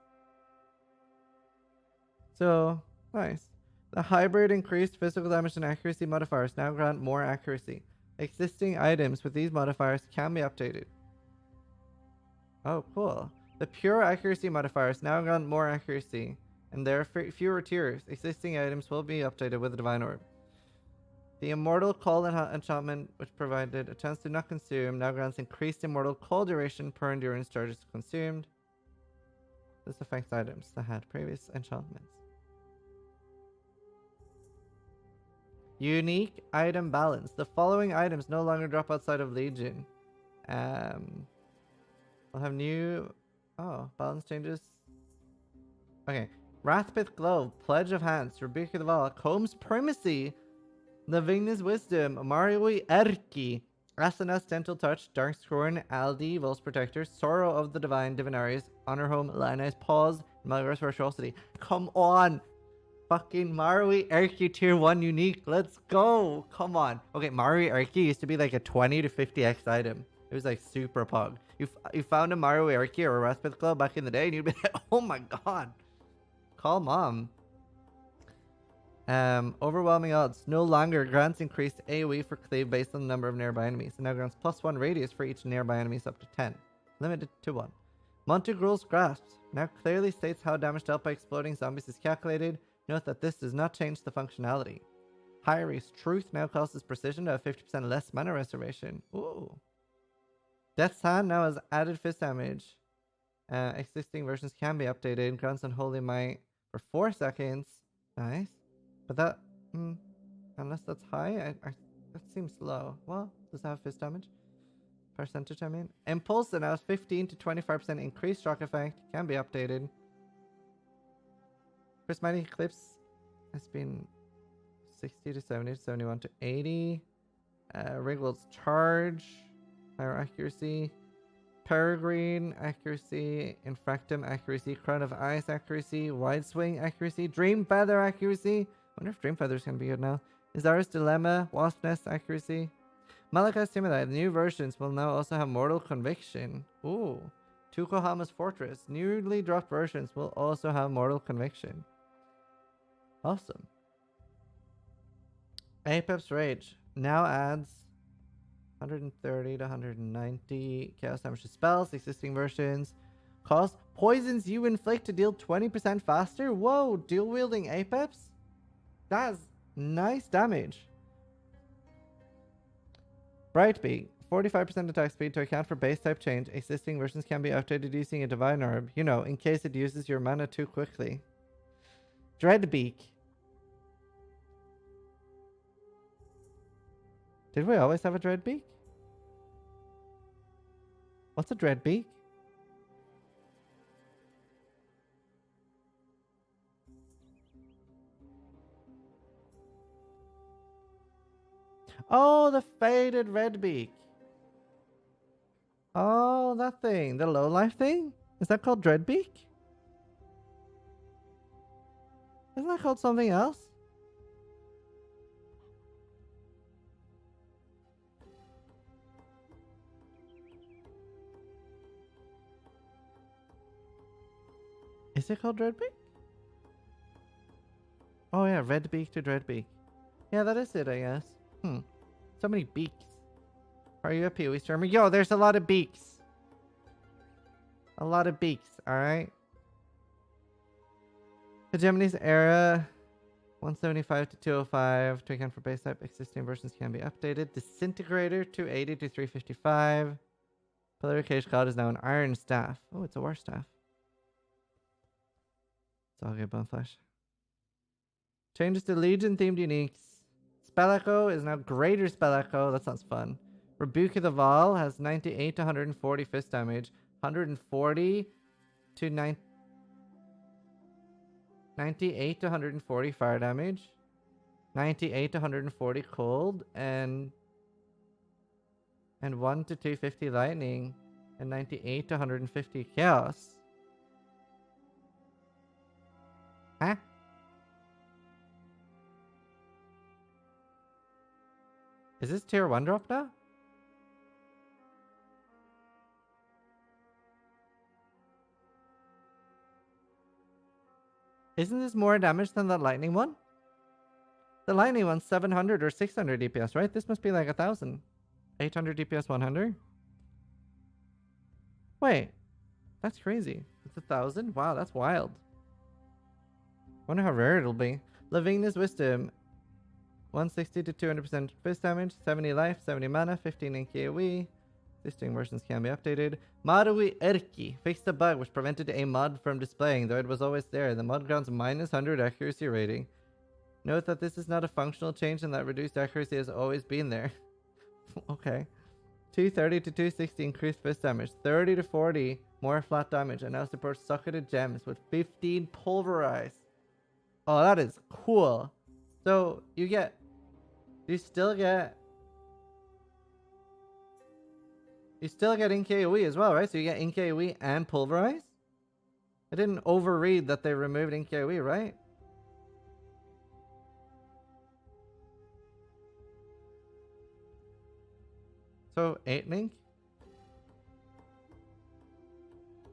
So, nice. The hybrid increased physical damage and accuracy modifiers now grant more accuracy. Existing items with these modifiers can be updated. Oh, cool. The pure accuracy modifiers now grant more accuracy, and there are fewer tiers. Existing items will be updated with the Divine Orb. The Immortal Call enchantment, which provided a chance to not consume, now grants increased Immortal Call duration per endurance charges consumed. This affects items that had previous enchantments. Unique item balance. The following items no longer drop outside of Legion. We'll have new... Oh, balance changes. Okay. Wrathpith Glove, Pledge of Hands, Rebuke of the Vala, Combs Primacy, Navigna's Wisdom, Mariwi Erki, Asanas Dental Touch, Darkscorn, Aldi, Vol's Protector, Sorrow of the Divine, Divinaries, Honor Home, Lioness Pause, Malgra's Virtuosity. Come on! Fucking Marui Erki tier 1 unique. Let's go. Come on. Okay, Marui Erki used to be like a 20 to 50x item. It was like super pug. You found a Marui Erki or a Raspith Club back in the day and you'd be like, oh my god. Call mom. Overwhelming odds. No longer grants increased AoE for cleave based on the number of nearby enemies. It now grants +1 radius for each nearby enemies up to 10. Limited to 1. Montegrul's Grasp now clearly states how damage dealt by exploding zombies is calculated. Note that this does not change the functionality. Hyri's Truth now causes precision to have 50% less mana reservation. Ooh. Death's Hand now has added fist damage. Existing versions can be updated. Grants Unholy Might for 4 seconds. Nice. But that... unless that's high, that seems low. Well, does it have fist damage? Percentage, I mean. Impulse now has 15 to 25% increased shock effect. Can be updated. Prismatic Eclipse has been 60 to 70 to 71 to 80. Wriggle's Charge, higher accuracy. Peregrine accuracy. Infractum accuracy. Crown of Ice accuracy. Wide Swing accuracy. Dream Feather accuracy. I wonder if Dream Feather's gonna be good now. Izara's Dilemma. Wasp Nest accuracy. Malakai's Timidai. The new versions will now also have Mortal Conviction. Ooh. Tukohama's Fortress. Newly dropped versions will also have Mortal Conviction. Awesome. Apex Rage now adds 130 to 190 chaos damage to spells, existing versions. Cost poisons you inflict to deal 20% faster. Whoa, dual wielding Apex? That's nice damage. Brightbeak, 45% attack speed to account for base type change. Existing versions can be updated using a divine orb, you know, in case it uses your mana too quickly. Dreadbeak. Did we always have a Dreadbeak? What's a Dreadbeak? Oh, the faded Redbeak. Oh, that thing. The low life thing? Is that called Dreadbeak? Isn't that called something else? Is it called Dreadbeak? Oh yeah, Redbeak to Dreadbeak. Yeah, that is it, I guess. So many beaks. Are you a PoE streamer? Yo, there's a lot of beaks. A lot of beaks, alright? Hegemony's era 175 to 205 to account for base type. Existing versions can be updated. Disintegrator 280 to 355. Pillar Cage God is now an iron staff. Oh, it's a war staff. It's all good, Boneflesh. Changes to Legion themed uniques. Spell Echo is now Greater Spell Echo. That sounds fun. Rebuke of the Val has 98 to 140 fist damage. 140 to 98 to 140 fire damage. 98 to 140 cold. And 1 to 250 lightning. And 98 to 150 chaos. Huh? Is this tier 1 drop now? Isn't this more damage than the lightning one? The lightning one's 700 or 600 DPS, right? This must be like 1000. 800 DPS 100? Wait. That's crazy. It's 1000? Wow, that's wild. Wonder how rare it'll be. Lavigna's Wisdom. 160 to 200% fist damage, 70 life, 70 mana, 15 in KoE. Existing versions can be updated. Marui Erki fixed a bug which prevented a mod from displaying, though it was always there. The mod grants minus 100 accuracy rating. Note that this is not a functional change and that reduced accuracy has always been there. Okay. 230 to 260 increased fist damage, 30 to 40 more flat damage, and now supports socketed gems with 15 pulverize. Oh, that is cool. So you still get in KoE as well, right? So you get in KoE and pulverize? I didn't overread that they removed in KoE, right? So 8 link?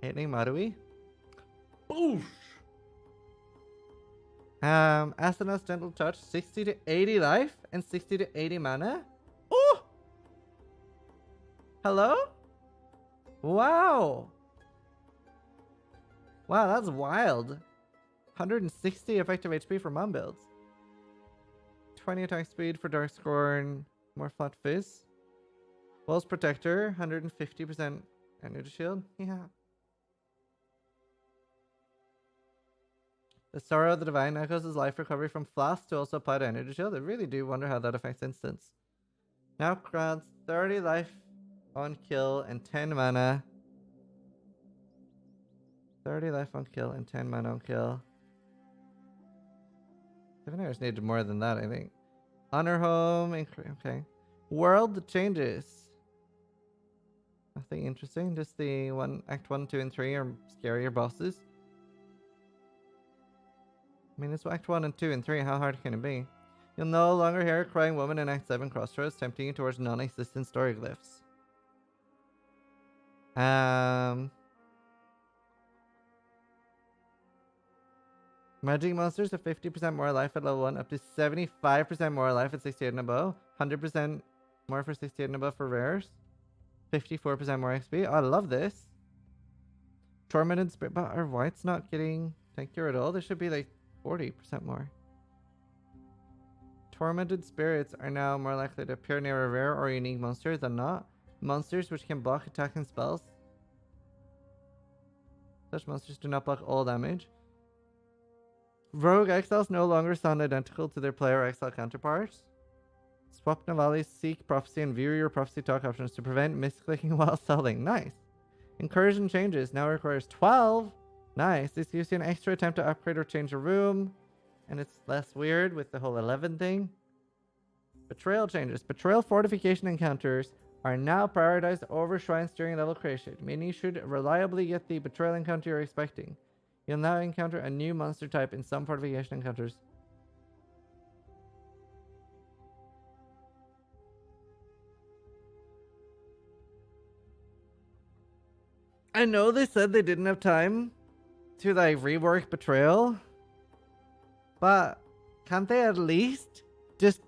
8 link Marui? Boosh! Asana's Gentle Touch, 60 to 80 life and 60 to 80 mana. Oh! Hello? Wow. Wow, that's wild. 160 effective HP for mom builds. 20 attack speed for Darkscorn. More flat fizz. Walls Protector, 150% energy shield. Yeah. The Sorrow of the Divine echoes his life recovery from Flask to also apply to energy shield. I really do wonder how that affects instance. Now grants 30 life on kill and 10 mana. 30 life on kill and 10 mana on kill. Diviners needed more than that, I think. Honor Home. Okay. World changes. Nothing interesting. Just the Act 1, 2, and 3 are scarier bosses. I mean, it's Act 1 and 2 and 3. How hard can it be? You'll no longer hear a crying woman in Act 7 Crossroads, tempting you towards non-existent story glyphs. Magic monsters have 50% more life at level 1, up to 75% more life at 68 and above, 100% more for 68 and above for rares, 54% more XP. Oh, I love this. Tormented Spirit, but are whites not getting tankier at all? There should be like 40% more. Tormented Spirits are now more likely to appear near a rare or unique monster than not. Monsters which can block attacking spells. Such monsters do not block all damage. Rogue Exiles no longer sound identical to their player Exile counterparts. Swap Navali, seek Prophecy, and view your Prophecy talk options to prevent misclicking while selling. Nice. Incursion changes. Now requires 12. Nice. This gives you an extra attempt to upgrade or change a room. And it's less weird with the whole 11 thing. Betrayal changes. Betrayal fortification encounters are now prioritized over shrines during level creation, meaning you should reliably get the betrayal encounter you're expecting. You'll now encounter a new monster type in some fortification encounters. I know they said they didn't have time to like rework betrayal, but can't they at least just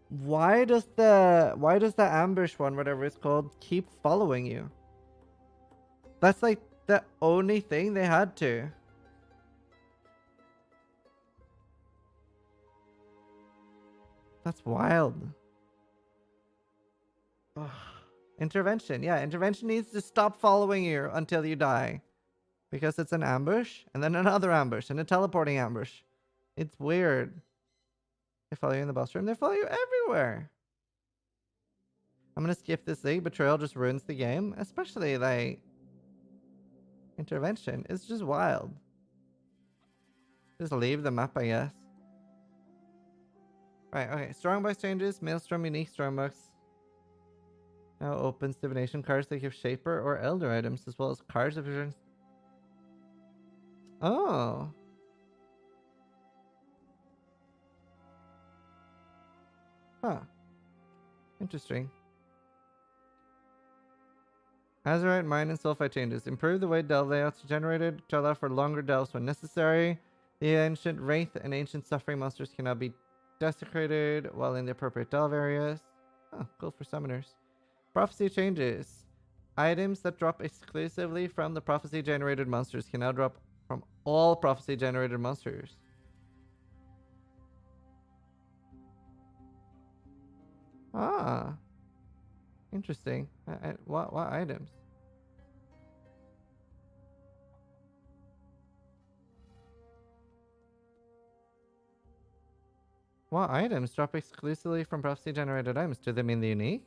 why does the ambush one, whatever it's called, keep following you? That's like the only thing they had to. That's wild. Ugh. Intervention. Yeah, intervention needs to stop following you until you die. Because it's an ambush, and then another ambush, and a teleporting ambush. It's weird. They follow you in the boss room. They follow you everywhere. I'm gonna skip this league. Betrayal just ruins the game. Especially, like, intervention. It's just wild. Just leave the map, I guess. Right, okay. Strongbox changes. Maelstrom unique strongbox. Now opens divination cards that give Shaper or Elder items, as well as cards of visions. Oh. Huh. Interesting. Azurite, Mine, and Sulfite changes. Improve the way delve layouts are generated to allow for longer delves when necessary. The ancient Wraith and ancient Suffering monsters can now be desecrated while in the appropriate delve areas. Oh, cool for summoners. Prophecy changes. Items that drop exclusively from the prophecy generated monsters can now drop from all prophecy generated monsters. Ah. Interesting. What items? What items drop exclusively from prophecy generated items? Do they mean the unique?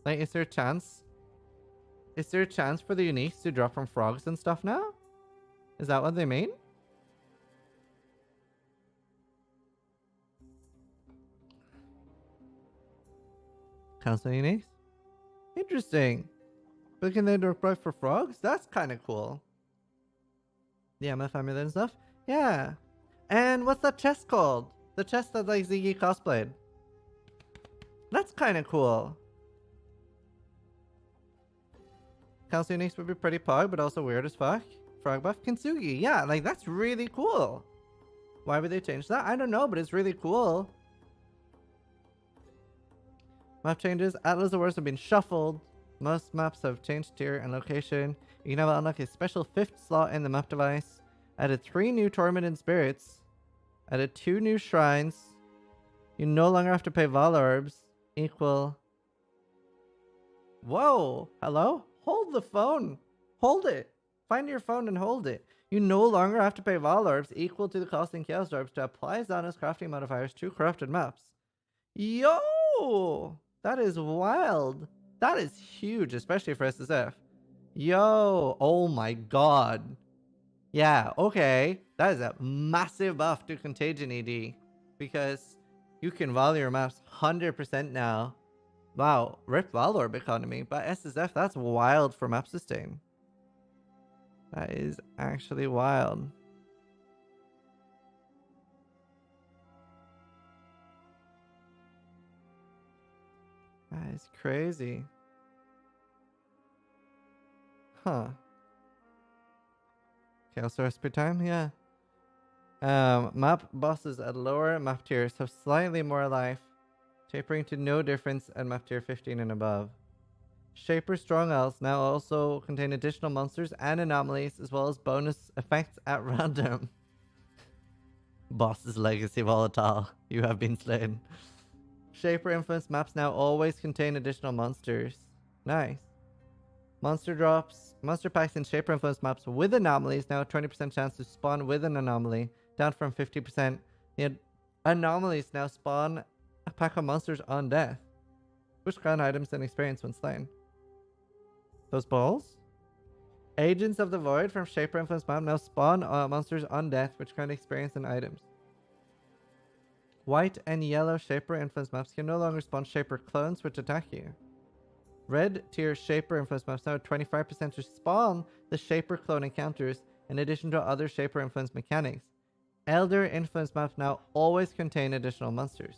Like, is there a chance? Is there a chance for the uniques to drop from frogs and stuff now? Is that what they mean? Council uniques? Interesting. But can they drop for frogs? That's kind of cool. The MF amulet and stuff? Yeah. And what's that chest called? The chest that like Ziggy cosplayed. That's kind of cool. Council uniques would be pretty pog, but also weird as fuck. Frog buff Kintsugi. Yeah, like that's really cool. Why would they change that? I don't know, but it's really cool. Map changes. Atlas Awards have been shuffled. Most maps have changed tier and location. You can now unlock a special 5th slot in the map device. Added 3 new Tormented Spirits. Added 2 new shrines. You no longer have to pay Val Orbs. Equal. Whoa! Hello? Hold the phone. Hold it. Find your phone and hold it. You no longer have to pay Val Orbs equal to the cost in Chaos Orbs to apply Zana's crafting modifiers to corrupted maps. Yo! That is wild. That is huge, especially for SSF. Yo! Oh my god. Yeah, okay. That is a massive buff to Contagion ED. Because you can value your maps 100% now. Wow, rip Valorb economy. But SSF, that's wild for map sustain. That is actually wild. That is crazy. Huh. Chaos Recipe time, yeah. Map bosses at lower map tiers have slightly more life, tapering to no difference at map tier 15 and above. Shaper Strong Elves now also contain additional monsters and anomalies, as well as bonus effects at random. Boss's Legacy Volatile. You have been slain. Shaper Influence maps now always contain additional monsters. Nice. Monster drops. Monster packs in Shaper Influence maps with anomalies now 20% chance to spawn with an anomaly, down from 50%. The anomalies now spawn a pack of monsters on death, which grant items and experience when slain. Those balls? Agents of the Void from Shaper Influence map now spawn monsters on death, which grant experience and items. White and yellow Shaper Influence maps can no longer spawn Shaper clones, which attack you. Red tier Shaper Influence maps now have 25% to spawn the Shaper clone encounters, in addition to other Shaper Influence mechanics. Elder Influence maps now always contain additional monsters.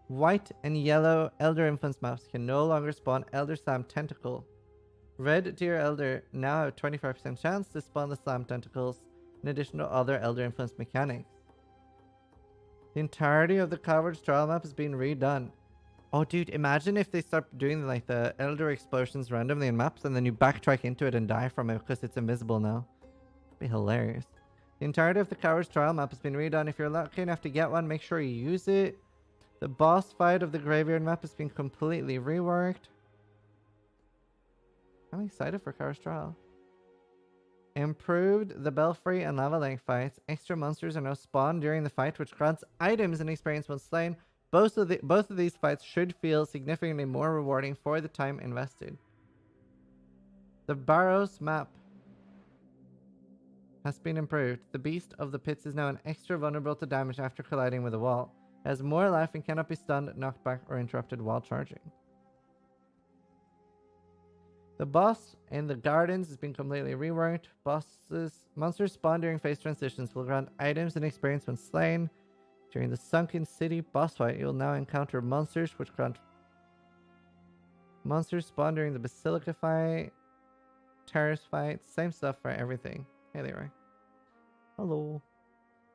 White and yellow Elder Influence maps can no longer spawn Elder Slam Tentacle. Red tier Elder now have 25% chance to spawn the Slam Tentacles, in addition to other Elder Influence mechanics. The entirety of the Coverage trial map is being redone. Oh, dude, imagine if they start doing like the Elder explosions randomly in maps and then you backtrack into it and die from it because it's invisible now. That'd be hilarious. The entirety of the Coverage trial map has been redone. If you're lucky enough to get one, make sure you use it. The boss fight of the Graveyard map has been completely reworked. I'm excited for Coverage trial. Improved the Belfry and Lava Lake fights. Extra monsters are now spawned during the fight, which grants items and experience when slain. Both of these fights should feel significantly more rewarding for the time invested. The Barrows map has been improved. The Beast of the Pits is now an extra vulnerable to damage after colliding with a wall. It has more life and cannot be stunned, knocked back, or interrupted while charging. The boss in the gardens has been completely reworked. Monsters spawned during phase transitions will grant items and experience when slain. During the Sunken City boss fight, you will now encounter monsters which grant monsters spawn during the Basilica fight, Terrace fight, same stuff for everything. Hey Leroy. Hello.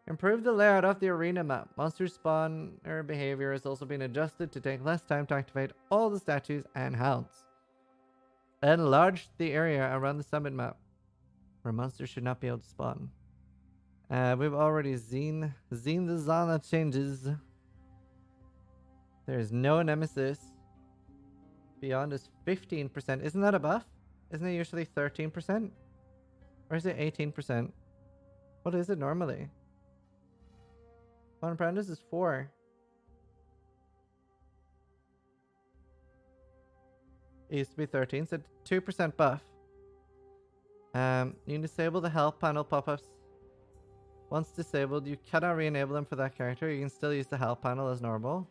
Improve the layout of the arena map. Monster spawner behavior has also been adjusted to take less time to activate all the statues and hounds. Enlarged the area around the summit map, where monsters should not be able to spawn. We've already seen the Zana changes. There is no nemesis. Beyond is 15%. Isn't that a buff? Isn't it usually 13%? Or is it 18%? What is it normally? On Apprentice is 4. It used to be 13, so 2% buff. You can disable the health panel pop-ups. Once disabled, you cannot re-enable them for that character. You can still use the health panel as normal.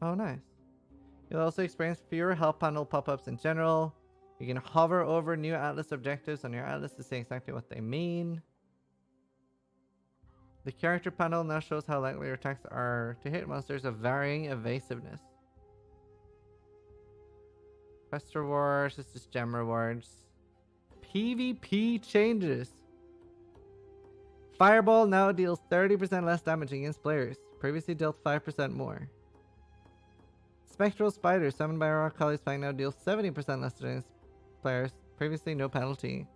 Oh, nice. You'll also experience fewer health panel pop-ups in general. You can hover over new Atlas objectives on your Atlas to see exactly what they mean. The character panel now shows how likely your attacks are to hit monsters of varying evasiveness. Quest rewards, this is gem rewards. PvP changes. Fireball now deals 30% less damage against players. Previously dealt 5% more. Spectral Spider summoned by Rock Collie's Fang now deals 70% less against players. Previously no penalty.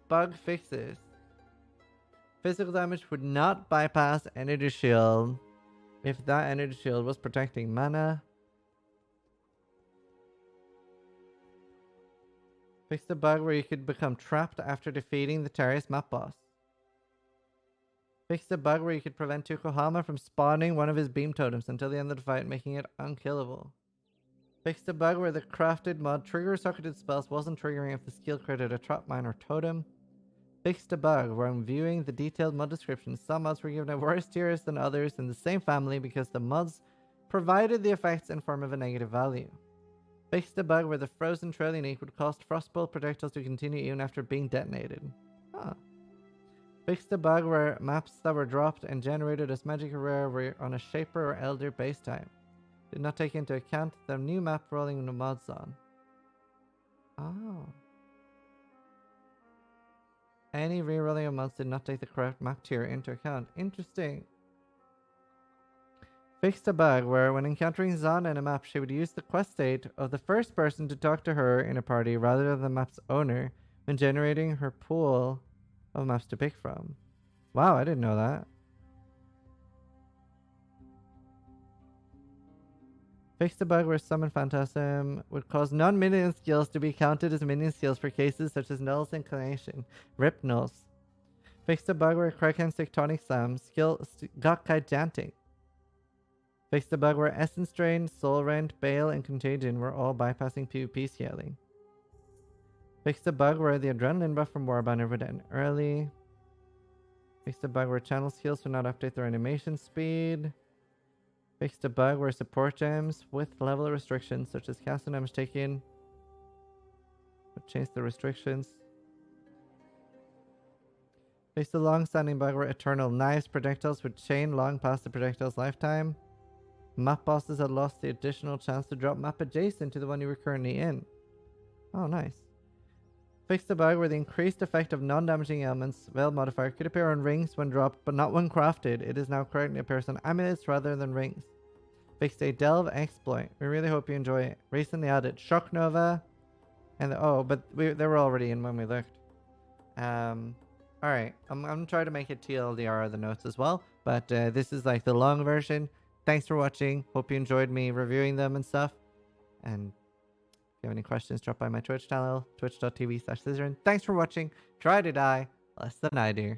Bug fixes. Physical damage would not bypass Energy Shield if that Energy Shield was protecting mana. Fix the bug where you could become trapped after defeating the Terrace map boss. Fix the bug where you could prevent Tukohama from spawning one of his beam totems until the end of the fight, making it unkillable. Fix the bug where the crafted mod trigger socketed spells wasn't triggering if the skill created a trap mine or totem. Fix the bug where I'm viewing the detailed mod descriptions. Some mods were given a worse tiers than others in the same family because the mods provided the effects in form of a negative value. Fix the bug where the frozen trail unique would cost frostbolt projectiles to continue even after being detonated. Huh. Fix the bug where maps that were dropped and generated as magic or rare were on a Shaper or Elder base type. Did not take into account the new map rolling the mods on. Oh. Any rerolling of mods did not take the correct map tier into account. Interesting. Fixed a bug where when encountering Zana in a map, she would use the quest state of the first person to talk to her in a party rather than the map's owner when generating her pool of maps to pick from. Wow, I didn't know that. Fixed a bug where Summon Phantasm would cause non-minion skills to be counted as minion skills for cases such as Null's Inclination. Rip Nulls. Fixed a bug where Kraken's Tectonic Slam skill got gigantic. Fixed the bug where Essence Drain, Soul Rent, Bale, and Contagion were all bypassing PvP scaling. Fixed the bug where the Adrenaline buff from Warbanner would end early. Fixed the bug where channel skills would not update their animation speed. Fixed a bug where support gems with level restrictions such as cast and damage taken would change the restrictions. Fixed the long-standing bug where Eternal Knives projectiles would chain long past the projectile's lifetime. Map bosses had lost the additional chance to drop map adjacent to the one you were currently in. Oh, nice. Fixed the bug where the increased effect of non-damaging elements veil modifier could appear on rings when dropped, but not when crafted. It is now currently appears on amulets rather than rings. Fixed a delve exploit. We really hope you enjoy it. Recently added Shock Nova, and they were already in when we looked. Alright, I'm gonna try to make it TLDR the notes as well, but this is like the long version. Thanks for watching. Hope you enjoyed me reviewing them and stuff. And if you have any questions, drop by my Twitch channel, twitch.tv/Zizaran. Thanks for watching. Try to die less than I do.